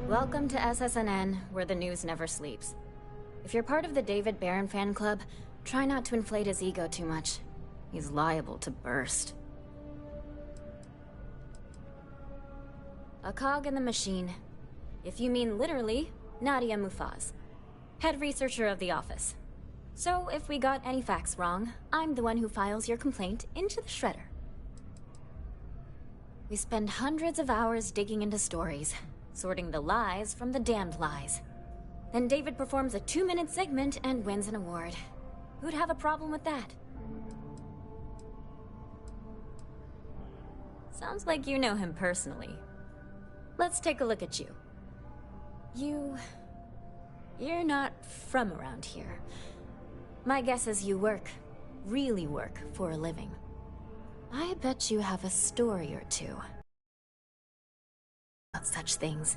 [SPEAKER 21] Welcome to SSNN, where the news never sleeps. If you're part of the David Barron fan club, try not to inflate his ego too much. He's liable to burst. A cog in the machine. If you mean literally, Nadia Mufaz, head researcher of the office. So if we got any facts wrong, I'm the one who files your complaint into the shredder. We spend hundreds of hours digging into stories, sorting the lies from the damned lies. Then David performs a 2-minute segment and wins an award. Who'd have a problem with that? Sounds like you know him personally. Let's take a look at you. You're not from around here. My guess is you work, really work, for a living. I bet you have a story or two about such things.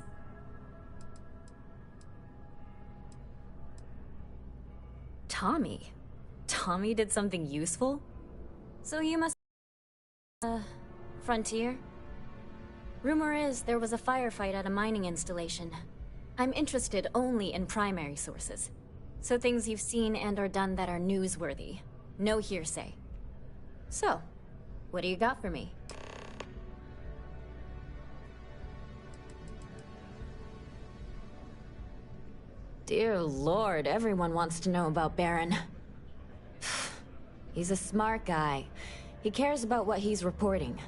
[SPEAKER 21] Tommy? Tommy did something useful? So you must... Frontier? Rumor is there was a firefight at a mining installation. I'm interested only in primary sources. So things you've seen and or done that are newsworthy. No hearsay. So, what do you got for me? Dear Lord, everyone wants to know about Baron. He's a smart guy. He cares about what he's reporting.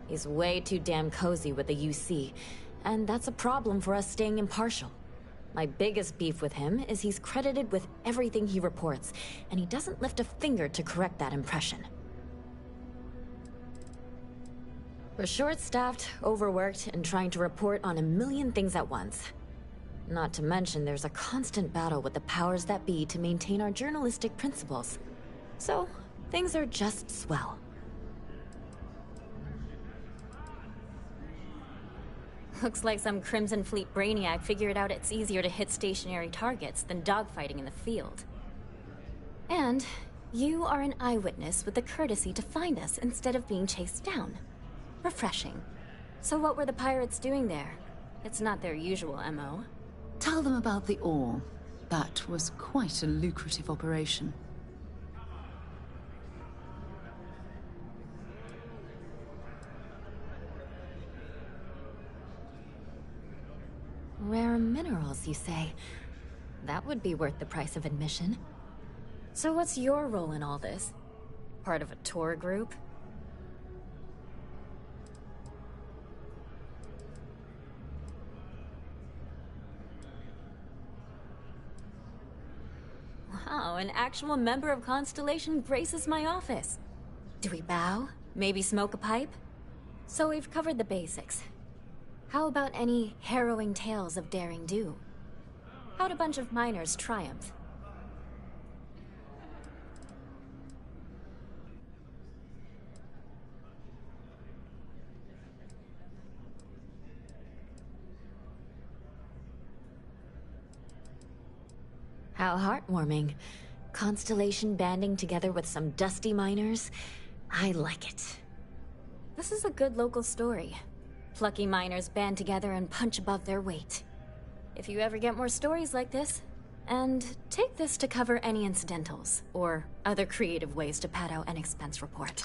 [SPEAKER 21] He's way too damn cozy with the UC, and that's a problem for us staying impartial. My biggest beef with him is he's credited with everything he reports, and he doesn't lift a finger to correct that impression. We're short-staffed, overworked, and trying to report on a million things at once. Not to mention there's a constant battle with the powers that be to maintain our journalistic principles. So, things are just swell. Looks like some Crimson Fleet brainiac figured out it's easier to hit stationary targets than dogfighting in the field. And you are an eyewitness with the courtesy to find us instead of being chased down. Refreshing. So what were the pirates doing there? It's not their usual MO.
[SPEAKER 18] Tell them about the ore. That was quite a lucrative operation.
[SPEAKER 21] Rare minerals, you say? That would be worth the price of admission. So what's your role in all this? Part of a tour group? Wow, an actual member of Constellation graces my office. Do we bow? Maybe smoke a pipe? So we've covered the basics. How about any harrowing tales of daring do? How'd a bunch of miners triumph? How heartwarming. Constellation banding together with some dusty miners. I like it. This is a good local story. Plucky miners band together and punch above their weight. If you ever get more stories like this, and take this to cover any incidentals, or other creative ways to pad out an expense report.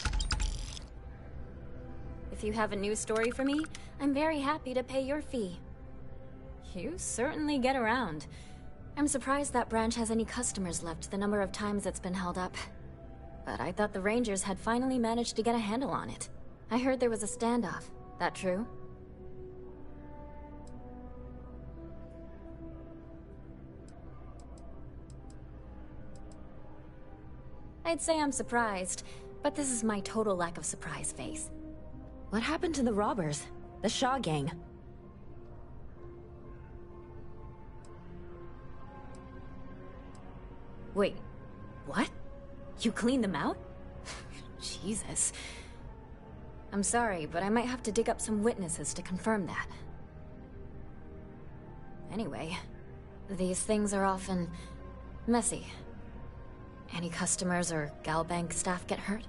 [SPEAKER 21] If you have a new story for me, I'm very happy to pay your fee. You certainly get around. I'm surprised that branch has any customers left the number of times it's been held up. But I thought the Rangers had finally managed to get a handle on it. I heard there was a standoff. That true? I'd say I'm surprised, but this is my total lack of surprise face. What happened to the robbers? The Shaw gang? Wait, what? You cleaned them out? Jesus. I'm sorry, but I might have to dig up some witnesses to confirm that. Anyway, these things are often messy. Any customers or Galbank staff get hurt?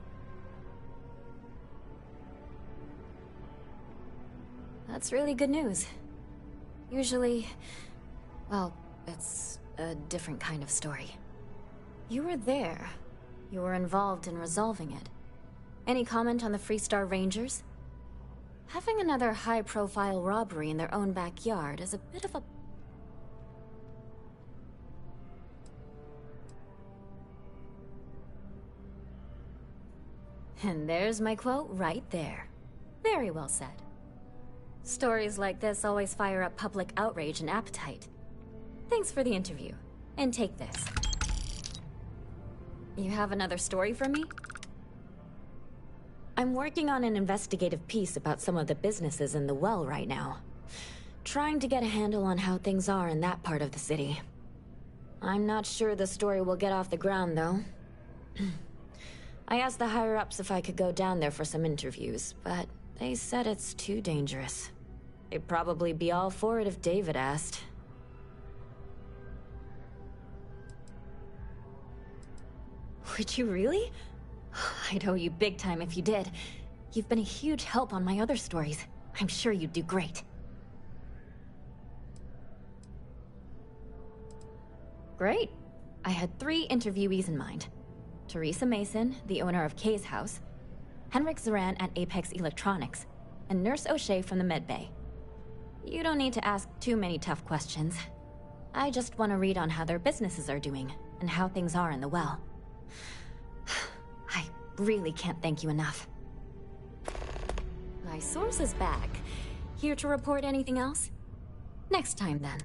[SPEAKER 21] That's really good news. Usually, well, it's a different kind of story. You were there. You were involved in resolving it. Any comment on the Freestar Rangers? Having another high-profile robbery in their own backyard is a bit of a... And there's my quote right there. Very well said. Stories like this always fire up public outrage and appetite. Thanks for the interview. And take this. You have another story for me? I'm working on an investigative piece about some of the businesses in the well right now. Trying to get a handle on how things are in that part of the city. I'm not sure the story will get off the ground, though. I asked the higher-ups if I could go down there for some interviews, but they said it's too dangerous. They'd probably be all for it if David asked. Would you really? I'd owe you big time if you did. You've been a huge help on my other stories. I'm sure you'd do great. Great. I had 3 interviewees in mind. Teresa Mason, the owner of Kay's house, Henrik Zoran at Apex Electronics, and Nurse O'Shea from the medbay. You don't need to ask too many tough questions. I just want to read on how their businesses are doing, and how things are in the well. I really can't thank you enough. My source is back. Here to report anything else? Next time, then.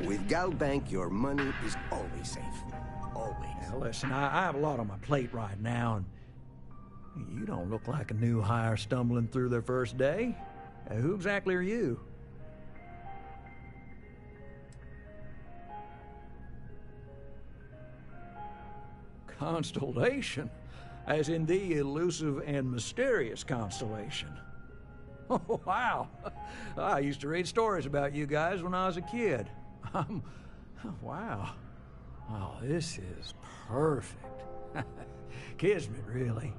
[SPEAKER 3] With GalBank, your money is always safe. Always.
[SPEAKER 12] Now, listen, I have a lot on my plate right now, and you don't look like a new hire stumbling through their first day. Who exactly are you? Constellation? as in the elusive and mysterious constellation. Oh, wow. I used to read stories about you guys when I was a kid. Wow. Oh, this is perfect. Kismet, really.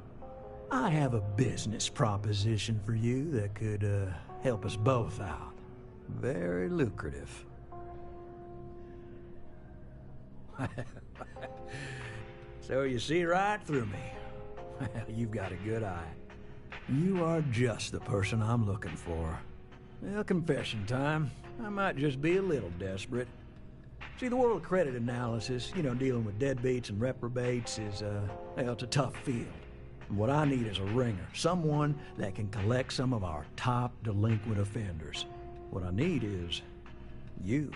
[SPEAKER 12] I have a business proposition for you that could help us both out. Very lucrative. So you see right through me. Well, you've got a good eye. You are just the person I'm looking for. Well, confession time. I might just be a little desperate. See, the world of credit analysis, dealing with deadbeats and reprobates is, well, it's a tough field. And what I need is a ringer, someone that can collect some of our top delinquent offenders. What I need is you.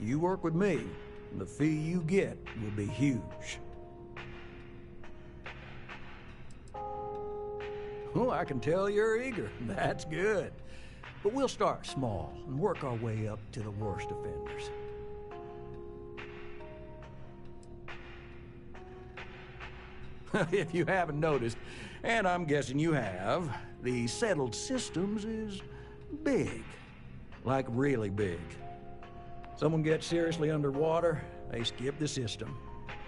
[SPEAKER 12] You work with me, and the fee you get will be huge. Oh, I can tell you're eager. That's good. But we'll start small and work our way up to the worst offenders. If you haven't noticed, and I'm guessing you have, the settled systems is big. Like really big. Someone gets seriously underwater, they skip the system.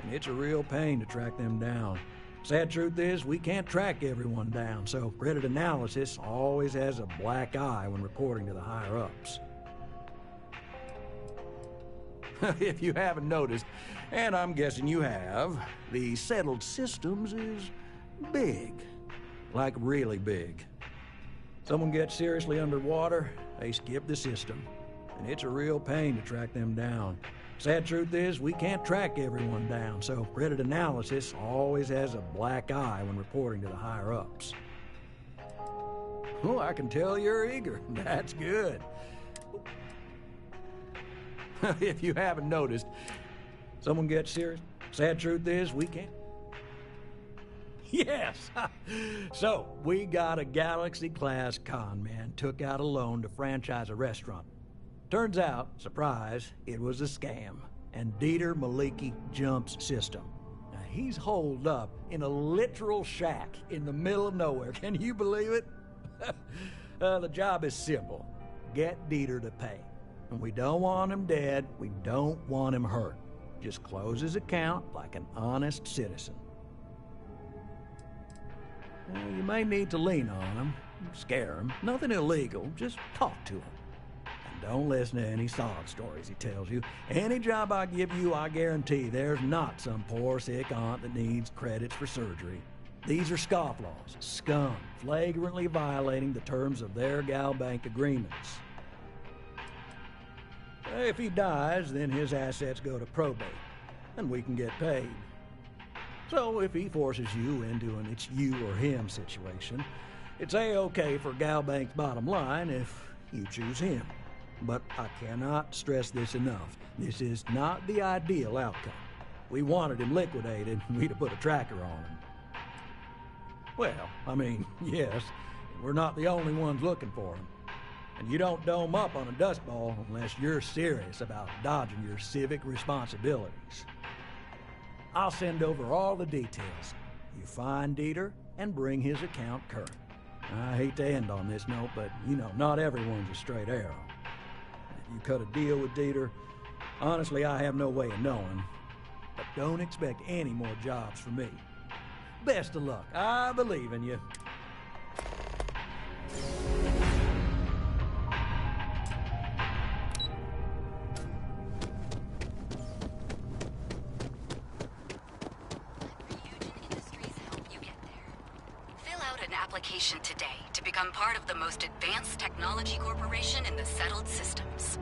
[SPEAKER 12] And it's a real pain to track them down. Sad truth is, we can't track everyone down, so credit analysis always has a black eye when reporting to the higher-ups. If you haven't noticed, and I'm guessing you have, the settled systems is big. Like really big. Someone gets seriously underwater, they skip the system. And it's a real pain to track them down. Sad truth is, we can't track everyone down, so credit analysis always has a black eye when reporting to the higher-ups. Oh, I can tell you're eager. That's good. If you haven't noticed, someone gets serious. Sad truth is, we can't. Yes! So, we got a Galaxy-class con man took out a loan to franchise a restaurant. Turns out, surprise, it was a scam. And Dieter Maliki jumps system. Now, he's holed up in a literal shack in the middle of nowhere. Can you believe it? The job is simple. Get Dieter to pay. And we don't want him dead, we don't want him hurt. Just close his account like an honest citizen. Well, you may need to lean on him, scare him. Nothing illegal, just talk to him. And don't listen to any sob stories he tells you. Any job I give you, I guarantee there's not some poor sick aunt that needs credits for surgery. These are scofflaws, scum, flagrantly violating the terms of their gal bank agreements. If he dies, then his assets go to probate, and we can get paid. So if he forces you into an it's you or him situation, it's A-okay for Galbank's bottom line if you choose him. But I cannot stress this enough. This is not the ideal outcome. We wanted him liquidated, we'd have put a tracker on him. Well, I mean, yes, we're not the only ones looking for him. And you don't dome up on a dust ball unless you're serious about dodging your civic responsibilities. I'll send over all the details. You find Dieter and bring his account current. I hate to end on this note, but not everyone's a straight arrow. If you cut a deal with Dieter, honestly, I have no way of knowing. But don't expect any more jobs from me. Best of luck. I believe in you.
[SPEAKER 7] Application today to become part of the most advanced technology corporation in the settled systems.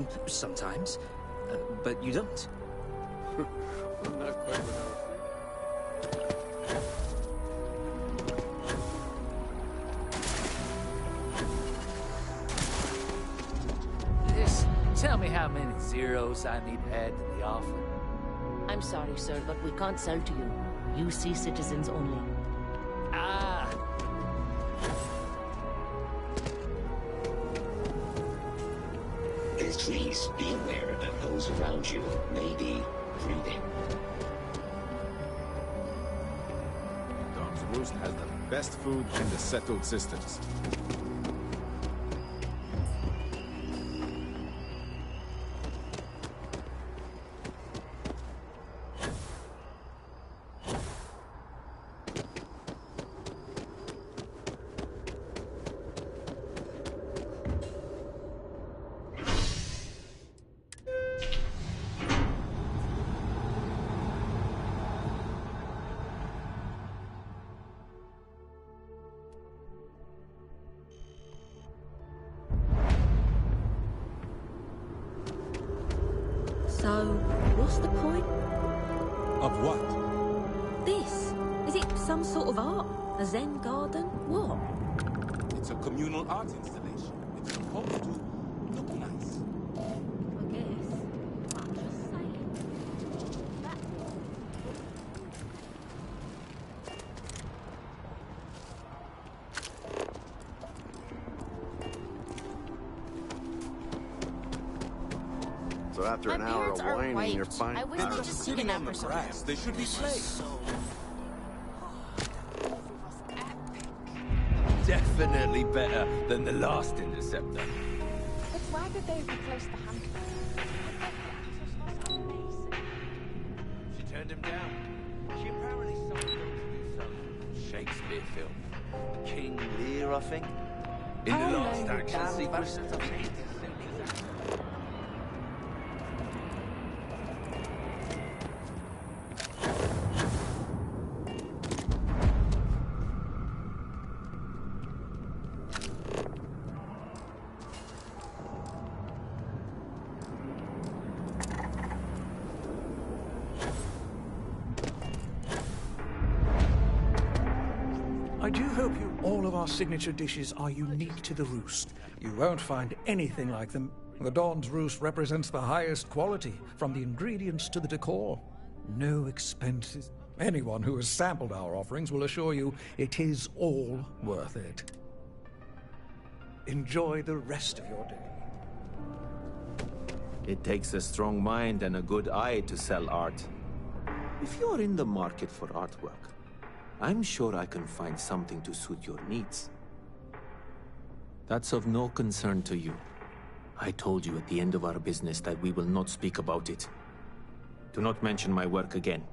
[SPEAKER 8] them, sometimes. But you don't.
[SPEAKER 20] Not quite
[SPEAKER 13] Just tell me how many zeros I need to add to the offer.
[SPEAKER 17] I'm sorry, sir, but we can't sell to you. UC citizens only.
[SPEAKER 13] Ah.
[SPEAKER 19] Please be aware that those around you may be breathing.
[SPEAKER 24] Dog's Roost has the best food in the settled systems.
[SPEAKER 17] So, what's the point?
[SPEAKER 2] Of what?
[SPEAKER 17] This? Is it some sort of art? A Zen garden? What?
[SPEAKER 2] It's a communal art installation. It's supposed to look nice.
[SPEAKER 17] I guess. I'm just saying.
[SPEAKER 20] So after an hour of whining, you're fine.
[SPEAKER 21] I wish they'd just take a nap or something.
[SPEAKER 2] They should be playing.
[SPEAKER 13] Definitely better than the last Interceptor.
[SPEAKER 25] But why did they replace the hunter?
[SPEAKER 13] She turned him down. She apparently sold him to do some Shakespeare film. King Lear, I think. In the last action sequence.
[SPEAKER 12] I do hope all of our signature dishes are unique to the Roost. You won't find anything like them. The Dawn's Roost represents the highest quality, from the ingredients to the decor. No expenses. Anyone who has sampled our offerings will assure you it is all worth it. Enjoy the rest of your day.
[SPEAKER 27] It takes a strong mind and a good eye to sell art. If you're in the market for artwork, I'm sure I can find something to suit your needs. That's of no concern to you. I told you at the end of our business that we will not speak about it. Do not mention my work again.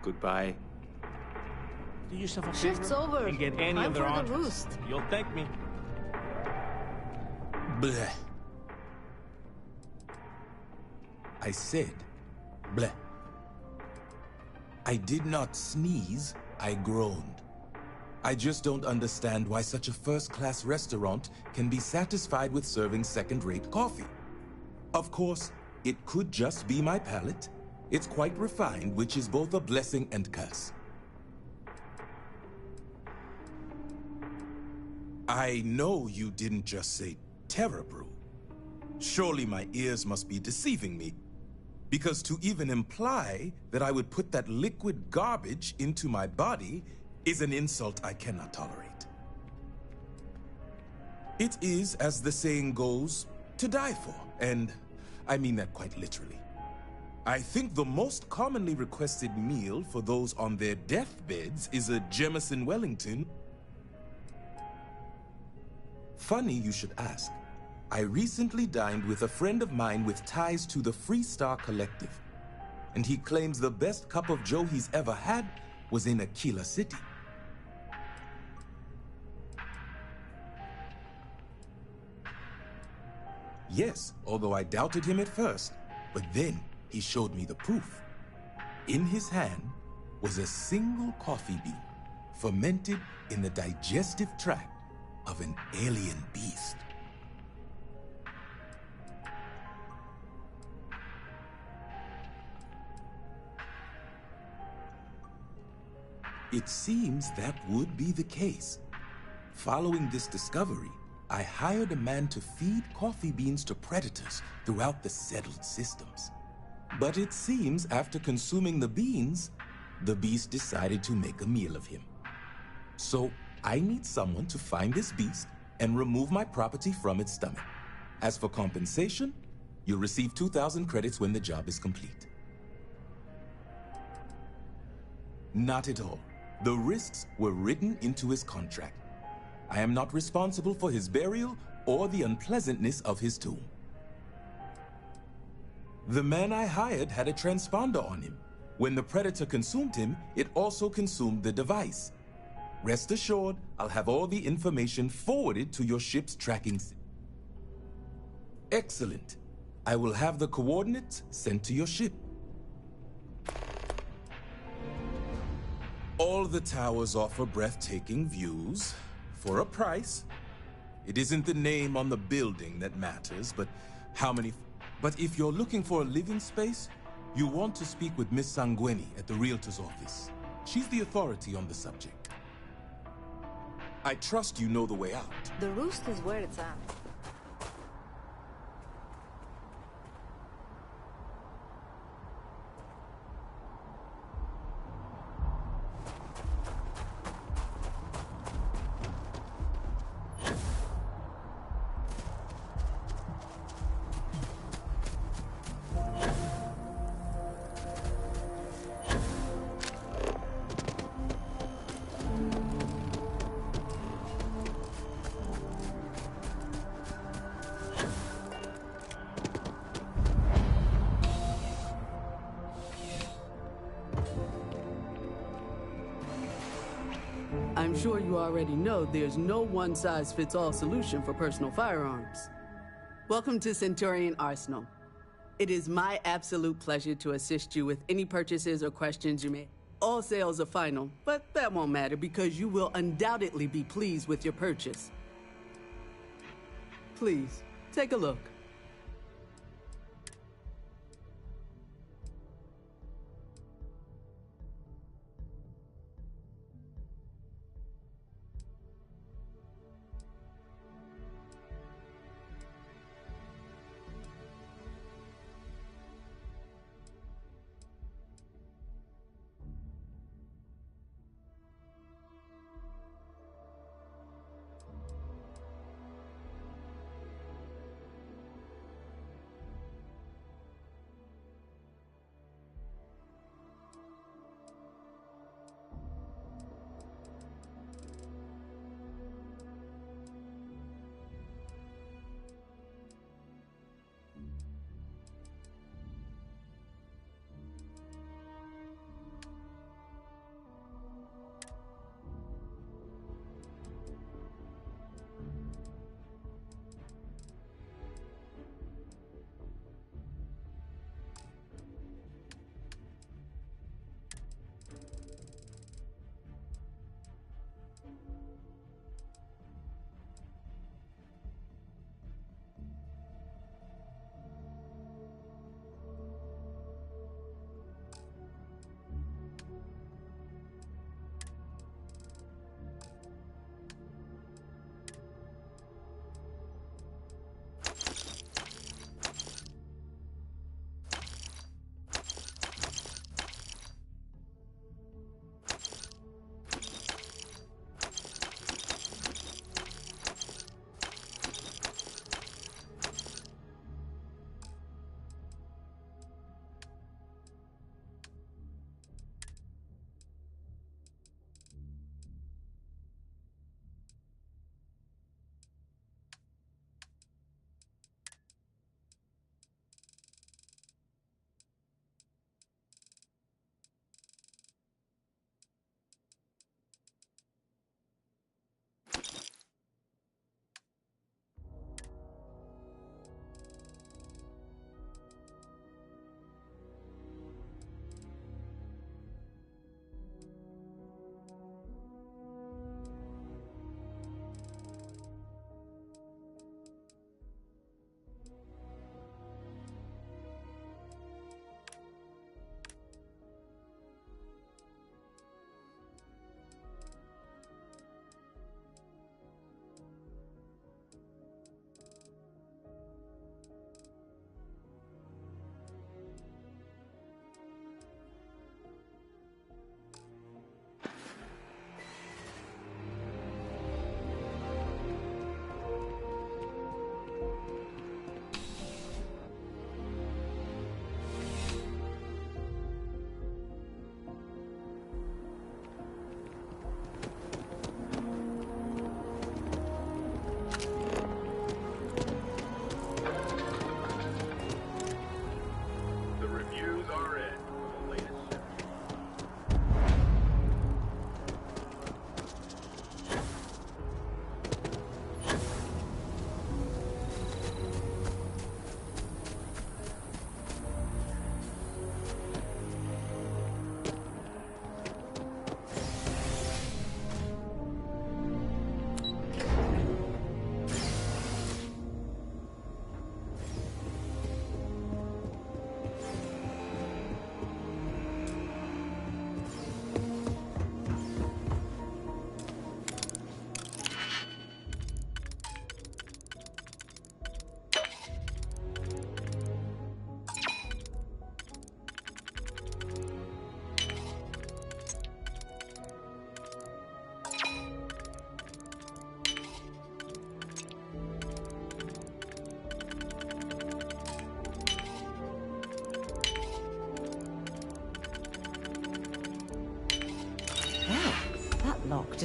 [SPEAKER 27] Goodbye.
[SPEAKER 8] Do yourself a
[SPEAKER 17] Shift's
[SPEAKER 8] favor
[SPEAKER 17] over.
[SPEAKER 8] and get any
[SPEAKER 17] Time
[SPEAKER 8] of their
[SPEAKER 17] for the
[SPEAKER 8] entrees.
[SPEAKER 17] Roost.
[SPEAKER 27] You'll thank me.
[SPEAKER 2] Bleh. I said, bleh. I did not sneeze, I groaned. I just don't understand why such a first-class restaurant can be satisfied with serving second-rate coffee. Of course, it could just be my palate. It's quite refined, which is both a blessing and curse. I know you didn't just say Terra Brew. Surely my ears must be deceiving me. Because to even imply that I would put that liquid garbage into my body is an insult I cannot tolerate. It is, as the saying goes, to die for, and I mean that quite literally. I think the most commonly requested meal for those on their deathbeds is a Jemison Wellington. Funny you should ask. I recently dined with a friend of mine with ties to the Freestar Collective, and he claims the best cup of joe he's ever had was in Aquila City. Yes, although I doubted him at first, but then he showed me the proof. In his hand was a single coffee bean, fermented in the digestive tract of an alien beast. It seems that would be the case. Following this discovery, I hired a man to feed coffee beans to predators throughout the settled systems. But it seems after consuming the beans, the beast decided to make a meal of him. So I need someone to find this beast and remove my property from its stomach. As for compensation, you'll receive 2,000 credits when the job is complete. Not at all. The risks were written into his contract. I am not responsible for his burial or the unpleasantness of his tomb. The man I hired had a transponder on him. When the predator consumed him, it also consumed the device. Rest assured, I'll have all the information forwarded to your ship's tracking system. Excellent. I will have the coordinates sent to your ship. All the towers offer breathtaking views, for a price. It isn't the name on the building that matters, but how many... But if you're looking for a living space, you want to speak with Miss Sanguini at the Realtor's office. She's the authority on the subject. I trust you know the way out.
[SPEAKER 1] The roost is where it's at.
[SPEAKER 5] I'm sure you already know there's no one-size-fits-all solution for personal firearms. Welcome to Centurion Arsenal. It is my absolute pleasure to assist you with any purchases or questions you may. All sales are final, but that won't matter because you will undoubtedly be pleased with your purchase. Please, take a look.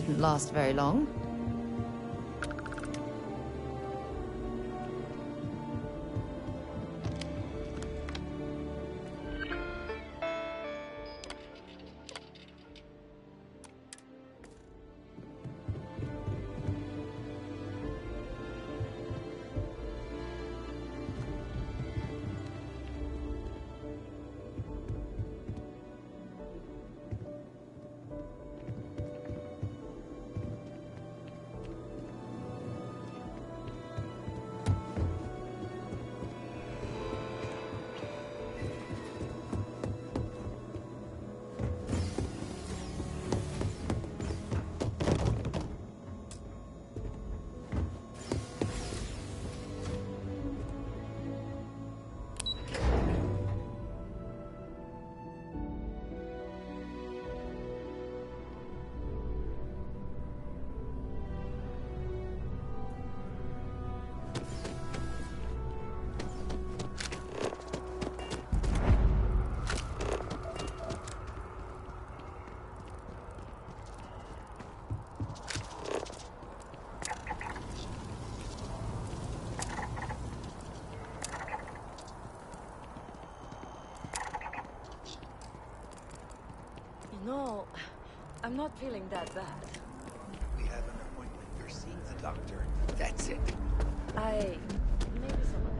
[SPEAKER 18] didn't last very long.
[SPEAKER 1] No, I'm not feeling that bad.
[SPEAKER 13] We have an appointment. You're seeing the doctor. That's it.
[SPEAKER 1] Maybe someone...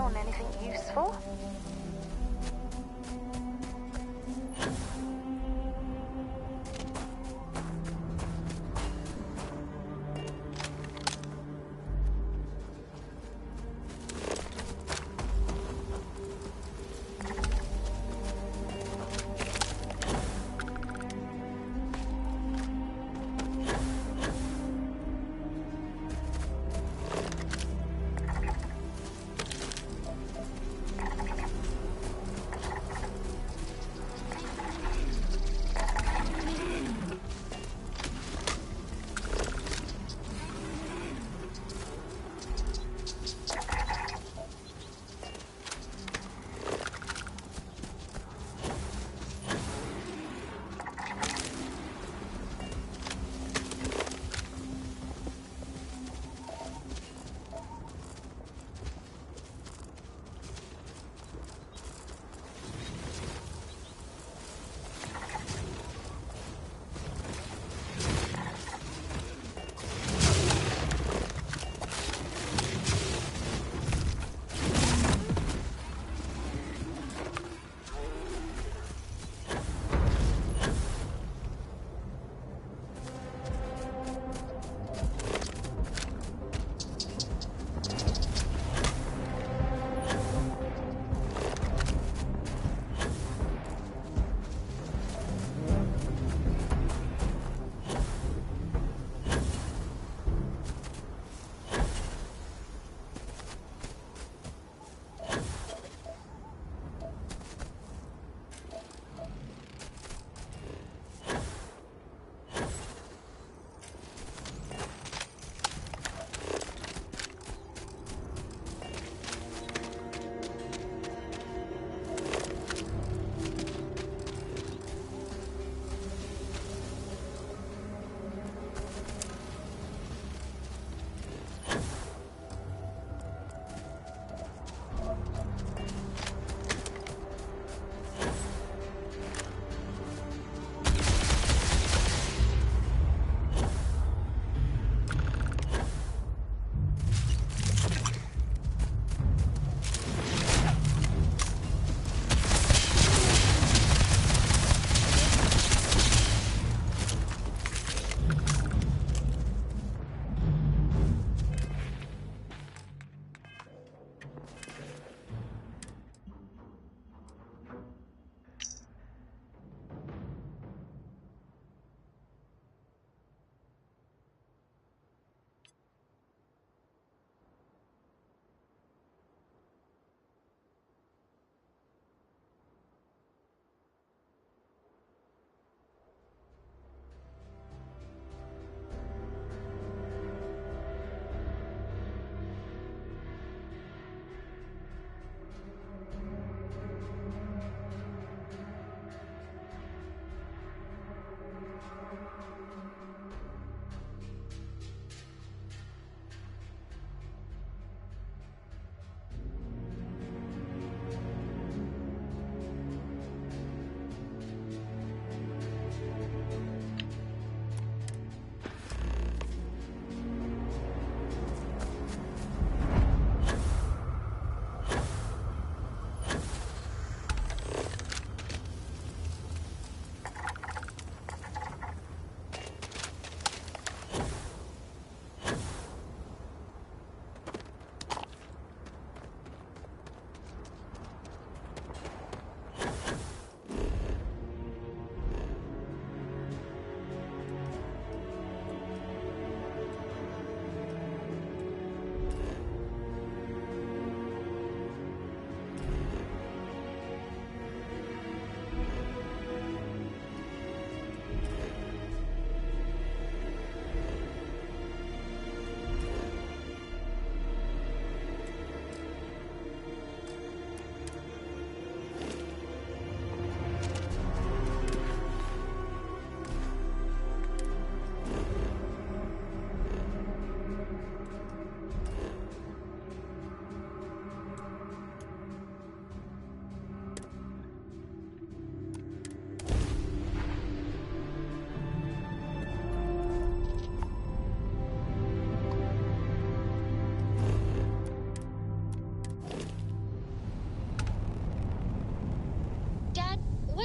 [SPEAKER 4] on anything useful?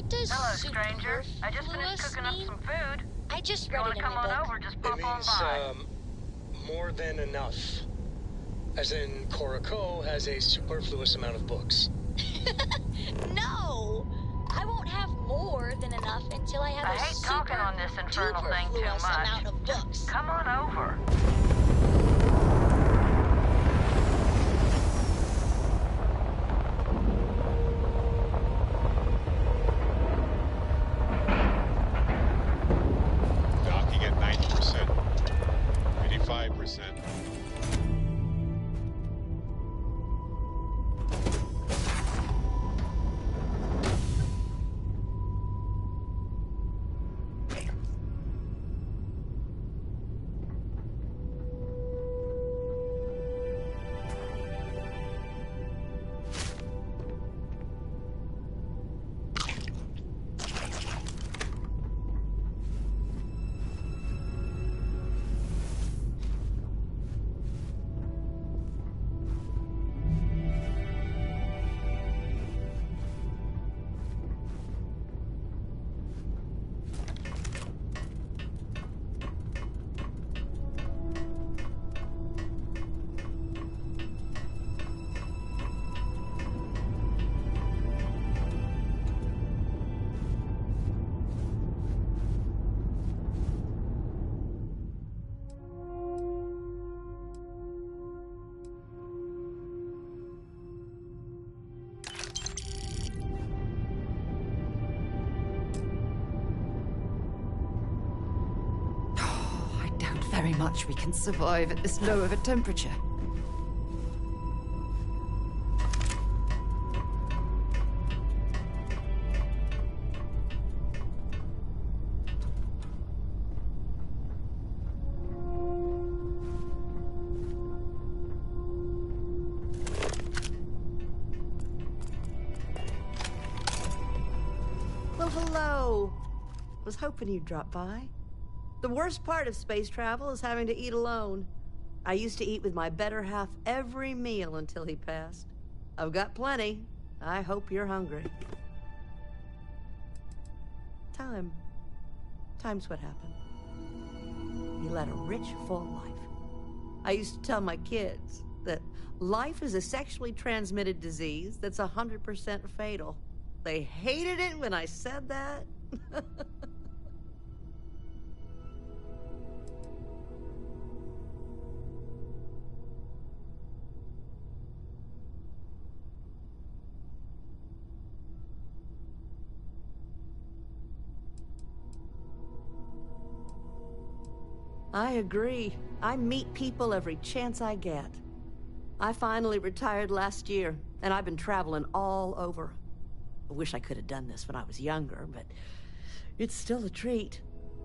[SPEAKER 22] What does
[SPEAKER 23] Hello, stranger. I just finished cooking up some food.
[SPEAKER 22] I just
[SPEAKER 23] You
[SPEAKER 22] read
[SPEAKER 23] want
[SPEAKER 22] it
[SPEAKER 23] to
[SPEAKER 22] in
[SPEAKER 23] come
[SPEAKER 22] my
[SPEAKER 23] on
[SPEAKER 22] book.
[SPEAKER 23] over? Just
[SPEAKER 4] It
[SPEAKER 23] pop on
[SPEAKER 4] means,
[SPEAKER 23] by.
[SPEAKER 4] more than enough. As in, Korako has a superfluous amount of books.
[SPEAKER 22] No! I won't have more than enough until I have
[SPEAKER 23] I
[SPEAKER 22] a
[SPEAKER 23] hate talking on this infernal thing too
[SPEAKER 22] superfluous
[SPEAKER 23] much.
[SPEAKER 22] amount of books.
[SPEAKER 23] Come on over.
[SPEAKER 24] Docking at 90%. 85%.
[SPEAKER 18] Very much we can survive at this low of a temperature.
[SPEAKER 6] Well, hello. Was hoping you'd drop by. The worst part of space travel is having to eat alone. I used to eat with my better half every meal until he passed. I've got plenty. I hope you're hungry. Time's what happened. He led a rich, full life. I used to tell my kids that life is a sexually transmitted disease that's 100% fatal. They hated it when I said that. I agree. I meet people every chance I get. I finally retired last year, and I've been traveling all over. I wish I could have done this when I was younger, but it's still a treat.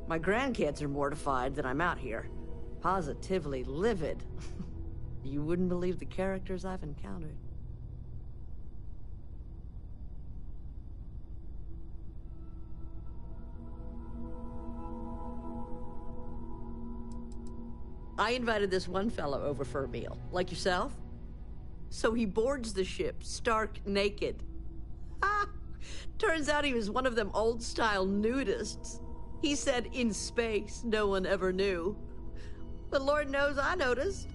[SPEAKER 6] My grandkids are mortified that I'm out here. Positively livid. You wouldn't believe the characters I've encountered. I invited this one fellow over for a meal, like yourself. So he boards the ship, stark naked. Ah! Turns out he was one of them old-style nudists. He said in space, no one ever knew. But Lord knows I noticed.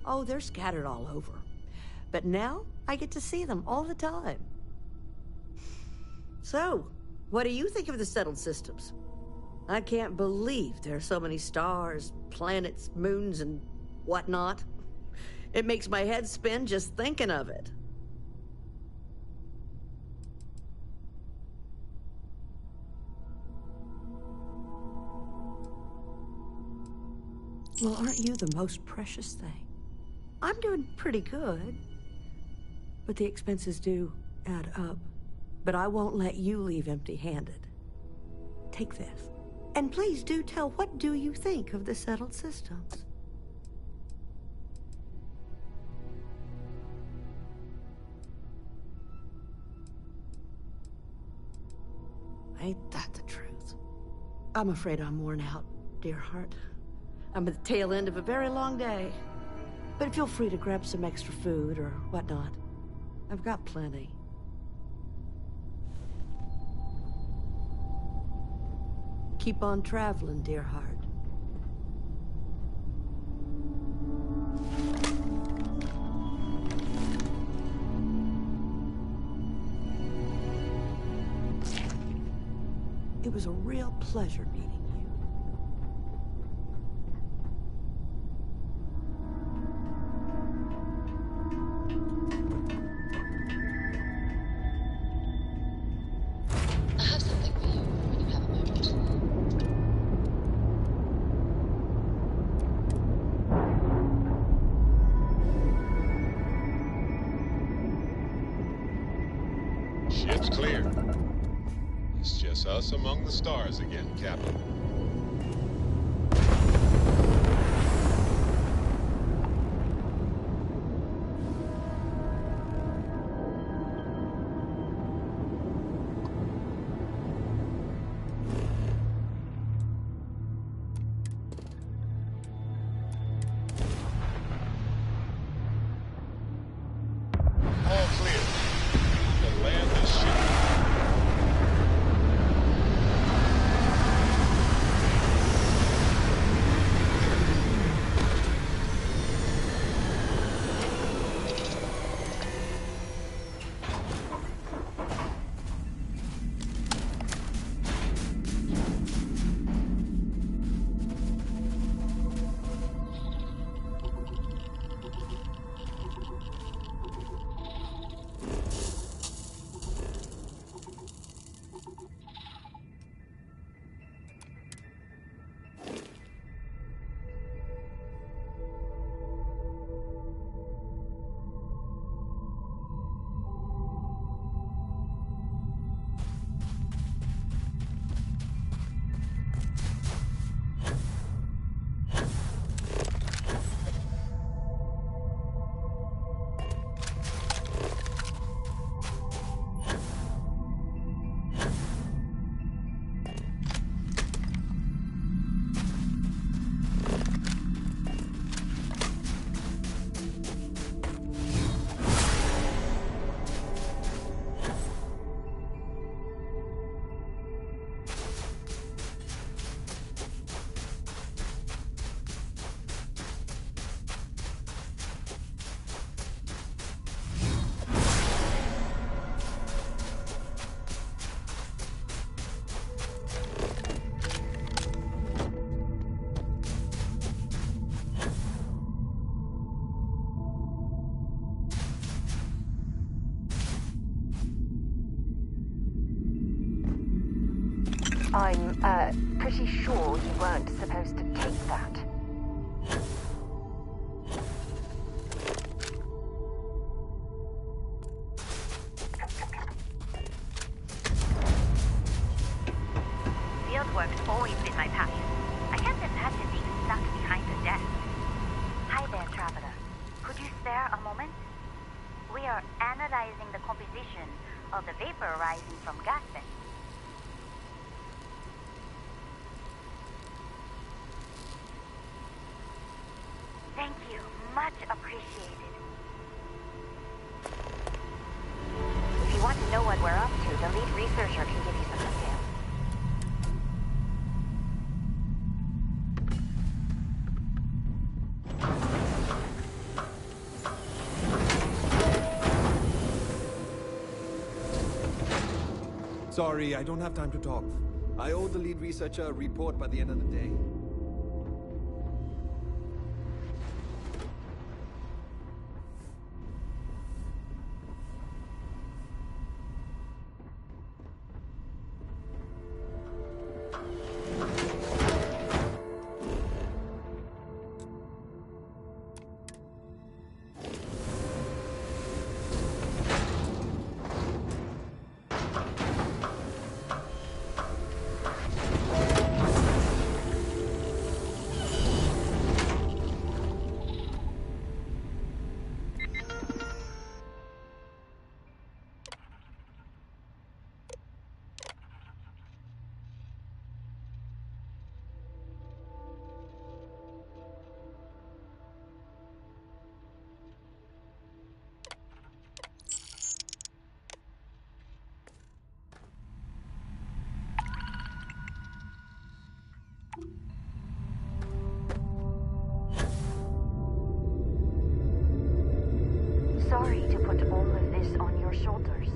[SPEAKER 6] Oh, they're scattered all over. But now, I get to see them all the time. So, what do you think of the settled systems? I can't believe there are so many stars, planets, moons, and whatnot. It makes my head spin just thinking of it. Well, aren't you the most precious thing? I'm doing pretty good. But the expenses do add up. But I won't let you leave empty-handed. Take take this. And please do tell, what do you think of the settled systems? Ain't that the truth? I'm afraid I'm worn out, dear heart. I'm at the tail end of a very long day. But feel free to grab some extra food or whatnot. I've got plenty. Keep on traveling, dear heart. It was a real pleasure meeting you.
[SPEAKER 9] I have something for you when you have a moment.
[SPEAKER 10] Ship's clear. It's just us among the stars again, Captain. All clear. Then land this ship.
[SPEAKER 9] I'm, pretty sure you weren't supposed to take that.
[SPEAKER 11] Fieldwork's always been my passion. I can't imagine being stuck behind a desk. Hi there, Traveler. Could you spare a moment? We are analyzing the composition of the vapor arising from gas vents. Thank you. Much appreciated. If you want to know what we're up to, the lead researcher can give you some details.
[SPEAKER 14] Sorry, I don't have time to talk. I owe the lead researcher a report by the end of the day.
[SPEAKER 11] is on your shoulders.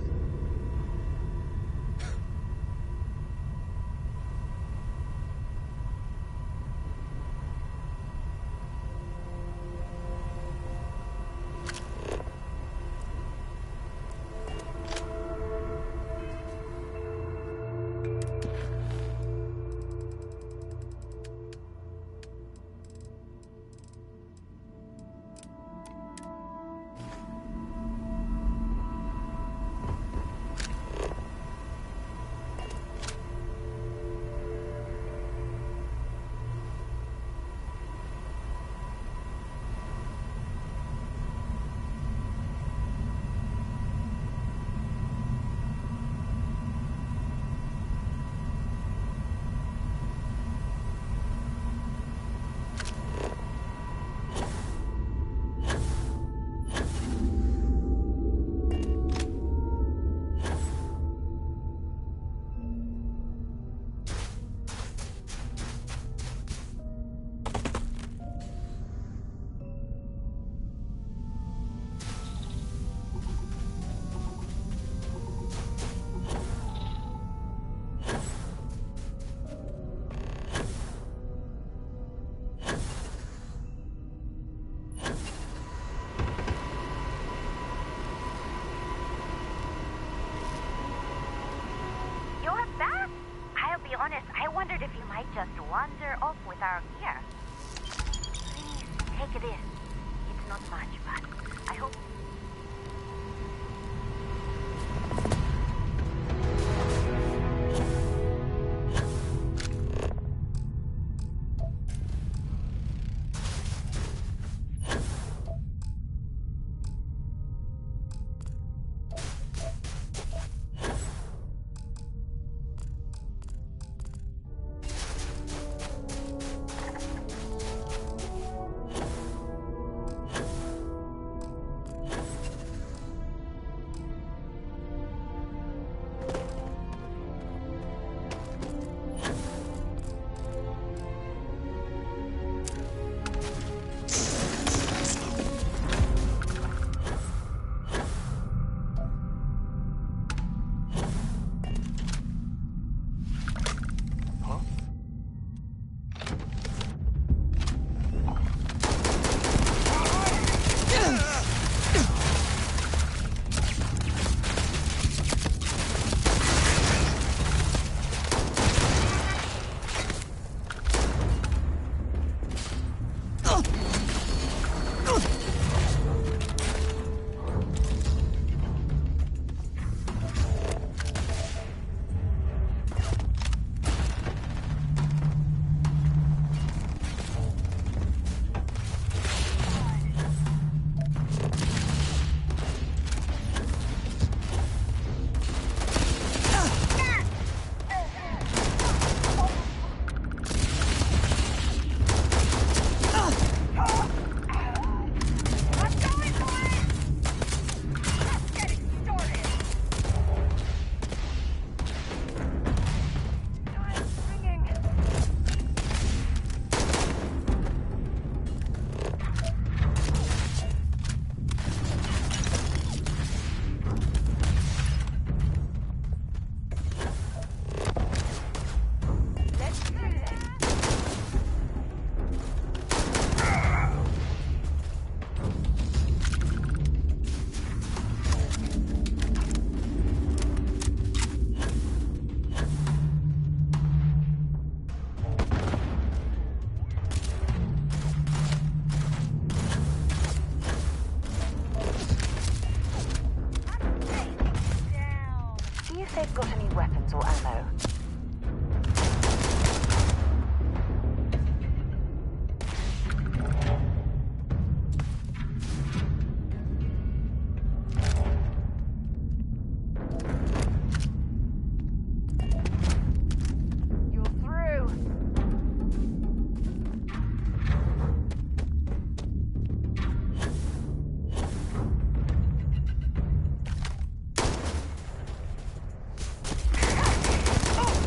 [SPEAKER 11] Honest, I wondered if you might just wander off with our gear. Please, take this. It's not much, but I hope... they've got any weapons or ammo. Oh!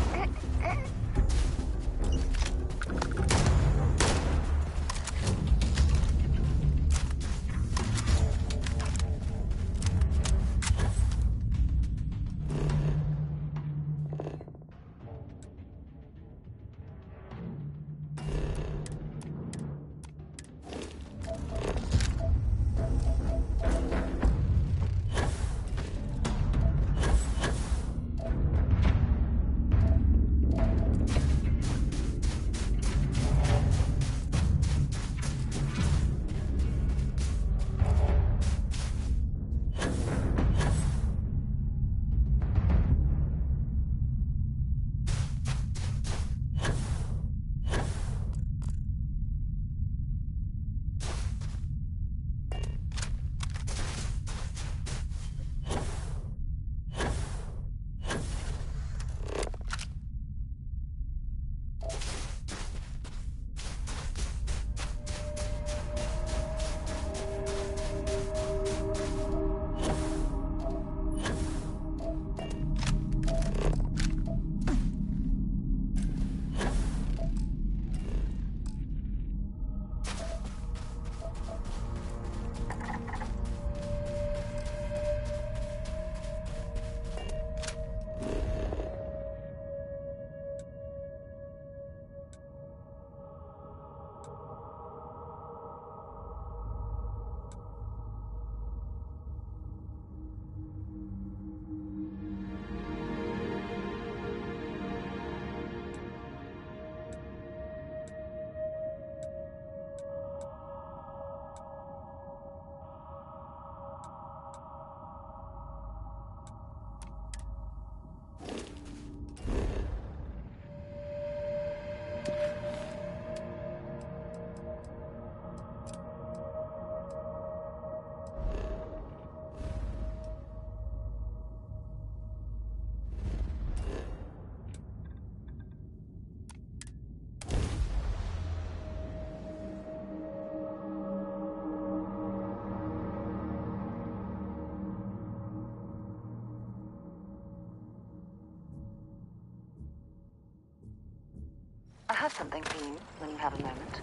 [SPEAKER 9] have something for you when you have a moment.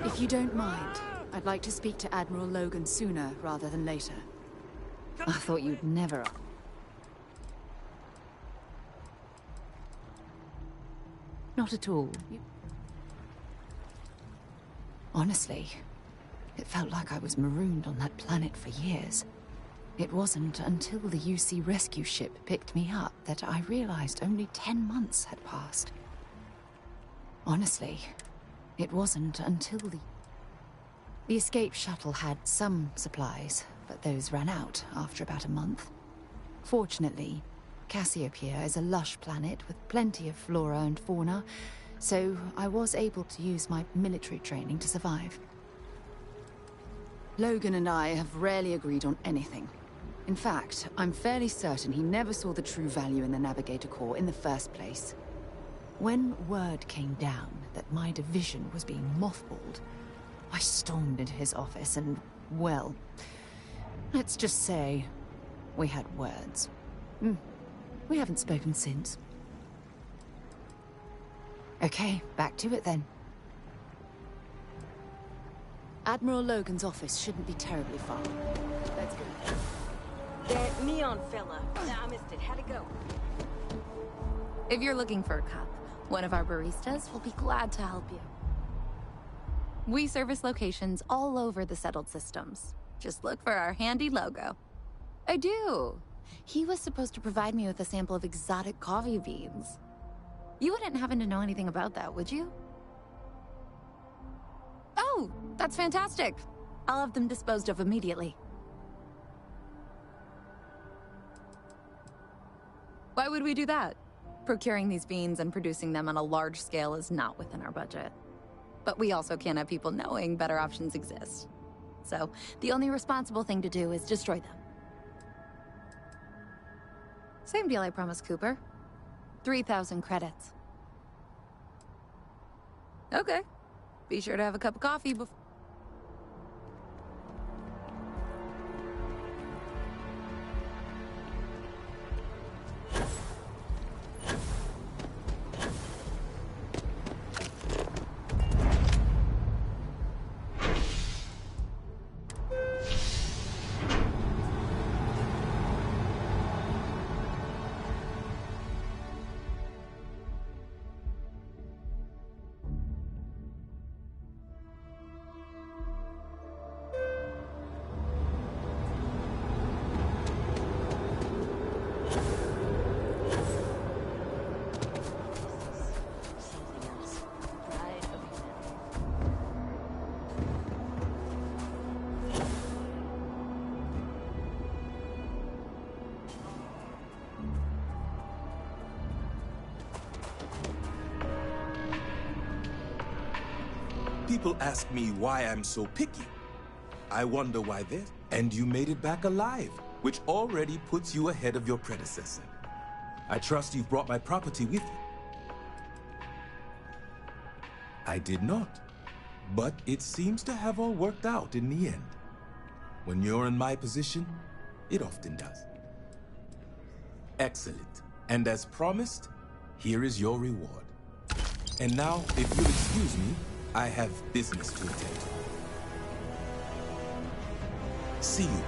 [SPEAKER 18] If you don't mind, I'd like to speak to Admiral Logan sooner rather than later. I thought you'd never... Not at all. Honestly, it felt like I was marooned on that planet for years. It wasn't until the UC rescue ship picked me up that I realized only 10 months had passed. Honestly, it wasn't until the escape shuttle had some supplies, but those ran out after about a month. Fortunately, Cassiopeia is a lush planet with plenty of flora and fauna, so I was able to use my military training to survive. Logan and I have rarely agreed on anything. In fact, I'm fairly certain he never saw the true value in the Navigator Corps in the first place. When word came down that my division was being mothballed, I stormed into his office and, well, let's just say we had words. We haven't spoken since. Okay, back to it then. Admiral Logan's office shouldn't be terribly far. Let's go.
[SPEAKER 21] That neon fella. I missed it. How'd it go?
[SPEAKER 3] If you're looking for a cup, one of our baristas will be glad to help you. We service locations all over the settled systems. Just look for our handy logo. I do. He was supposed to provide me with a sample of exotic coffee beans. You wouldn't happen to know anything about that, would you? Oh, that's fantastic. I'll have them disposed of immediately. Why would we do that? Procuring these beans and producing them on a large scale is not within our budget. But we also can't have people knowing better options exist. So, the only responsible thing to do is destroy them. Same deal, I promise, Cooper. 3,000 credits. Okay. Be sure to have a cup of coffee before...
[SPEAKER 2] People ask me why I'm so picky. I wonder why this. And you made it back alive, which already puts you ahead of your predecessor. I trust you've brought my property with you. I did not, but it seems to have all worked out in the end. When you're in my position, it often does. Excellent. And as promised, here is your reward. And now, if you'll excuse me, I have business to attend to. See you.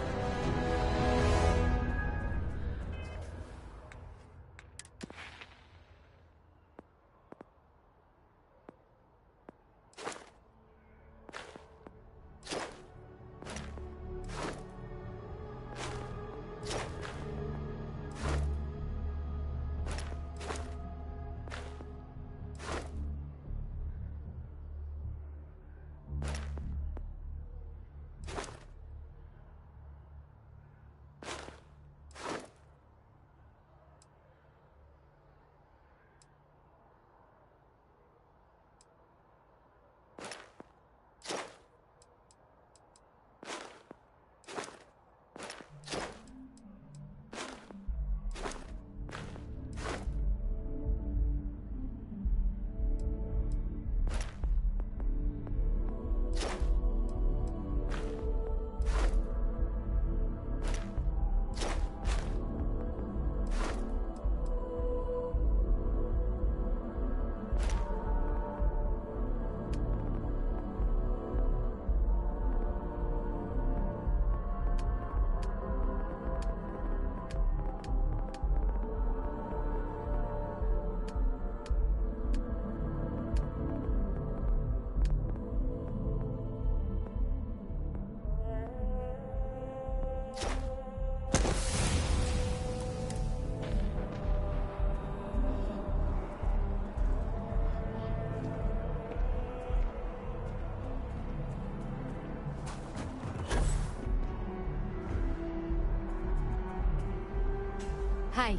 [SPEAKER 17] Hi.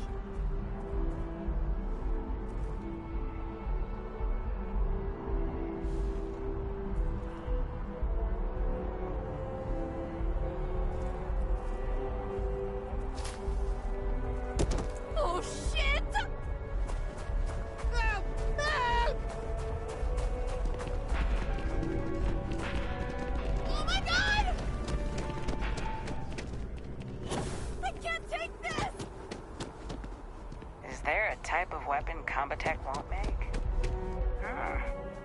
[SPEAKER 22] Oh, shit! Ah! Ah! Oh my god! I can't take this!
[SPEAKER 7] Is there a type of weapon Combatech won't make?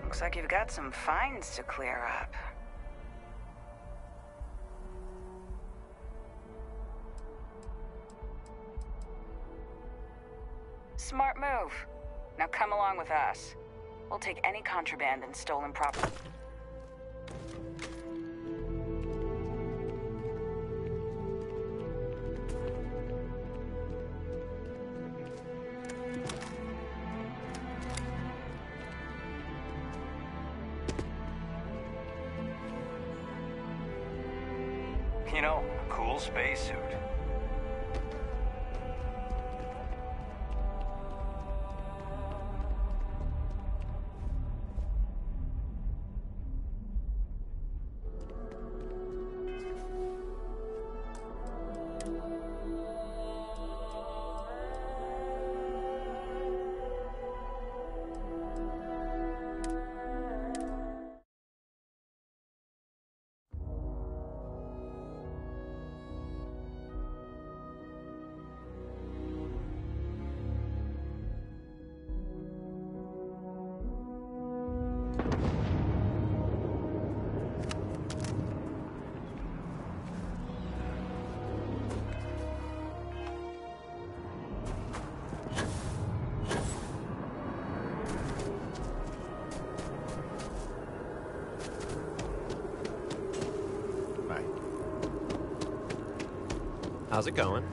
[SPEAKER 7] Looks like you've got some fines to clear up. Smart move. Now come along with us. We'll take any contraband and stolen property.
[SPEAKER 15] You know, cool spacesuit.
[SPEAKER 16] How's it going?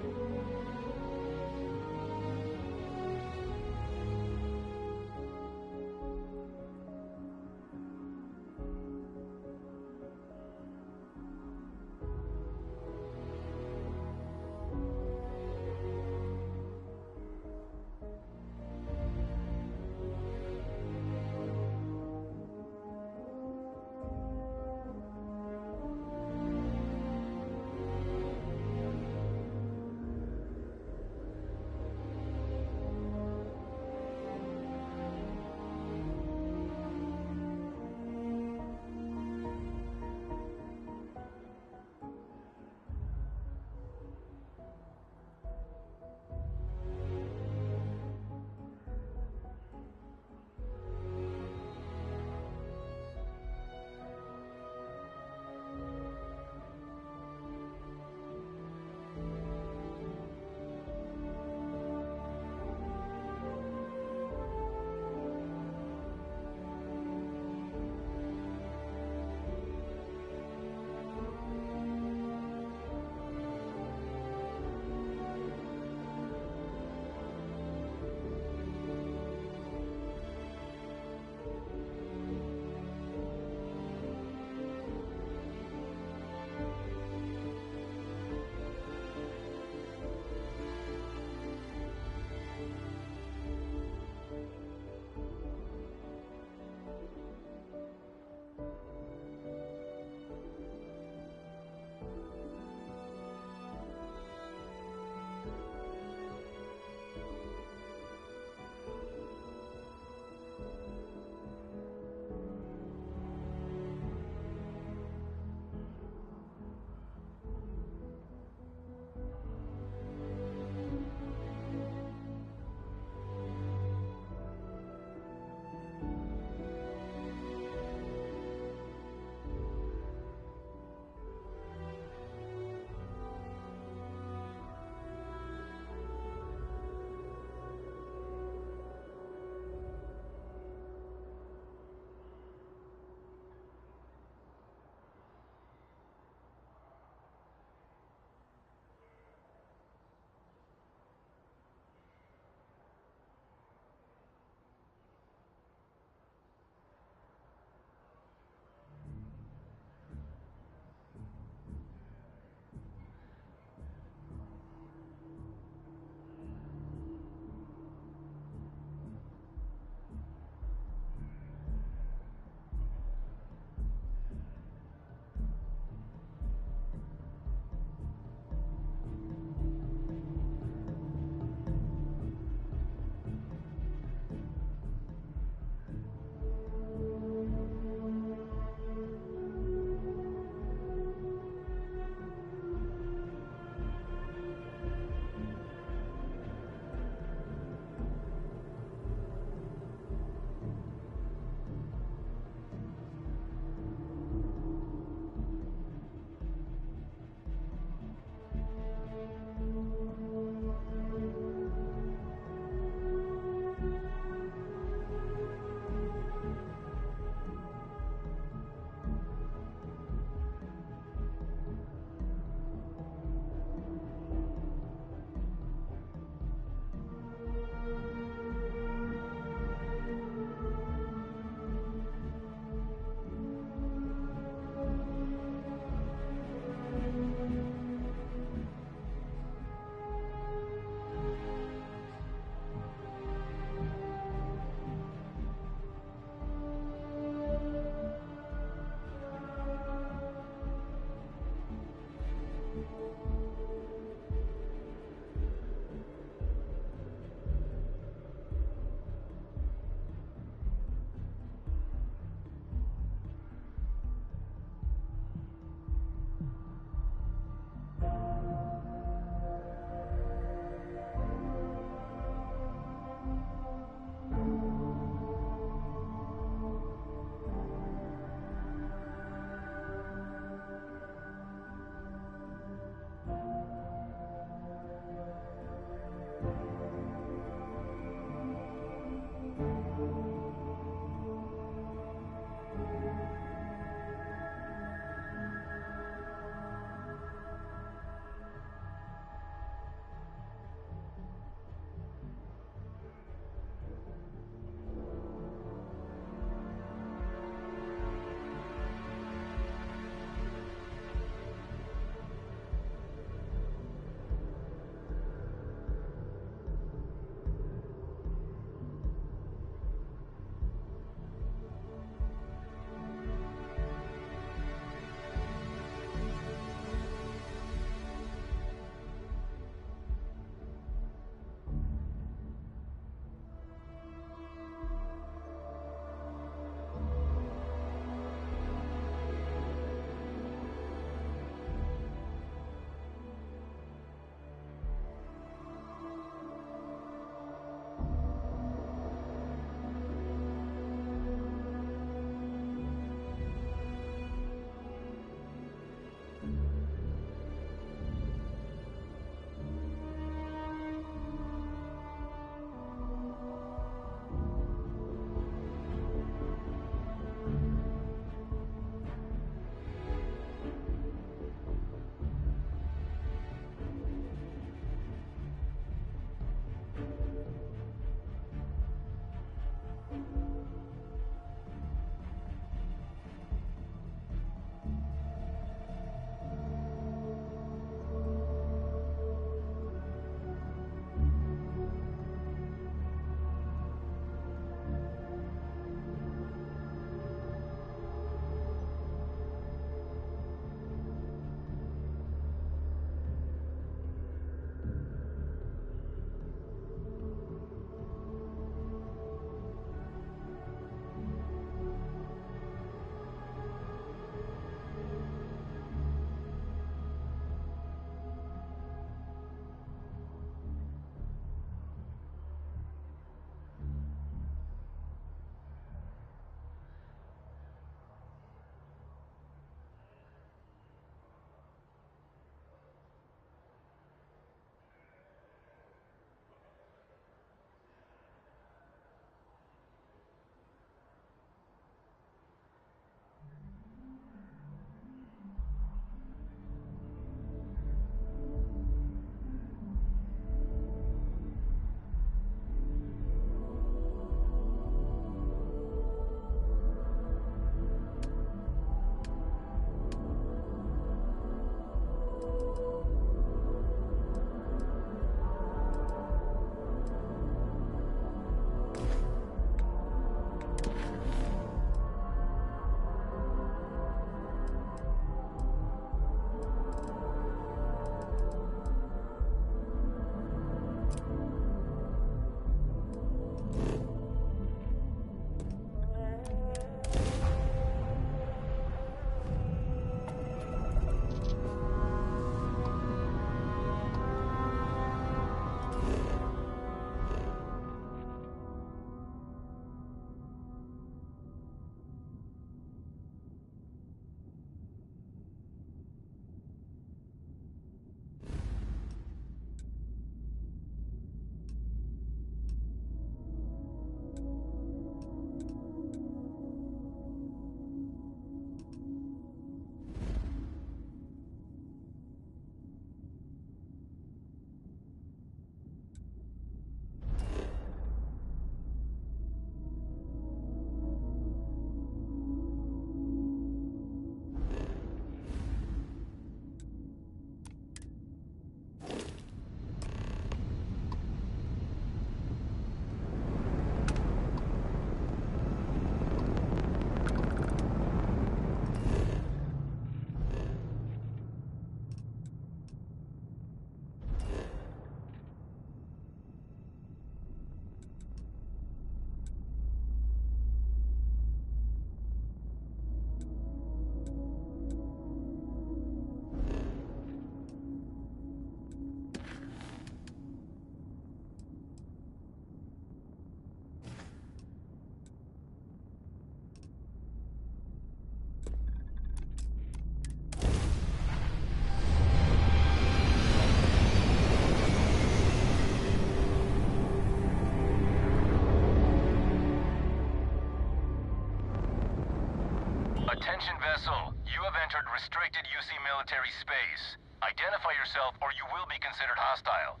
[SPEAKER 15] Attention vessel, you have entered restricted UC military space. Identify yourself or you will be considered hostile.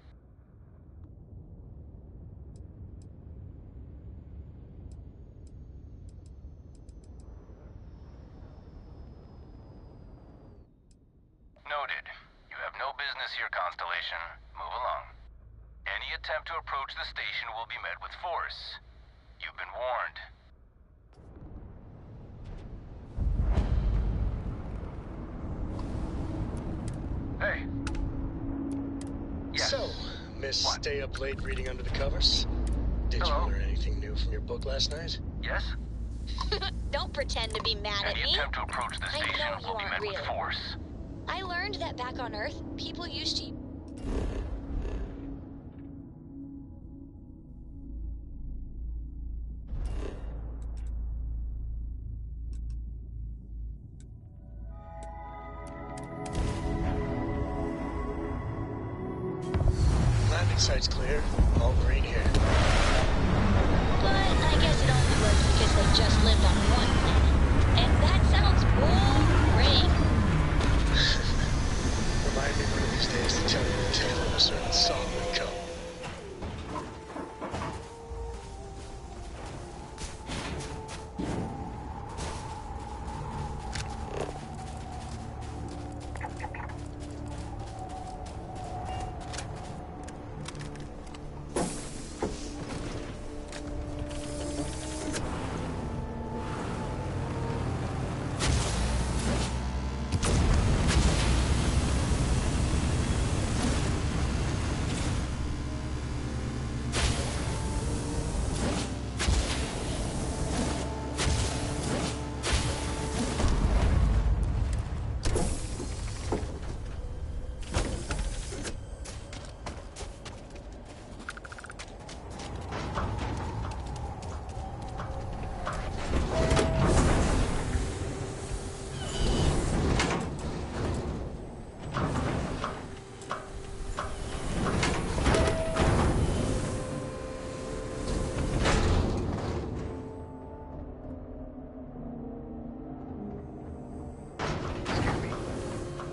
[SPEAKER 15] Noted. You have no business here, Constellation. Move along. Any attempt to approach the station will be met with force. You've been warned. Hey. Yes.
[SPEAKER 4] So, Miss Stay Up Late reading under the covers? Did
[SPEAKER 15] Hello?
[SPEAKER 4] you learn anything new from your book last night?
[SPEAKER 15] Yes?
[SPEAKER 8] Don't pretend to be mad at
[SPEAKER 15] Any
[SPEAKER 8] me.
[SPEAKER 15] attempt to approach the station
[SPEAKER 8] I know you
[SPEAKER 15] will be
[SPEAKER 8] aren't
[SPEAKER 15] met
[SPEAKER 8] really.
[SPEAKER 15] with force.
[SPEAKER 8] I learned that back on Earth, people used to...
[SPEAKER 4] Landing site's clear. All green here.
[SPEAKER 8] But I guess it only works because they just lived on one planet. And that sounds boring.
[SPEAKER 4] Remind me one of these days to tell you the tale of a certain Solomon Cup.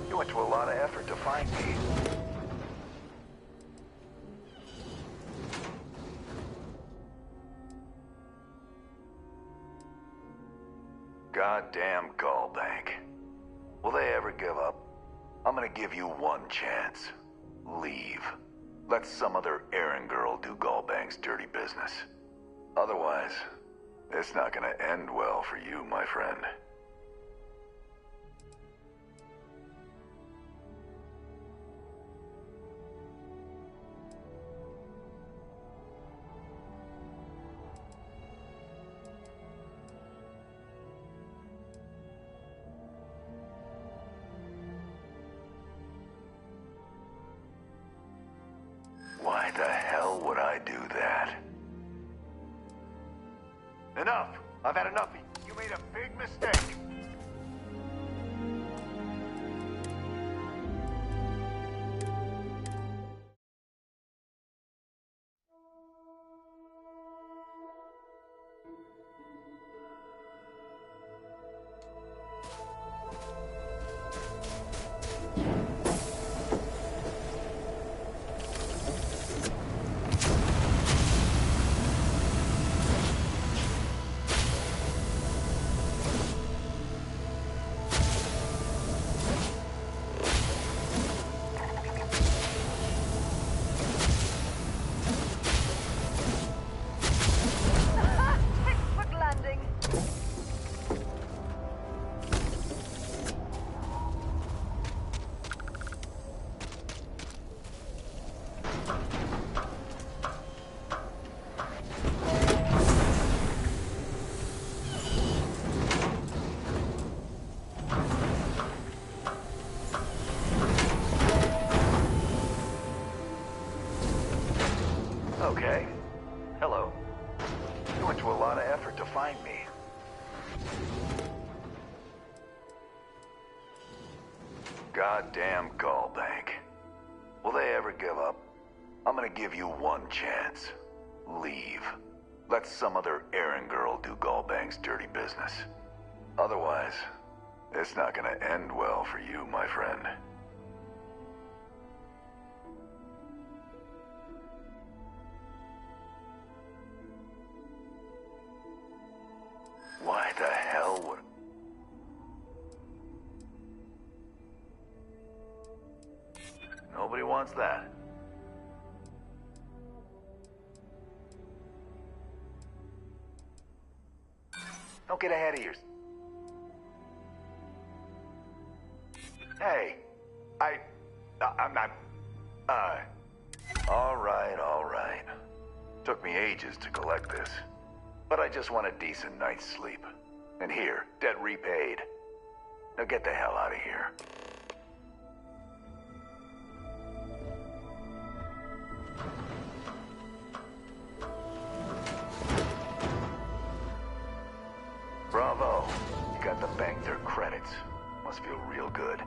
[SPEAKER 15] You went to a lot of effort to find me.
[SPEAKER 12] Goddamn Gallbank. Will they ever give up? I'm gonna give you one chance. Leave. Let some other errand girl do Gallbank's dirty business. Otherwise, it's not gonna end well for you, my friend. Why the hell would I do that? Enough! I've had enough. You made a big mistake. Okay. Hello. You went to a lot of effort to find me. Goddamn Gallbank. Will they ever give up? I'm gonna give you one chance. Leave. Let some other errand girl do Gallbank's dirty business. Otherwise, It's not gonna end well for you, my friend. Why the hell would... Nobody wants that. Don't get ahead of yourself. Hey, I'm not... All right. Took me ages to collect this. But I just want a decent night's sleep. And here, debt repaid. Now get the hell out of here. Bravo. You got the bank their credits. Must feel real good.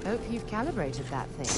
[SPEAKER 18] Hope you've calibrated that thing.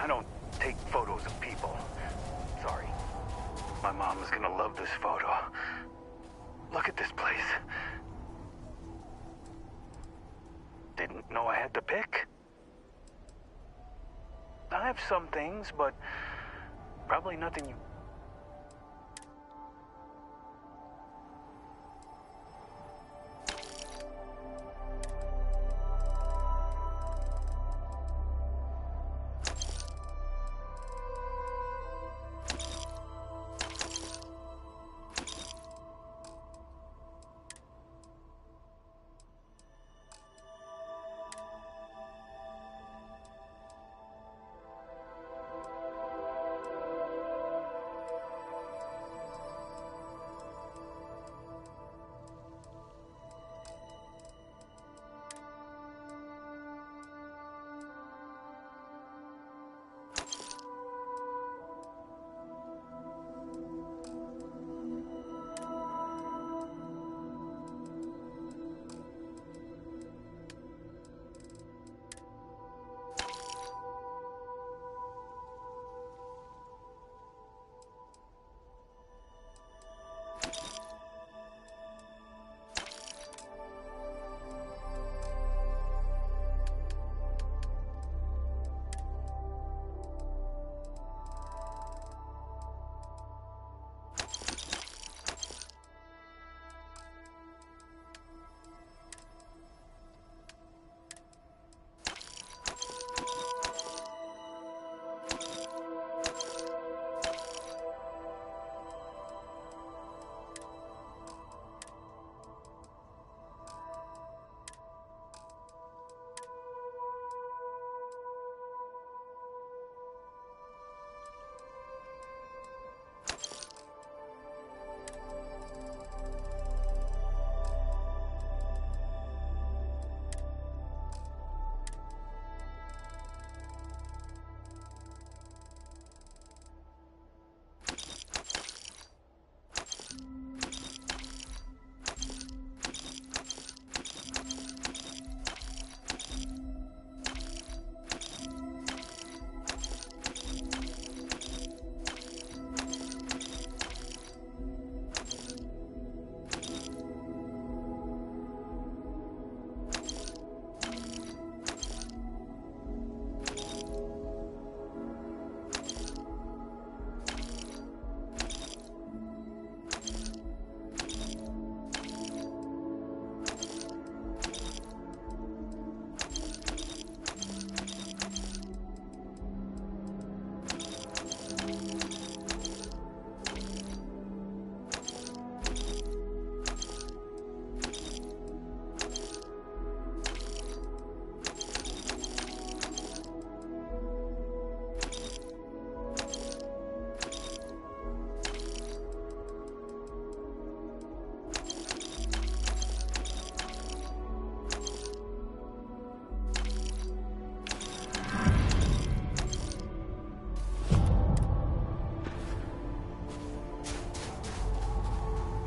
[SPEAKER 12] I don't take photos of people. Sorry. My mom's gonna love this photo. Look at this place. Didn't know I had to pick. I have some things, but probably nothing you...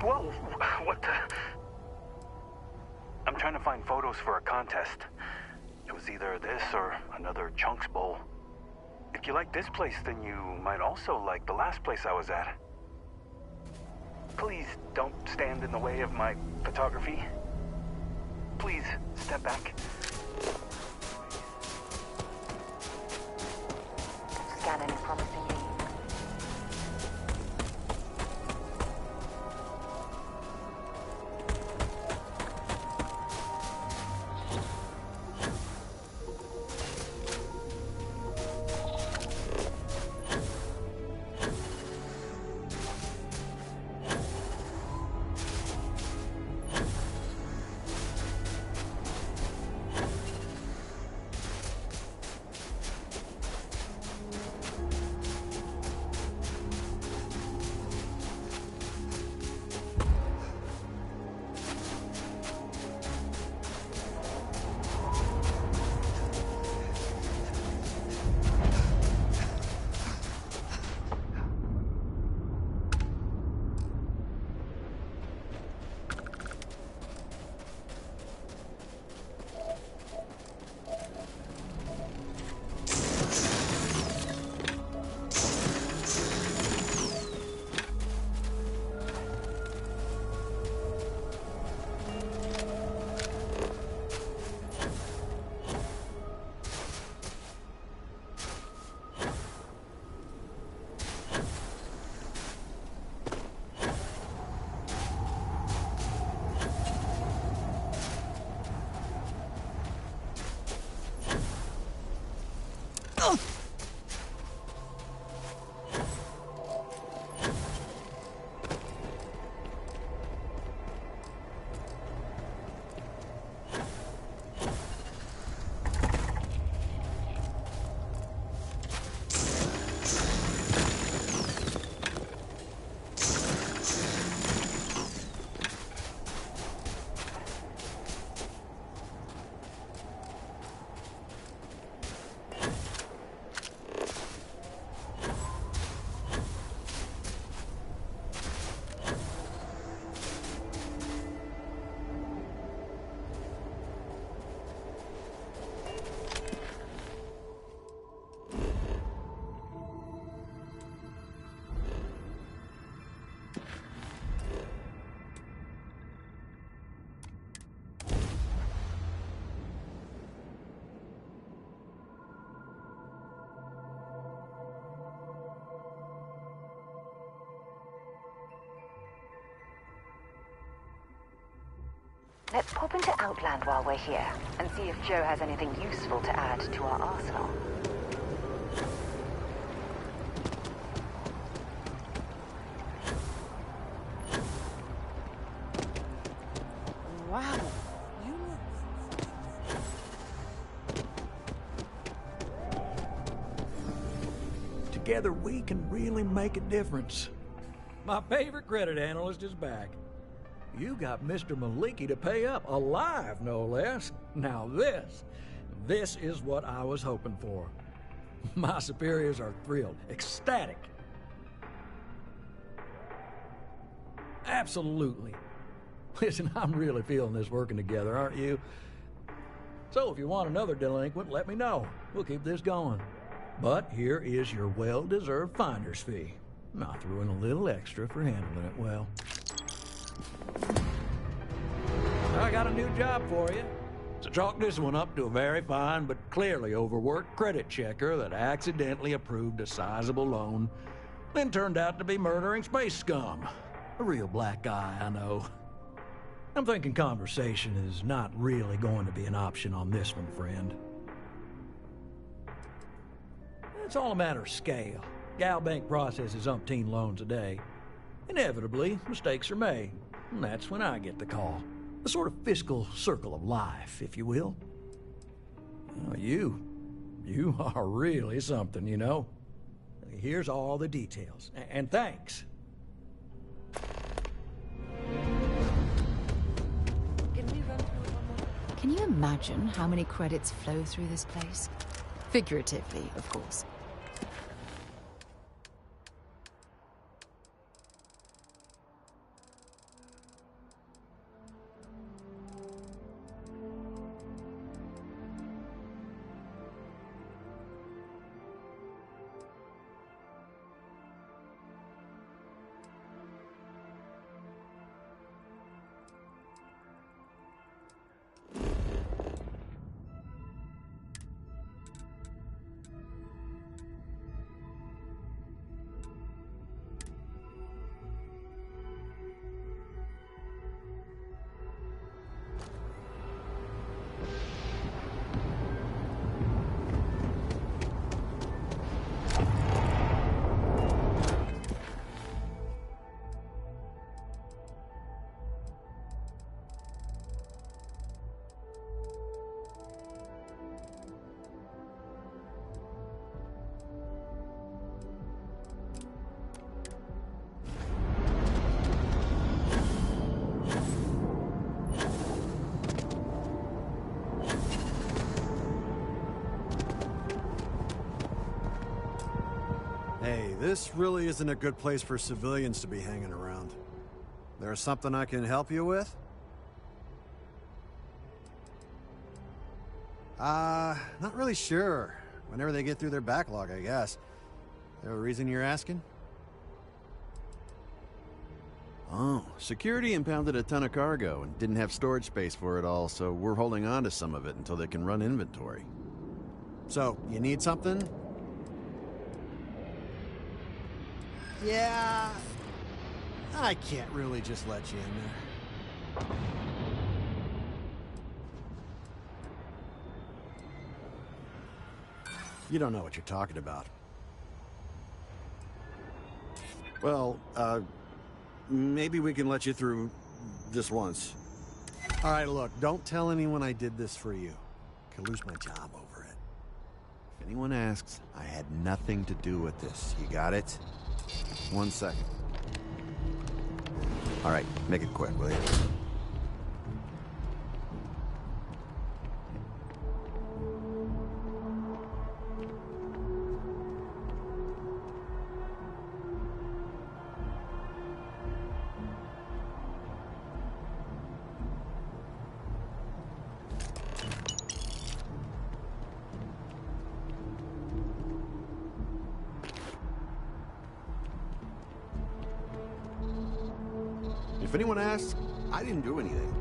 [SPEAKER 12] Whoa, what the... I'm trying to find photos for a contest. It was either this or another Chunks Bowl. If you like this place, then you might also like the last place I was at. Please don't stand in the way of my photography. Please step back.
[SPEAKER 9] Scan any promising leads. Let's pop into Outland while we're here, and see if Joe has anything useful to add to our arsenal.
[SPEAKER 1] Wow.
[SPEAKER 5] Together we can really make a difference. My favorite credit analyst is back. You got Mr. Maliki to pay up, alive no less. Now this is what I was hoping for. My superiors are thrilled, ecstatic. Absolutely. Listen, I'm really feeling this working together, aren't you? So if you want another delinquent, let me know. We'll keep this going. But here is your well-deserved finder's fee. I threw in a little extra for handling it well. I got a new job for you. To chalk this one up to a very fine but clearly overworked credit checker that accidentally approved a sizable loan, then turned out to be murdering space scum. A real black eye, I know. I'm thinking conversation is not really going to be an option on this one, friend. It's all a matter of scale. Galbank processes umpteen loans a day. Inevitably, mistakes are made, and that's when I get the call. A sort of fiscal circle of life, if you will. Well, you are really something, you know. Here's all the details, and thanks.
[SPEAKER 18] Can you imagine how many credits flow through this place? Figuratively, of course.
[SPEAKER 14] Hey, this really isn't a good place for civilians to be hanging around. There's something I can help you with? Not really sure. Whenever they get through their backlog, I guess. There a reason you're asking?
[SPEAKER 16] Oh, security impounded a ton of cargo and didn't have storage space for it all, so we're holding on to some of it until they can run inventory.
[SPEAKER 14] So, you need something? Yeah, I can't really just let you in there. You don't know what you're talking about.
[SPEAKER 16] Well, maybe we can let you through this once.
[SPEAKER 14] All right, look, don't tell anyone I did this for you. Could lose my job over it.
[SPEAKER 16] If anyone asks, I had nothing to do with this. You got it? 1 second. All right, make it quick, will you?
[SPEAKER 14] If anyone asks, I didn't do anything.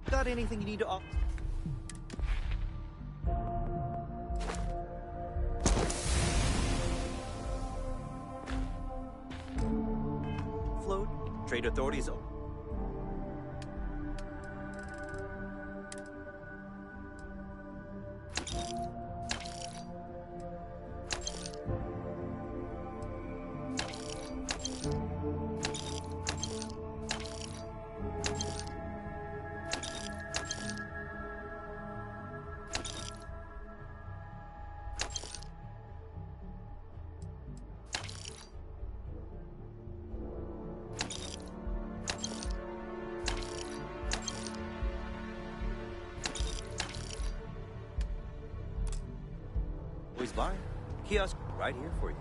[SPEAKER 13] Got anything you need to... Float. Trade authorities... Always buy. Kiosk right here for you.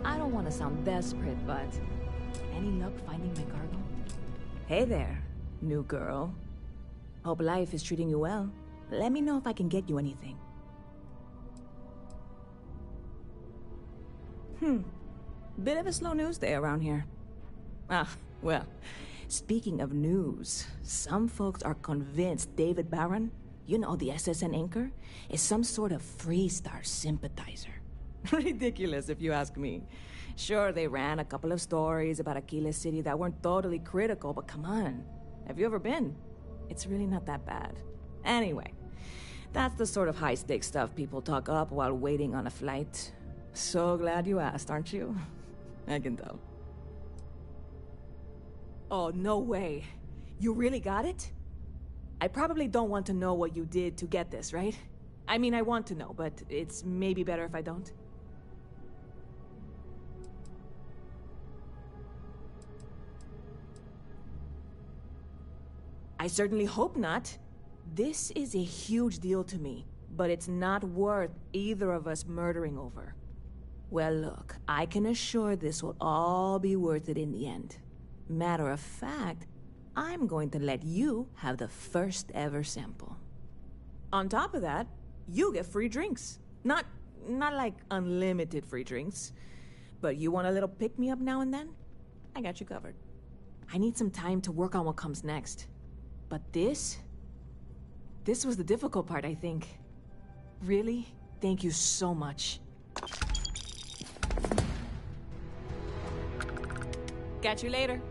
[SPEAKER 17] I don't want to sound desperate, but any luck finding my cargo? Hey there, new girl. Hope life is treating you well. Let me know if I can get you anything. Bit of a slow news day around here. Ah, well, speaking of news, some folks are convinced David Barron, you know, the SSN anchor, is some sort of Freestar sympathizer. Ridiculous, if you ask me. Sure, they ran a couple of stories about Aquila City that weren't totally critical, but come on. Have you ever been? It's really not that bad. Anyway, that's the sort of high-stakes stuff people talk up while waiting on a flight. So glad you asked, aren't you? I can tell. Oh, no way. You really got it? I probably don't want to know what you did to get this, right? I mean, I want to know, but it's maybe better if I don't. I certainly hope not. This is a huge deal to me, but it's not worth either of us murdering over. Well, look, I can assure this will all be worth it in the end. Matter of fact, I'm going to let you have the first ever sample. On top of that, you get free drinks. Not like unlimited free drinks, but you want a little pick-me-up now and then? I got you covered. I need some time to work on what comes next. But this was the difficult part, I think. Really, thank you so much. Catch you later.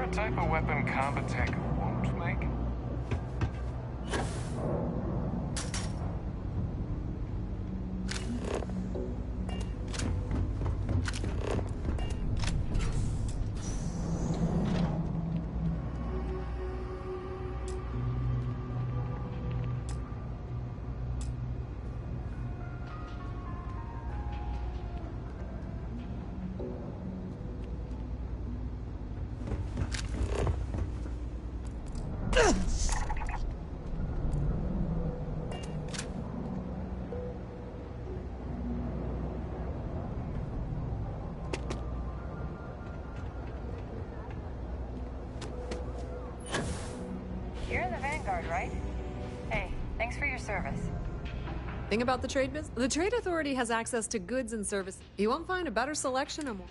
[SPEAKER 15] a type of weapon combat tech won't make?
[SPEAKER 9] You're in the Vanguard, right? Hey, thanks for your service.
[SPEAKER 19] Thing about the trade business, the Trade Authority has access to goods and service. You won't find a better selection or more.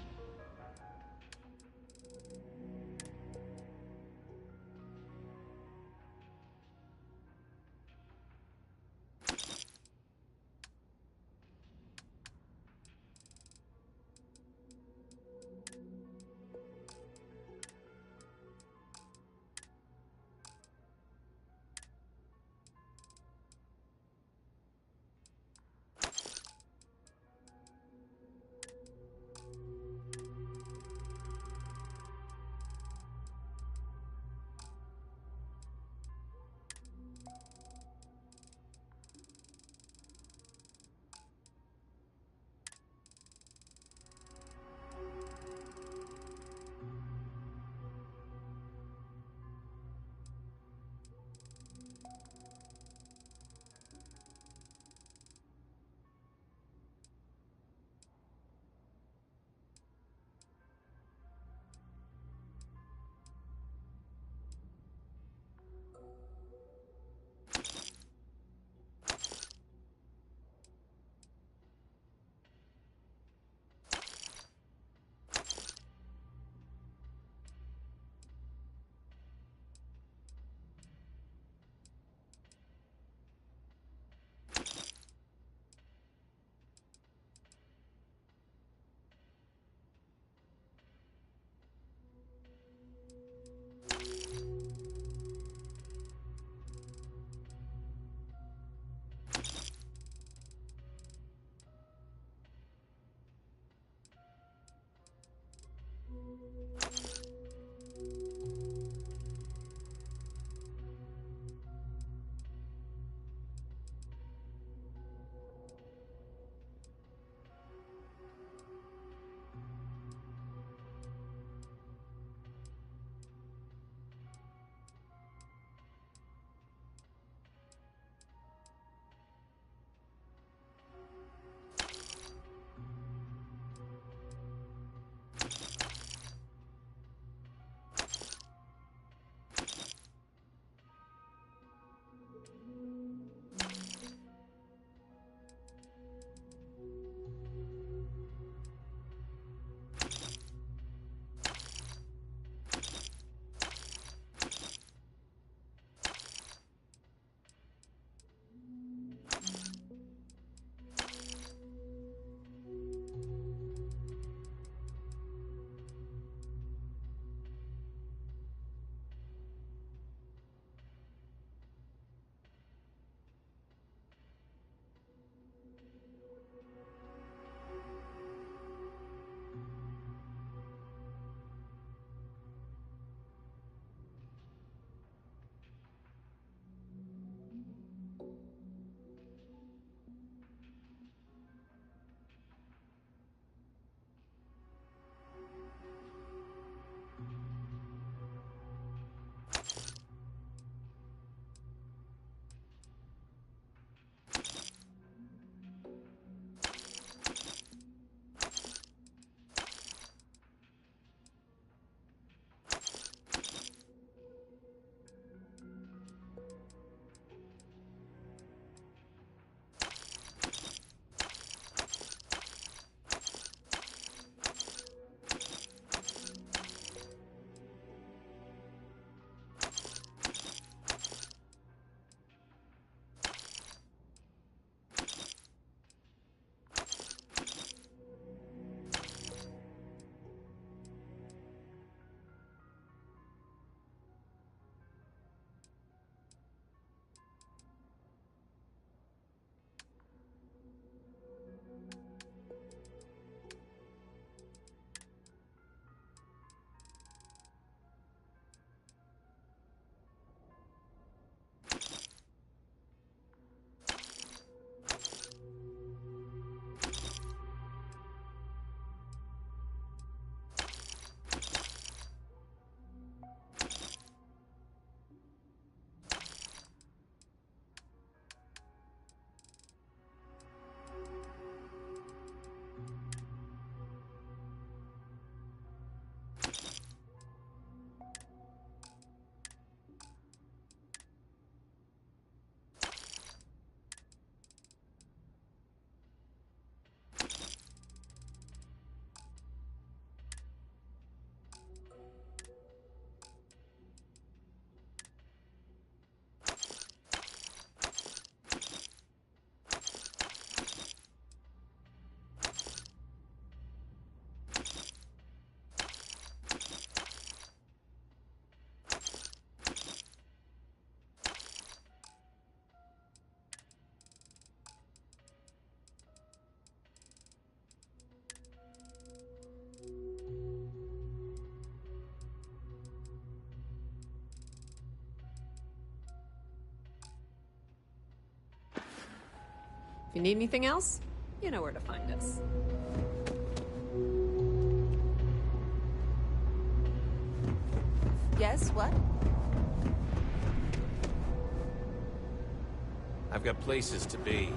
[SPEAKER 19] you need anything else, you know where to find us.
[SPEAKER 17] Yes, what?
[SPEAKER 6] I've got places to be.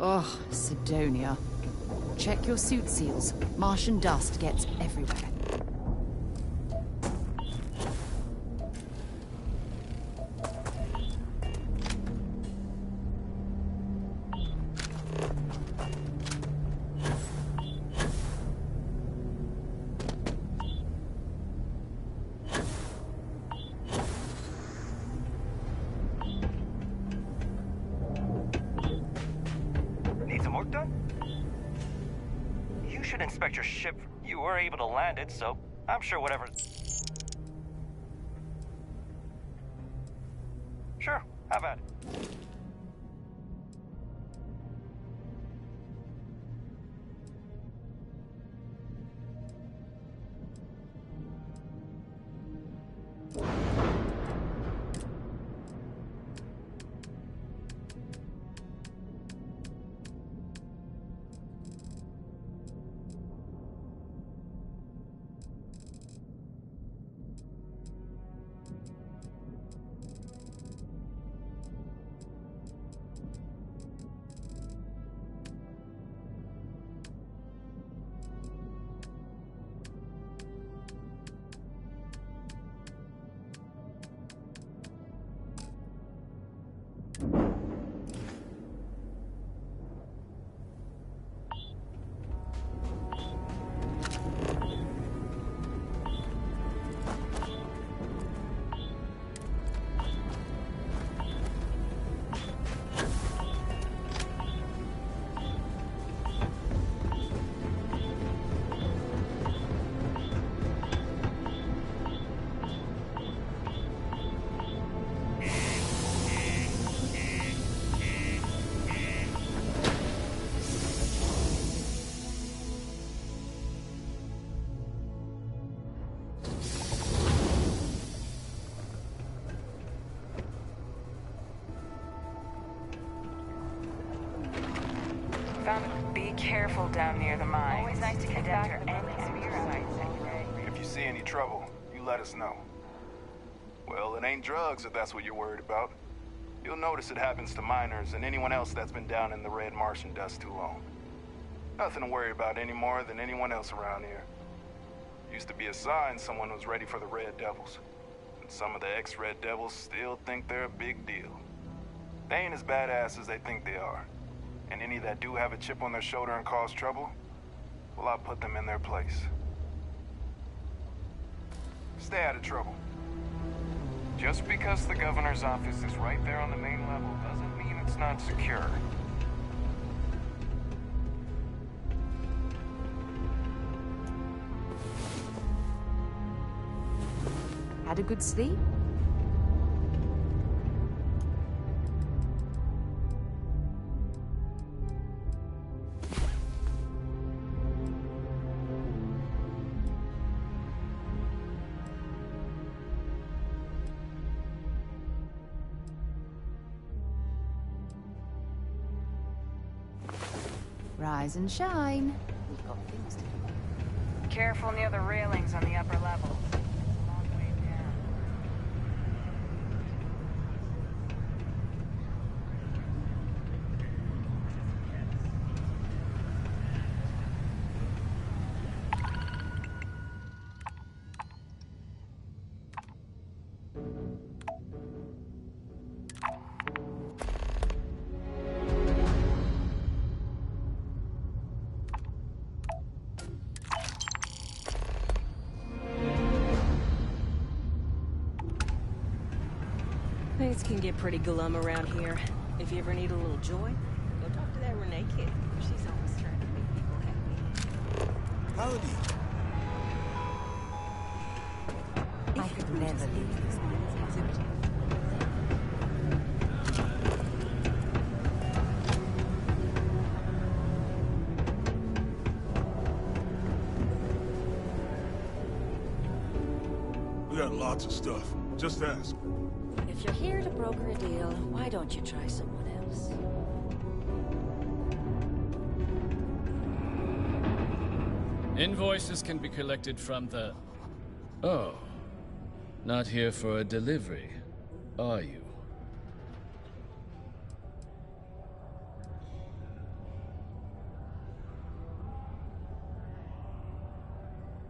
[SPEAKER 18] Ugh, Sidonia. Check your suit seals. Martian dust gets everywhere.
[SPEAKER 20] Need some work done? You should inspect your ship. You were able to land it, so I'm sure whatever... Sure, have at it.
[SPEAKER 7] Be careful down near the mines. Always nice to get back to any
[SPEAKER 10] If you see any trouble, you let us know. Well, it ain't drugs if that's what you're worried about. You'll notice it happens to miners and anyone else that's been down in the red Martian dust too long. Nothing to worry about any more than anyone else around here. Used to be a sign someone was ready for the Red Devils. And some of the ex-Red Devils still think they're a big deal. They ain't as badass as they think they are. And any that do have a chip on their shoulder and cause trouble, well, I'll put them in their place. Stay out of trouble. Just because the governor's office is right there on the main level doesn't mean it's not secure.
[SPEAKER 18] Had a good sleep? Rise and shine. We've got things to do.
[SPEAKER 7] Careful near the railings on the upper level. Long way down.
[SPEAKER 11] Things can get pretty glum around here. If you ever need a little joy, go talk to that Renee kid. She's always trying to make people happy.
[SPEAKER 2] Howdy.
[SPEAKER 21] I could never leave this exhibit.
[SPEAKER 23] We got lots of stuff. Just ask.
[SPEAKER 1] If you're here to broker a deal, why don't you try someone else?
[SPEAKER 24] Invoices can be collected from the... Oh. Not here for a delivery, are you?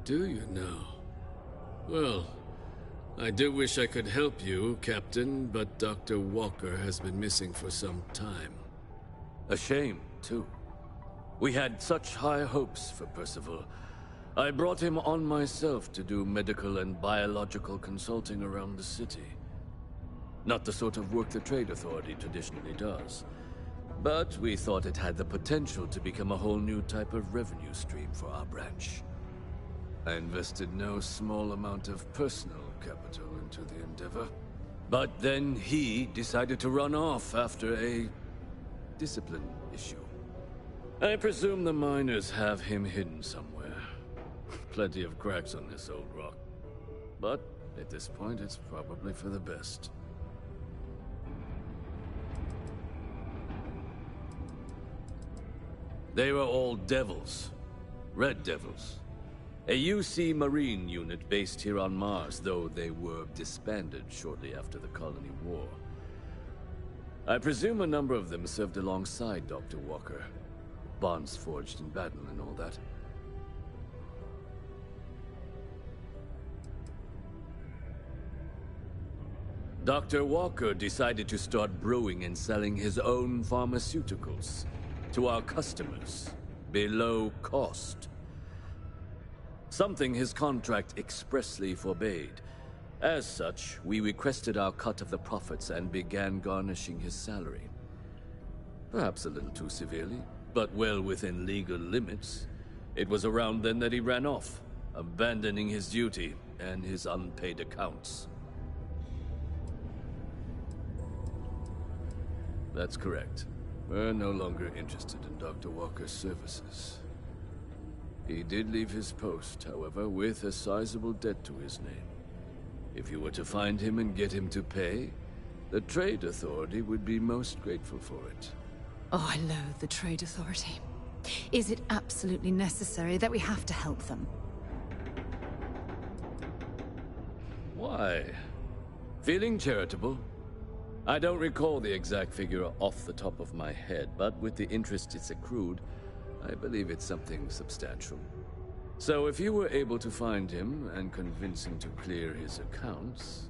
[SPEAKER 25] Do you now? Well, I do wish I could help you, Captain, but Dr. Walker has been missing for some time.
[SPEAKER 6] A shame, too. We had such high hopes for Percival. I brought him on myself to do medical and biological consulting around the city. Not the sort of work the Trade Authority traditionally does. But we thought it had the potential to become a whole new type of revenue stream for our branch. I invested no small amount of personal capital into the endeavor. But then he decided to run off after a discipline issue. I presume the miners have him hidden somewhere. Plenty of cracks on this old rock. But at this point, it's probably for the best. They were all devils. Red Devils. A UC Marine unit based here on Mars, though they were disbanded shortly after the Colony War. I presume a number of them served alongside Dr. Walker. Bonds forged in battle and all that. Dr. Walker decided to start brewing and selling his own pharmaceuticals to our customers, below cost. Something his contract expressly forbade. As such, we requested our cut of the profits and began garnishing his salary. Perhaps a little too severely, but well within legal limits. It was around then that he ran off, abandoning his duty and his unpaid accounts. That's correct. We're no longer interested in Dr. Walker's services. He did leave his post, however, with a sizable debt to his name. If you were to find him and get him to pay, the Trade Authority would be most grateful for it.
[SPEAKER 18] Oh, I loathe the Trade Authority. Is it absolutely necessary that we have to help them?
[SPEAKER 6] Why? Feeling charitable? I don't recall the exact figure off the top of my head, but with the interest it's accrued, I believe it's something substantial. So if you were able to find him and convince him to clear his accounts,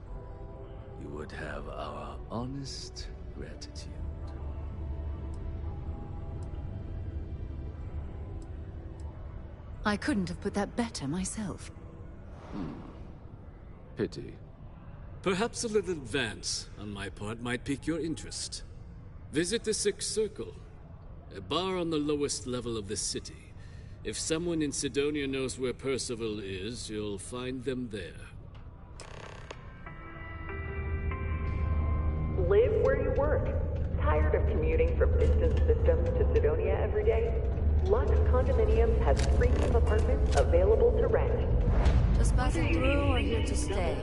[SPEAKER 6] you would have our honest gratitude.
[SPEAKER 18] I couldn't have put that better myself.
[SPEAKER 6] Pity.
[SPEAKER 25] Perhaps a little advance on my part might pique your interest. Visit the Sixth Circle, a bar on the lowest level of the city. If someone in Sidonia knows where Percival is, you'll find them there.
[SPEAKER 3] Live where you work. Tired of commuting from distant systems to Sidonia every day? Lux Condominiums has premium apartments available to rent.
[SPEAKER 1] Just passing through or here to stay?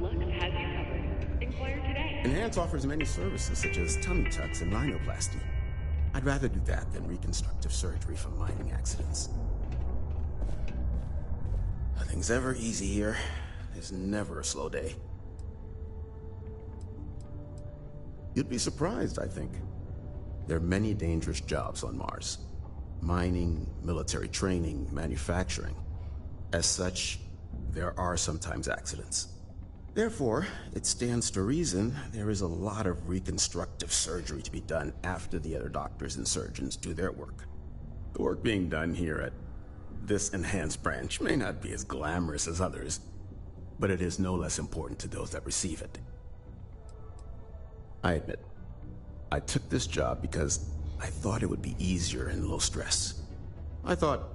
[SPEAKER 3] Lux has you covered. Inquire today.
[SPEAKER 4] Enhance offers many services such as tummy tucks and rhinoplasty. I'd rather do that than reconstructive surgery from mining accidents. Nothing's ever easy here. There's never a slow day. You'd be surprised, I think. There are many dangerous jobs on Mars. Mining, military training, manufacturing. As such, there are sometimes accidents. Therefore, it stands to reason there is a lot of reconstructive surgery to be done after the other doctors and surgeons do their work. The work being done here at this enhanced branch may not be as glamorous as others, but it is no less important to those that receive it. I admit, I took this job because I thought it would be easier and low stress. I thought,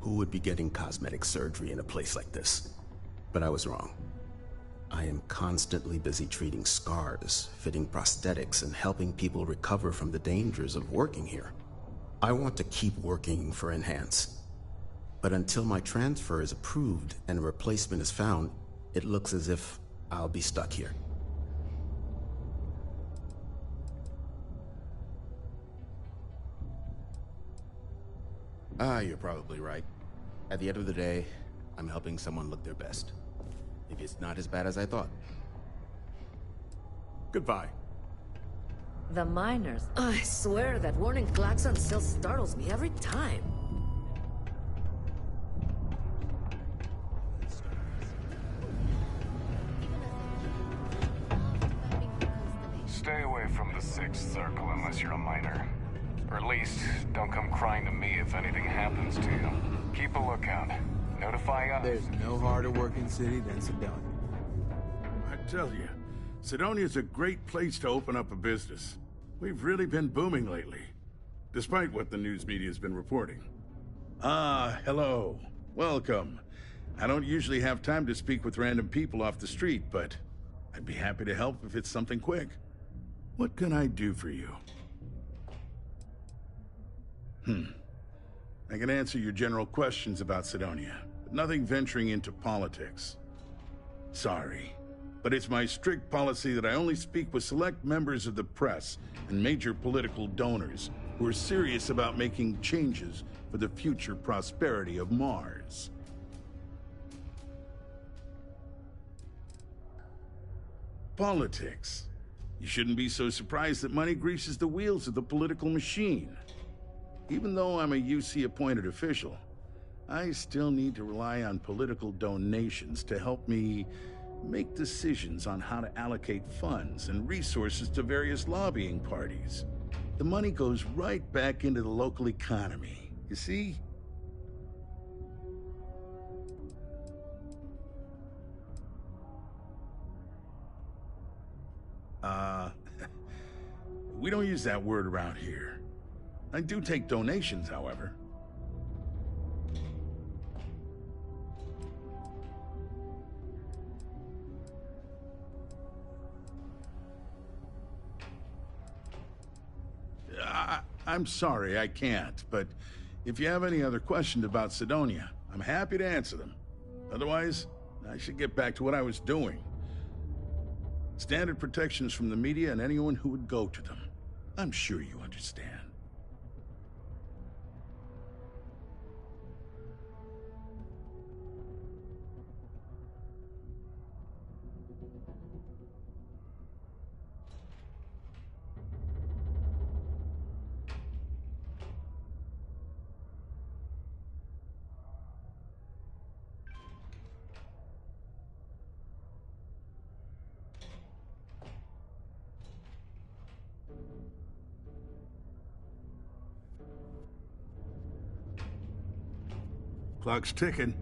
[SPEAKER 4] who would be getting cosmetic surgery in a place like this? But I was wrong. I am constantly busy treating scars, fitting prosthetics, and helping people recover from the dangers of working here. I want to keep working for Enhance. But until my transfer is approved and a replacement is found, it looks as if I'll be stuck here. You're probably right. At the end of the day, I'm helping someone look their best. Maybe it's not as bad as I thought. Goodbye.
[SPEAKER 1] The miners. I swear that warning klaxon still startles me every time.
[SPEAKER 10] Stay away from the Sixth Circle unless you're a miner. Or at least, don't come crying to me if anything happens to you. Keep a lookout. Notify us.
[SPEAKER 8] There's no harder working city than Sidonia.
[SPEAKER 23] I tell you, Sidonia's a great place to open up a business. We've really been booming lately, despite what the news media's been reporting. Hello. Welcome. I don't usually have time to speak with random people off the street, but I'd be happy to help if it's something quick. What can I do for you? I can answer your general questions about Sidonia, but nothing venturing into politics. Sorry, but it's my strict policy that I only speak with select members of the press and major political donors who are serious about making changes for the future prosperity of Mars. Politics. You shouldn't be so surprised that money greases the wheels of the political machine. Even though I'm a UC-appointed official, I still need to rely on political donations to help me make decisions on how to allocate funds and resources to various lobbying parties. The money goes right back into the local economy, you see? We don't use that word around here. I do take donations, however. I'm sorry, I can't, but if you have any other questions about Sidonia, I'm happy to answer them. Otherwise, I should get back to what I was doing. Standard protections from the media and anyone who would go to them. I'm sure you understand. Clock's ticking.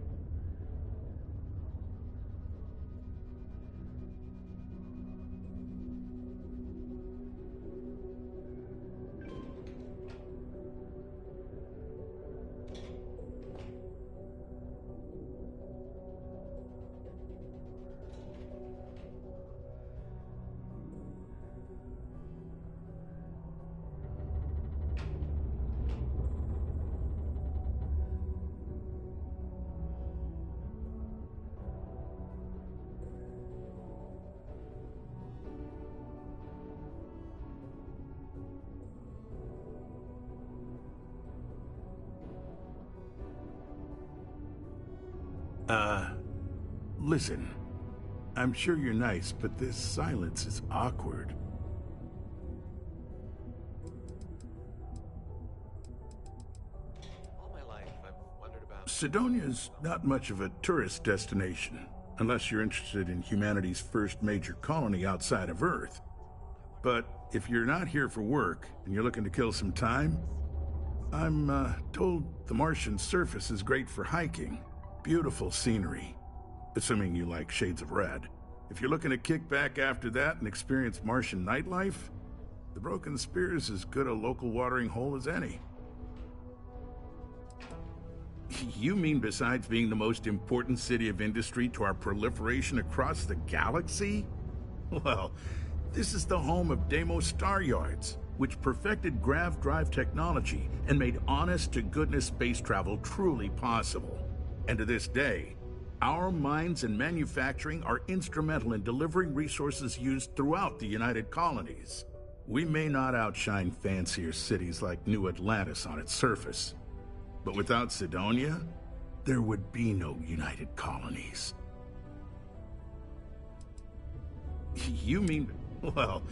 [SPEAKER 23] Listen. I'm sure you're nice, but this silence is awkward.
[SPEAKER 5] All my life, I've wondered about...
[SPEAKER 23] Sidonia's not much of a tourist destination, unless you're interested in humanity's first major colony outside of Earth. But if you're not here for work, and you're looking to kill some time, I'm told the Martian surface is great for hiking. Beautiful scenery. Assuming you like shades of red. If you're looking to kick back after that and experience Martian nightlife, the Broken Spear is as good a local watering hole as any. You mean besides being the most important city of industry to our proliferation across the galaxy? Well, this is the home of Deimos Star Yards, which perfected grav drive technology and made honest-to-goodness space travel truly possible. And to this day, our mines and manufacturing are instrumental in delivering resources used throughout the United Colonies. We may not outshine fancier cities like New Atlantis on its surface, but without Sidonia, there would be no United Colonies. You mean, well,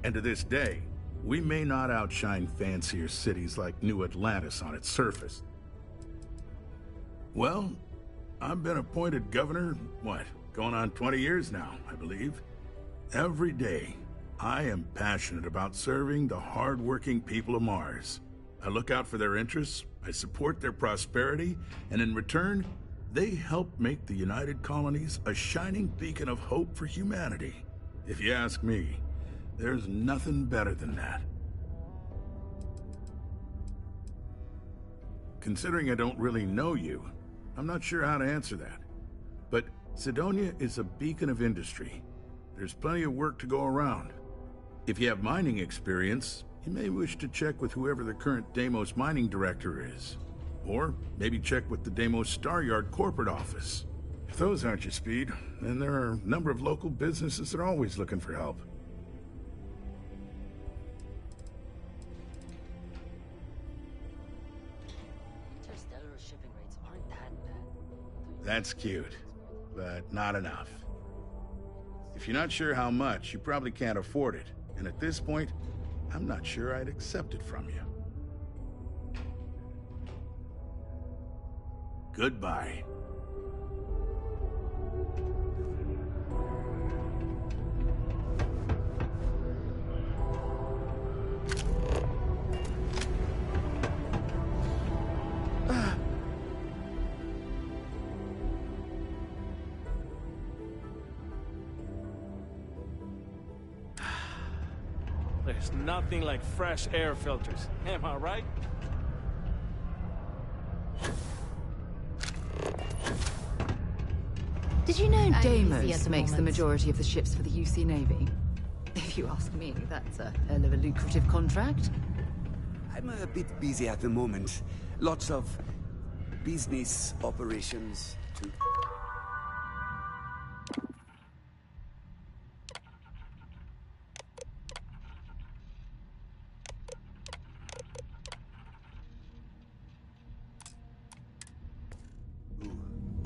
[SPEAKER 23] and to this day, we may not outshine fancier cities like New Atlantis on its surface. Well, I've been appointed governor, going on 20 years now, I believe. Every day, I am passionate about serving the hard-working people of Mars. I look out for their interests, I support their prosperity, and in return, they help make the United Colonies a shining beacon of hope for humanity. If you ask me, there's nothing better than that. Considering I don't really know you, I'm not sure how to answer that. But Sidonia is a beacon of industry. There's plenty of work to go around. If you have mining experience, you may wish to check with whoever the current Deimos mining director is. Or maybe check with the Deimos Star Yard corporate office. If those aren't your speed, then there are a number of local businesses that are always looking for help.
[SPEAKER 5] Interstellar shipping rates aren't that bad.
[SPEAKER 23] That's cute, but not enough. If you're not sure how much, you probably can't afford it. And at this point, I'm not sure I'd accept it from you. Goodbye.
[SPEAKER 12] There's nothing like fresh air filters. Am I right?
[SPEAKER 18] Did you know Deimos
[SPEAKER 21] at the
[SPEAKER 18] makes the
[SPEAKER 21] moment.
[SPEAKER 18] majority of the ships for the UC Navy? If you ask me, that's a hell of a lucrative contract.
[SPEAKER 14] I'm a bit busy at the moment. Lots of business operations to...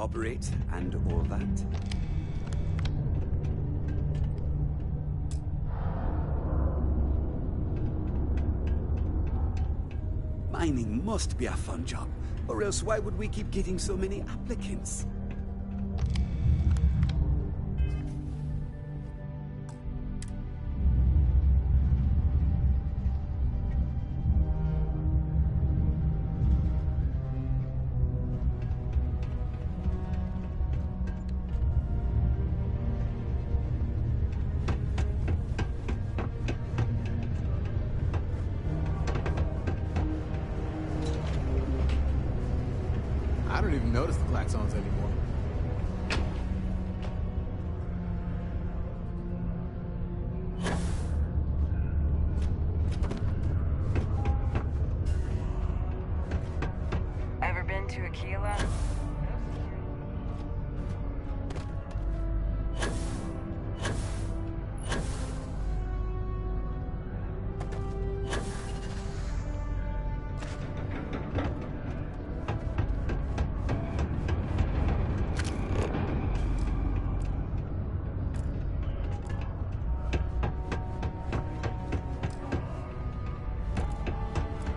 [SPEAKER 14] operate and all that. Mining must be a fun job, or else why would we keep getting so many applicants?
[SPEAKER 8] klaxons anymore.
[SPEAKER 7] Ever been to Aquila?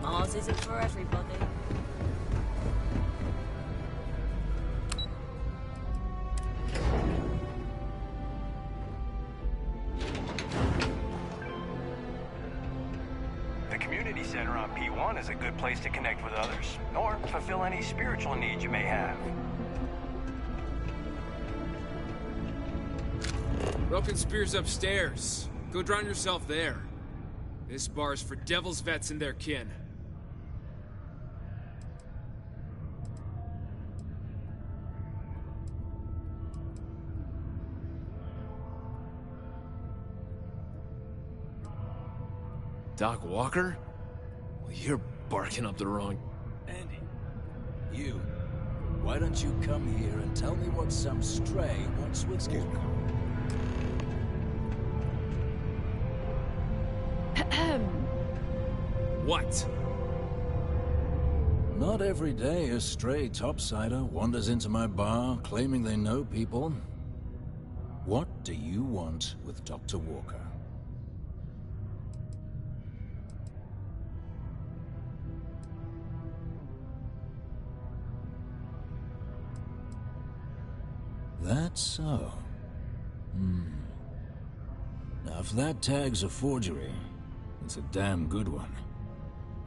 [SPEAKER 21] Mars isn't for everybody.
[SPEAKER 20] The community center on P1 is a good place to connect with others, or fulfill any spiritual needs you may have.
[SPEAKER 9] Broken Spear's upstairs. Go drown yourself there. This bar's for Devil's vets and their kin.
[SPEAKER 13] Doc Walker? Well, you're barking up the wrong...
[SPEAKER 15] Andy, you. Why don't you come here and tell me what some stray wants with Walker?
[SPEAKER 9] What?
[SPEAKER 15] Not every day a stray topsider wanders into my bar claiming they know people. What do you want with Dr. Walker? That's so. Now, if that tag's a forgery, it's a damn good one.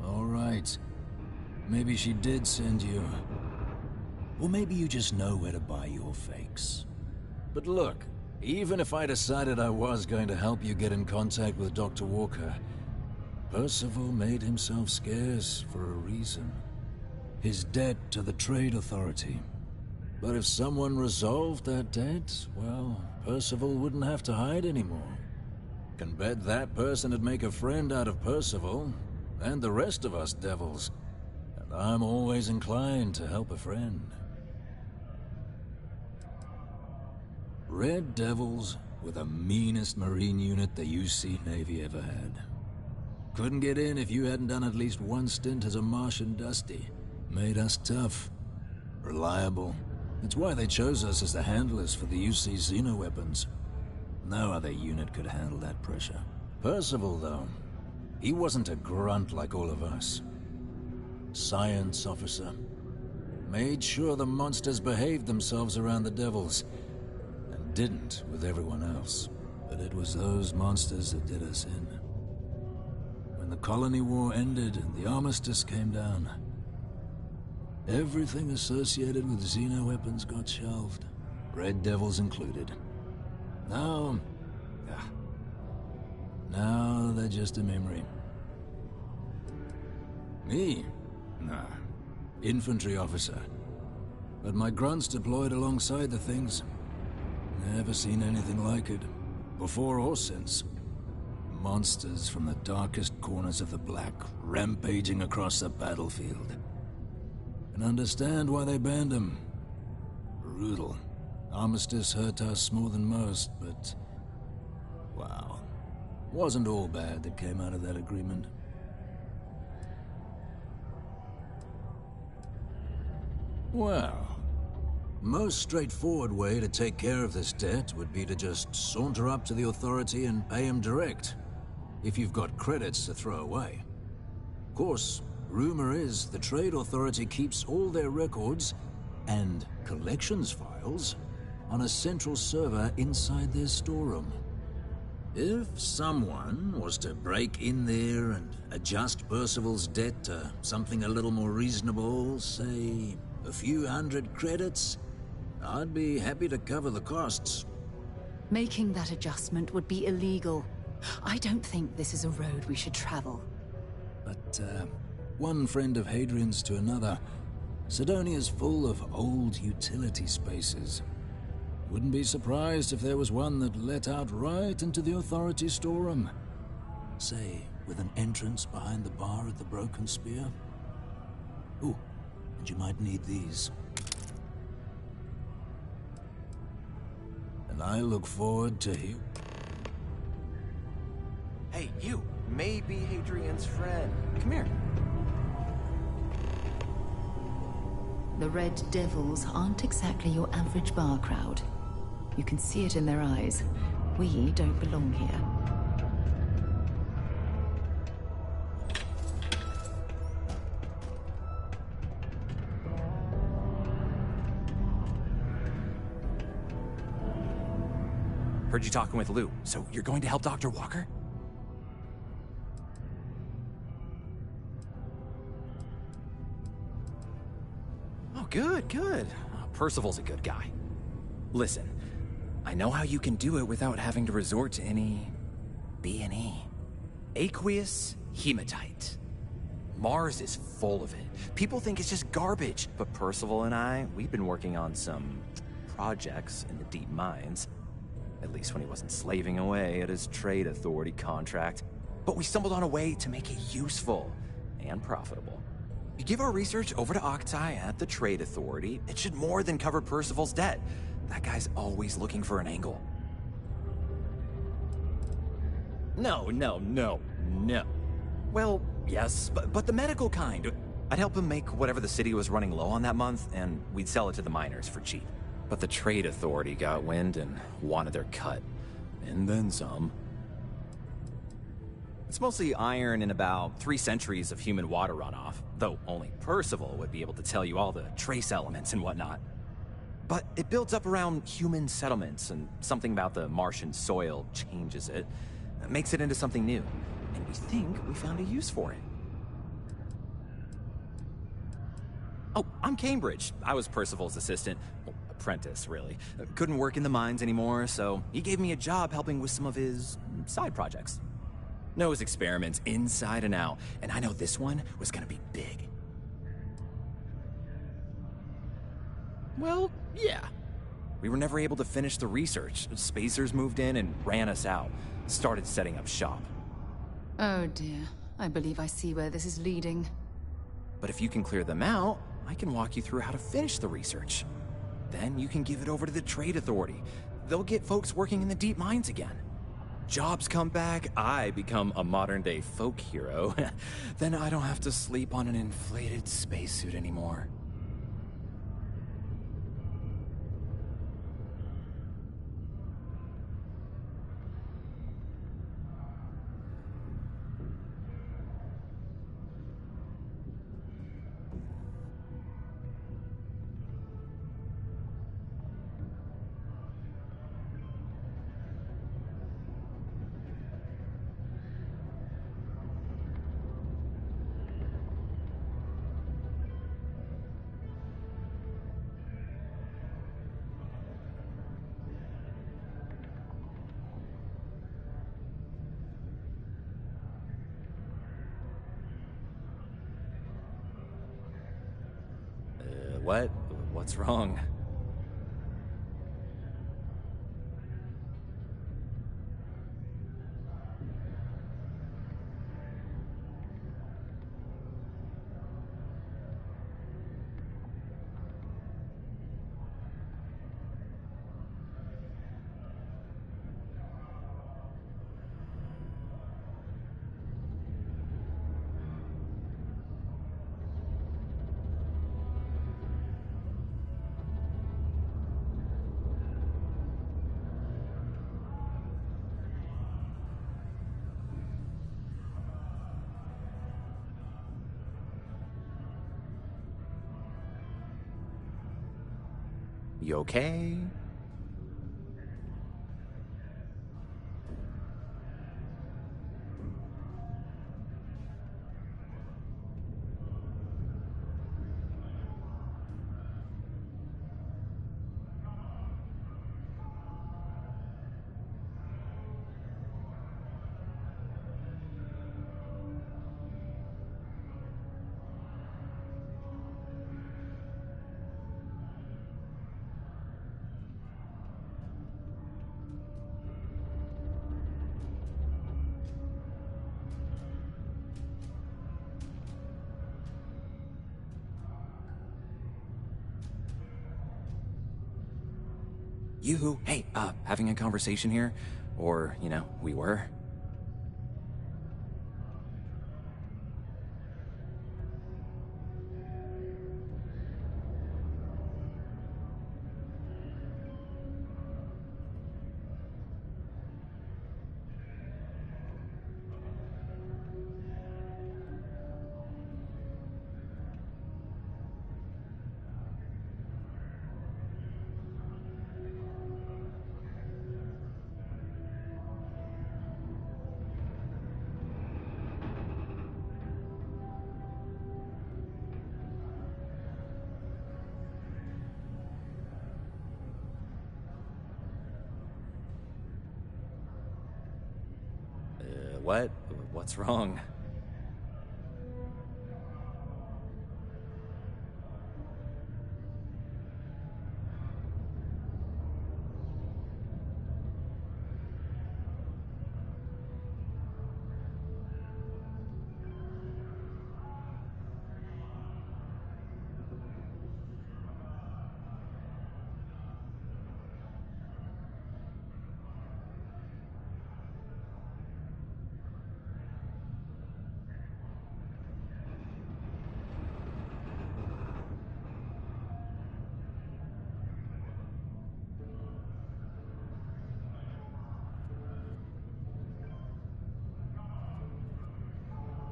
[SPEAKER 15] All right. Maybe she did send you. Or maybe you just know where to buy your fakes. But look, even if I decided I was going to help you get in contact with Dr. Walker, Percival made himself scarce for a reason. His debt to the Trade Authority. But if someone resolved that debt, well, Percival wouldn't have to hide anymore. Can bet that person would make a friend out of Percival, and the rest of us devils. And I'm always inclined to help a friend. Red Devils were the meanest Marine unit the UC Navy ever had. Couldn't get in if you hadn't done at least one stint as a Martian Dusty. Made us tough, reliable. It's why they chose us as the handlers for the UC xenoweapons. No other unit could handle that pressure. Percival, though, he wasn't a grunt like all of us. Science officer. Made sure the monsters behaved themselves around the Devils, and didn't with everyone else. But it was those monsters that did us in. When the colony war ended and the armistice came down, everything associated with xenoweapons got shelved, Red Devils included. Now they're just a memory. Me? Nah. Infantry officer. But my grunts deployed alongside the things. Never seen anything like it. Before or since. Monsters from the darkest corners of the Black, rampaging across the battlefield. Can understand why they banned them. Brutal. Armistice hurt us more than most, but... wow. Wasn't all bad that came out of that agreement. Well, most straightforward way to take care of this debt would be to just saunter up to the authority and pay him direct, if you've got credits to throw away. Of course, rumor is the Trade Authority keeps all their records and collections files on a central server inside their storeroom. If someone was to break in there and adjust Percival's debt to something a little more reasonable, say a few hundred credits, I'd be happy to cover the costs.
[SPEAKER 18] Making that adjustment would be illegal. I don't think this is a road we should travel.
[SPEAKER 15] But, one friend of Hadrian's to another, Sidonia's full of old utility spaces. Wouldn't be surprised if there was one that let out right into the authority storeroom. Say, with an entrance behind the bar at the Broken Spear. Ooh, and you might need these. And I look forward to hear...
[SPEAKER 11] Hey, you! Maybe Hadrian's friend. Come here.
[SPEAKER 18] The Red Devils aren't exactly your average bar crowd. You can see it in their eyes. We don't belong here.
[SPEAKER 11] Heard you talking with Lou, so you're going to help Dr. Walker? Oh, good, good. Percival's a good guy. Listen, I know how you can do it without having to resort to any... B&E. Aqueous hematite. Mars is full of it. People think it's just garbage, but Percival and I, we've been working on some projects in the deep mines. At least when he wasn't slaving away at his trade authority contract. But we stumbled on a way to make it useful and profitable. You give our research over to Octai at the trade authority, it should more than cover Percival's debt. That guy's always looking for an angle. No. Well, yes, but the medical kind. I'd help him make whatever the city was running low on that month, and we'd sell it to the miners for cheap. But the trade authority got wind and wanted their cut. And then some. It's mostly iron and about 3 centuries of human water runoff, though only Percival would be able to tell you all the trace elements and whatnot. But it builds up around human settlements, and something about the Martian soil changes it, makes it into something new. And we think we found a use for it. Oh, I'm Cambridge. I was Percival's assistant. Well, apprentice, really. Couldn't work in the mines anymore, so he gave me a job helping with some of his side projects. Knows experiments inside and out, and I know this one was gonna be big. Well, yeah. We were never able to finish the research. Spacers moved in and ran us out. Started setting up shop.
[SPEAKER 18] Oh dear. I believe I see where this is leading.
[SPEAKER 11] But if you can clear them out, I can walk you through how to finish the research. Then you can give it over to the trade authority. They'll get folks working in the deep mines again. Jobs come back, I become a modern-day folk hero. Then I don't have to sleep on an inflated spacesuit anymore. What? What's wrong? You okay? Yoo-hoo, hey, having a conversation here? Or, you know, we were? What? What's wrong?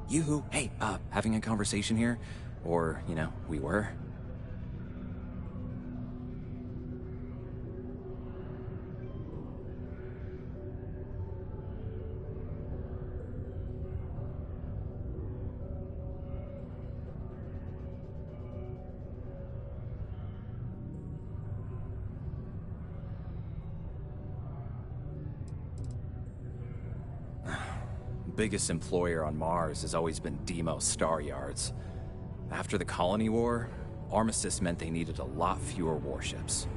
[SPEAKER 11] Yoo-hoo, hey, having a conversation here? Or, you know, we were? Biggest employer on Mars has always been Deimos Star Yards. After the Colony War, armistice meant they needed a lot fewer warships.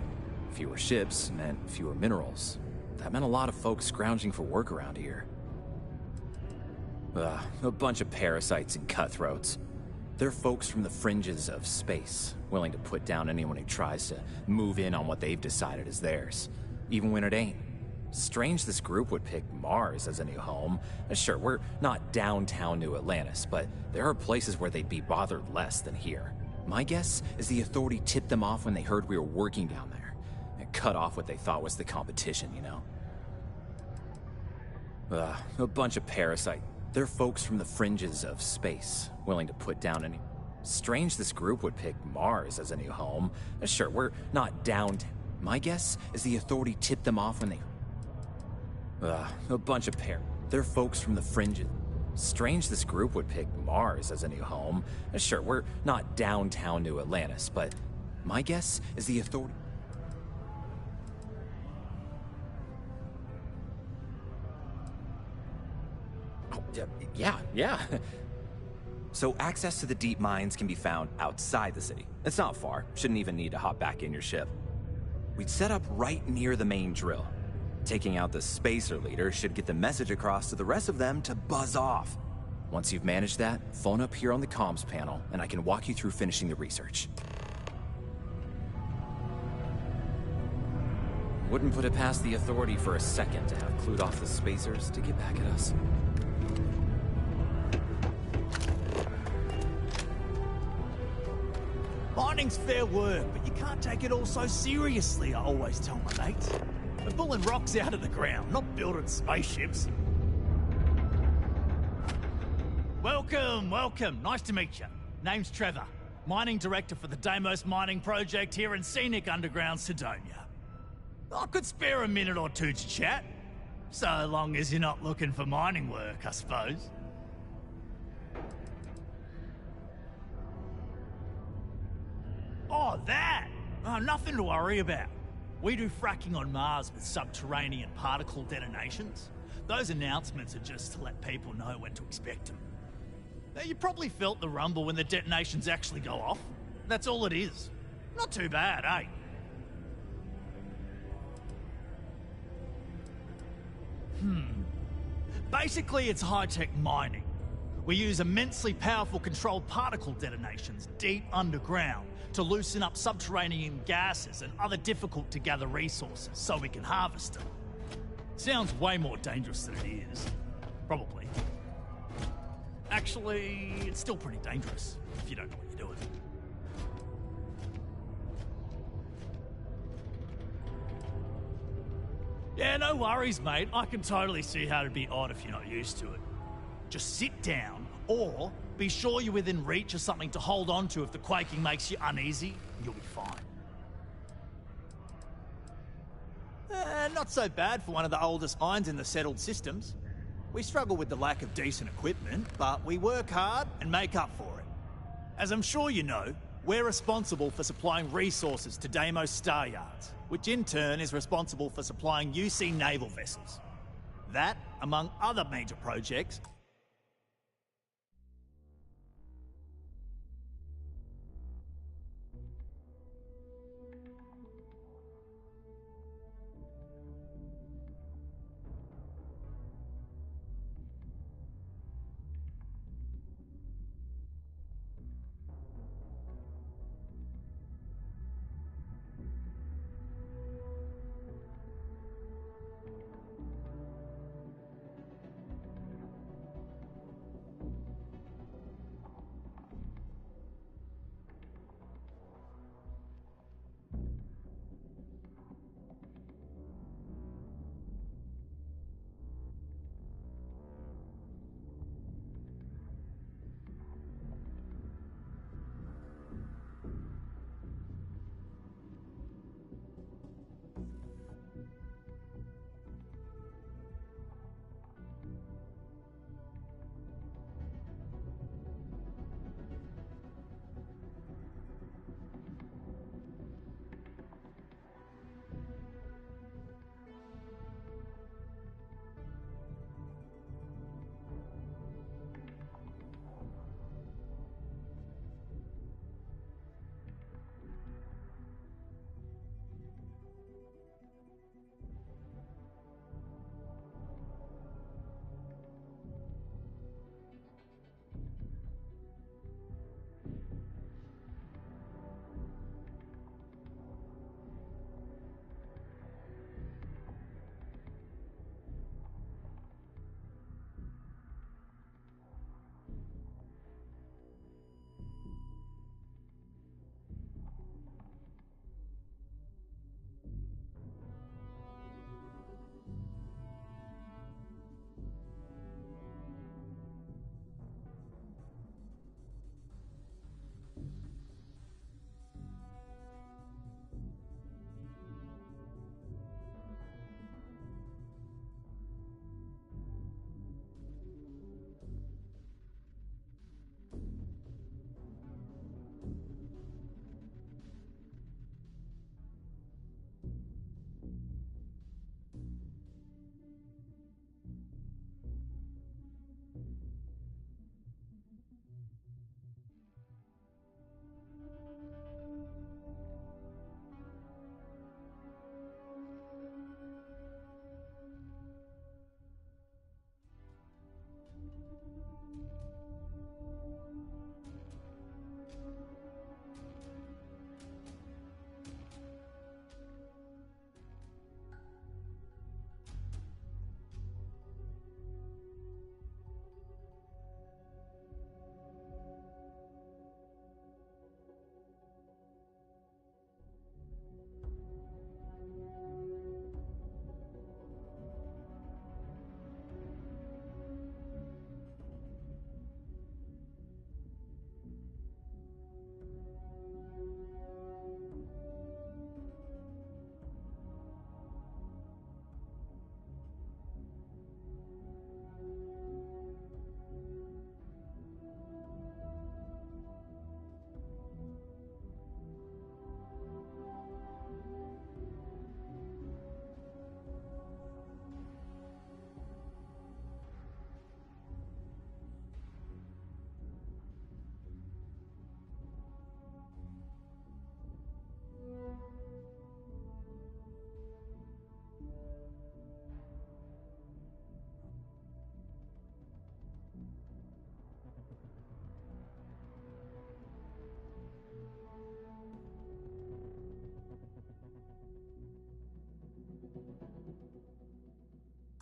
[SPEAKER 11] Fewer ships meant fewer minerals. That meant a lot of folks scrounging for work around here. A bunch of parasites and cutthroats. They're folks from the fringes of space, willing to put down anyone who tries to move in on what they've decided is theirs, even when it ain't. Strange this group would pick Mars as a new home. Sure, we're not downtown New Atlantis, but there are places where they'd be bothered less than here. My guess is the Authority tipped them off when they heard we were working down there. And cut off what they thought was the competition, you know? A bunch of parasites. They're folks from the fringes of space, willing to put down any... Strange this group would pick Mars as a new home. Sure, we're not downtown. My guess is the Authority tipped them off when they... a bunch of They're folks from the fringes. Strange this group would pick Mars as a new home. Sure, we're not downtown New Atlantis, but my guess is the Authority... Oh, yeah. So access to the deep mines can be found outside the city. It's not far. Shouldn't even need to hop back in your ship. We'd set up right near the main drill. Taking out the spacer leader should get the message across to the rest of them to buzz off. Once you've managed that, phone up here on the comms panel, and I can walk you through finishing the research. Wouldn't put it past the Authority for a second to have clued off the spacers to get back at us.
[SPEAKER 2] Mining's fair work, but you can't take it all so seriously, I always tell my mates. We're pulling rocks out of the ground, not building spaceships. Welcome. Nice to meet you. Name's Trevor, mining director for the Deimos mining project here in scenic underground Sidonia. I could spare a minute or two to chat, so long as you're not looking for mining work, I suppose. Oh, that! Nothing to worry about. We do fracking on Mars with subterranean particle detonations. Those announcements are just to let people know when to expect them. Now, you probably felt the rumble when the detonations actually go off. That's all it is. Not too bad, eh? Basically, it's high-tech mining. We use immensely powerful controlled particle detonations deep underground to loosen up subterranean gases and other difficult to gather resources so we can harvest them. Sounds way more dangerous than it is. Probably. Actually, it's still pretty dangerous if you don't know what you're doing. Yeah, no worries, mate. I can totally see how it'd be odd if you're not used to it. Just sit down, or be sure you're within reach of something to hold on to if the quaking makes you uneasy, and you'll be fine. Not so bad for one of the oldest mines in the settled systems. We struggle with the lack of decent equipment, but we work hard and make up for it. As I'm sure you know, we're responsible for supplying resources to Deimos Star Yards, which in turn is responsible for supplying UC naval vessels. That, among other major projects,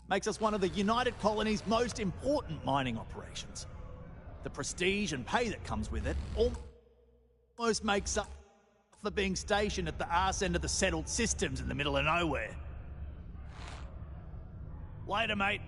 [SPEAKER 2] makes us one of the United Colony's most important mining operations. The prestige and pay that comes with it almost makes up for being stationed at the arse end of the settled systems in the middle of nowhere. Later, mate.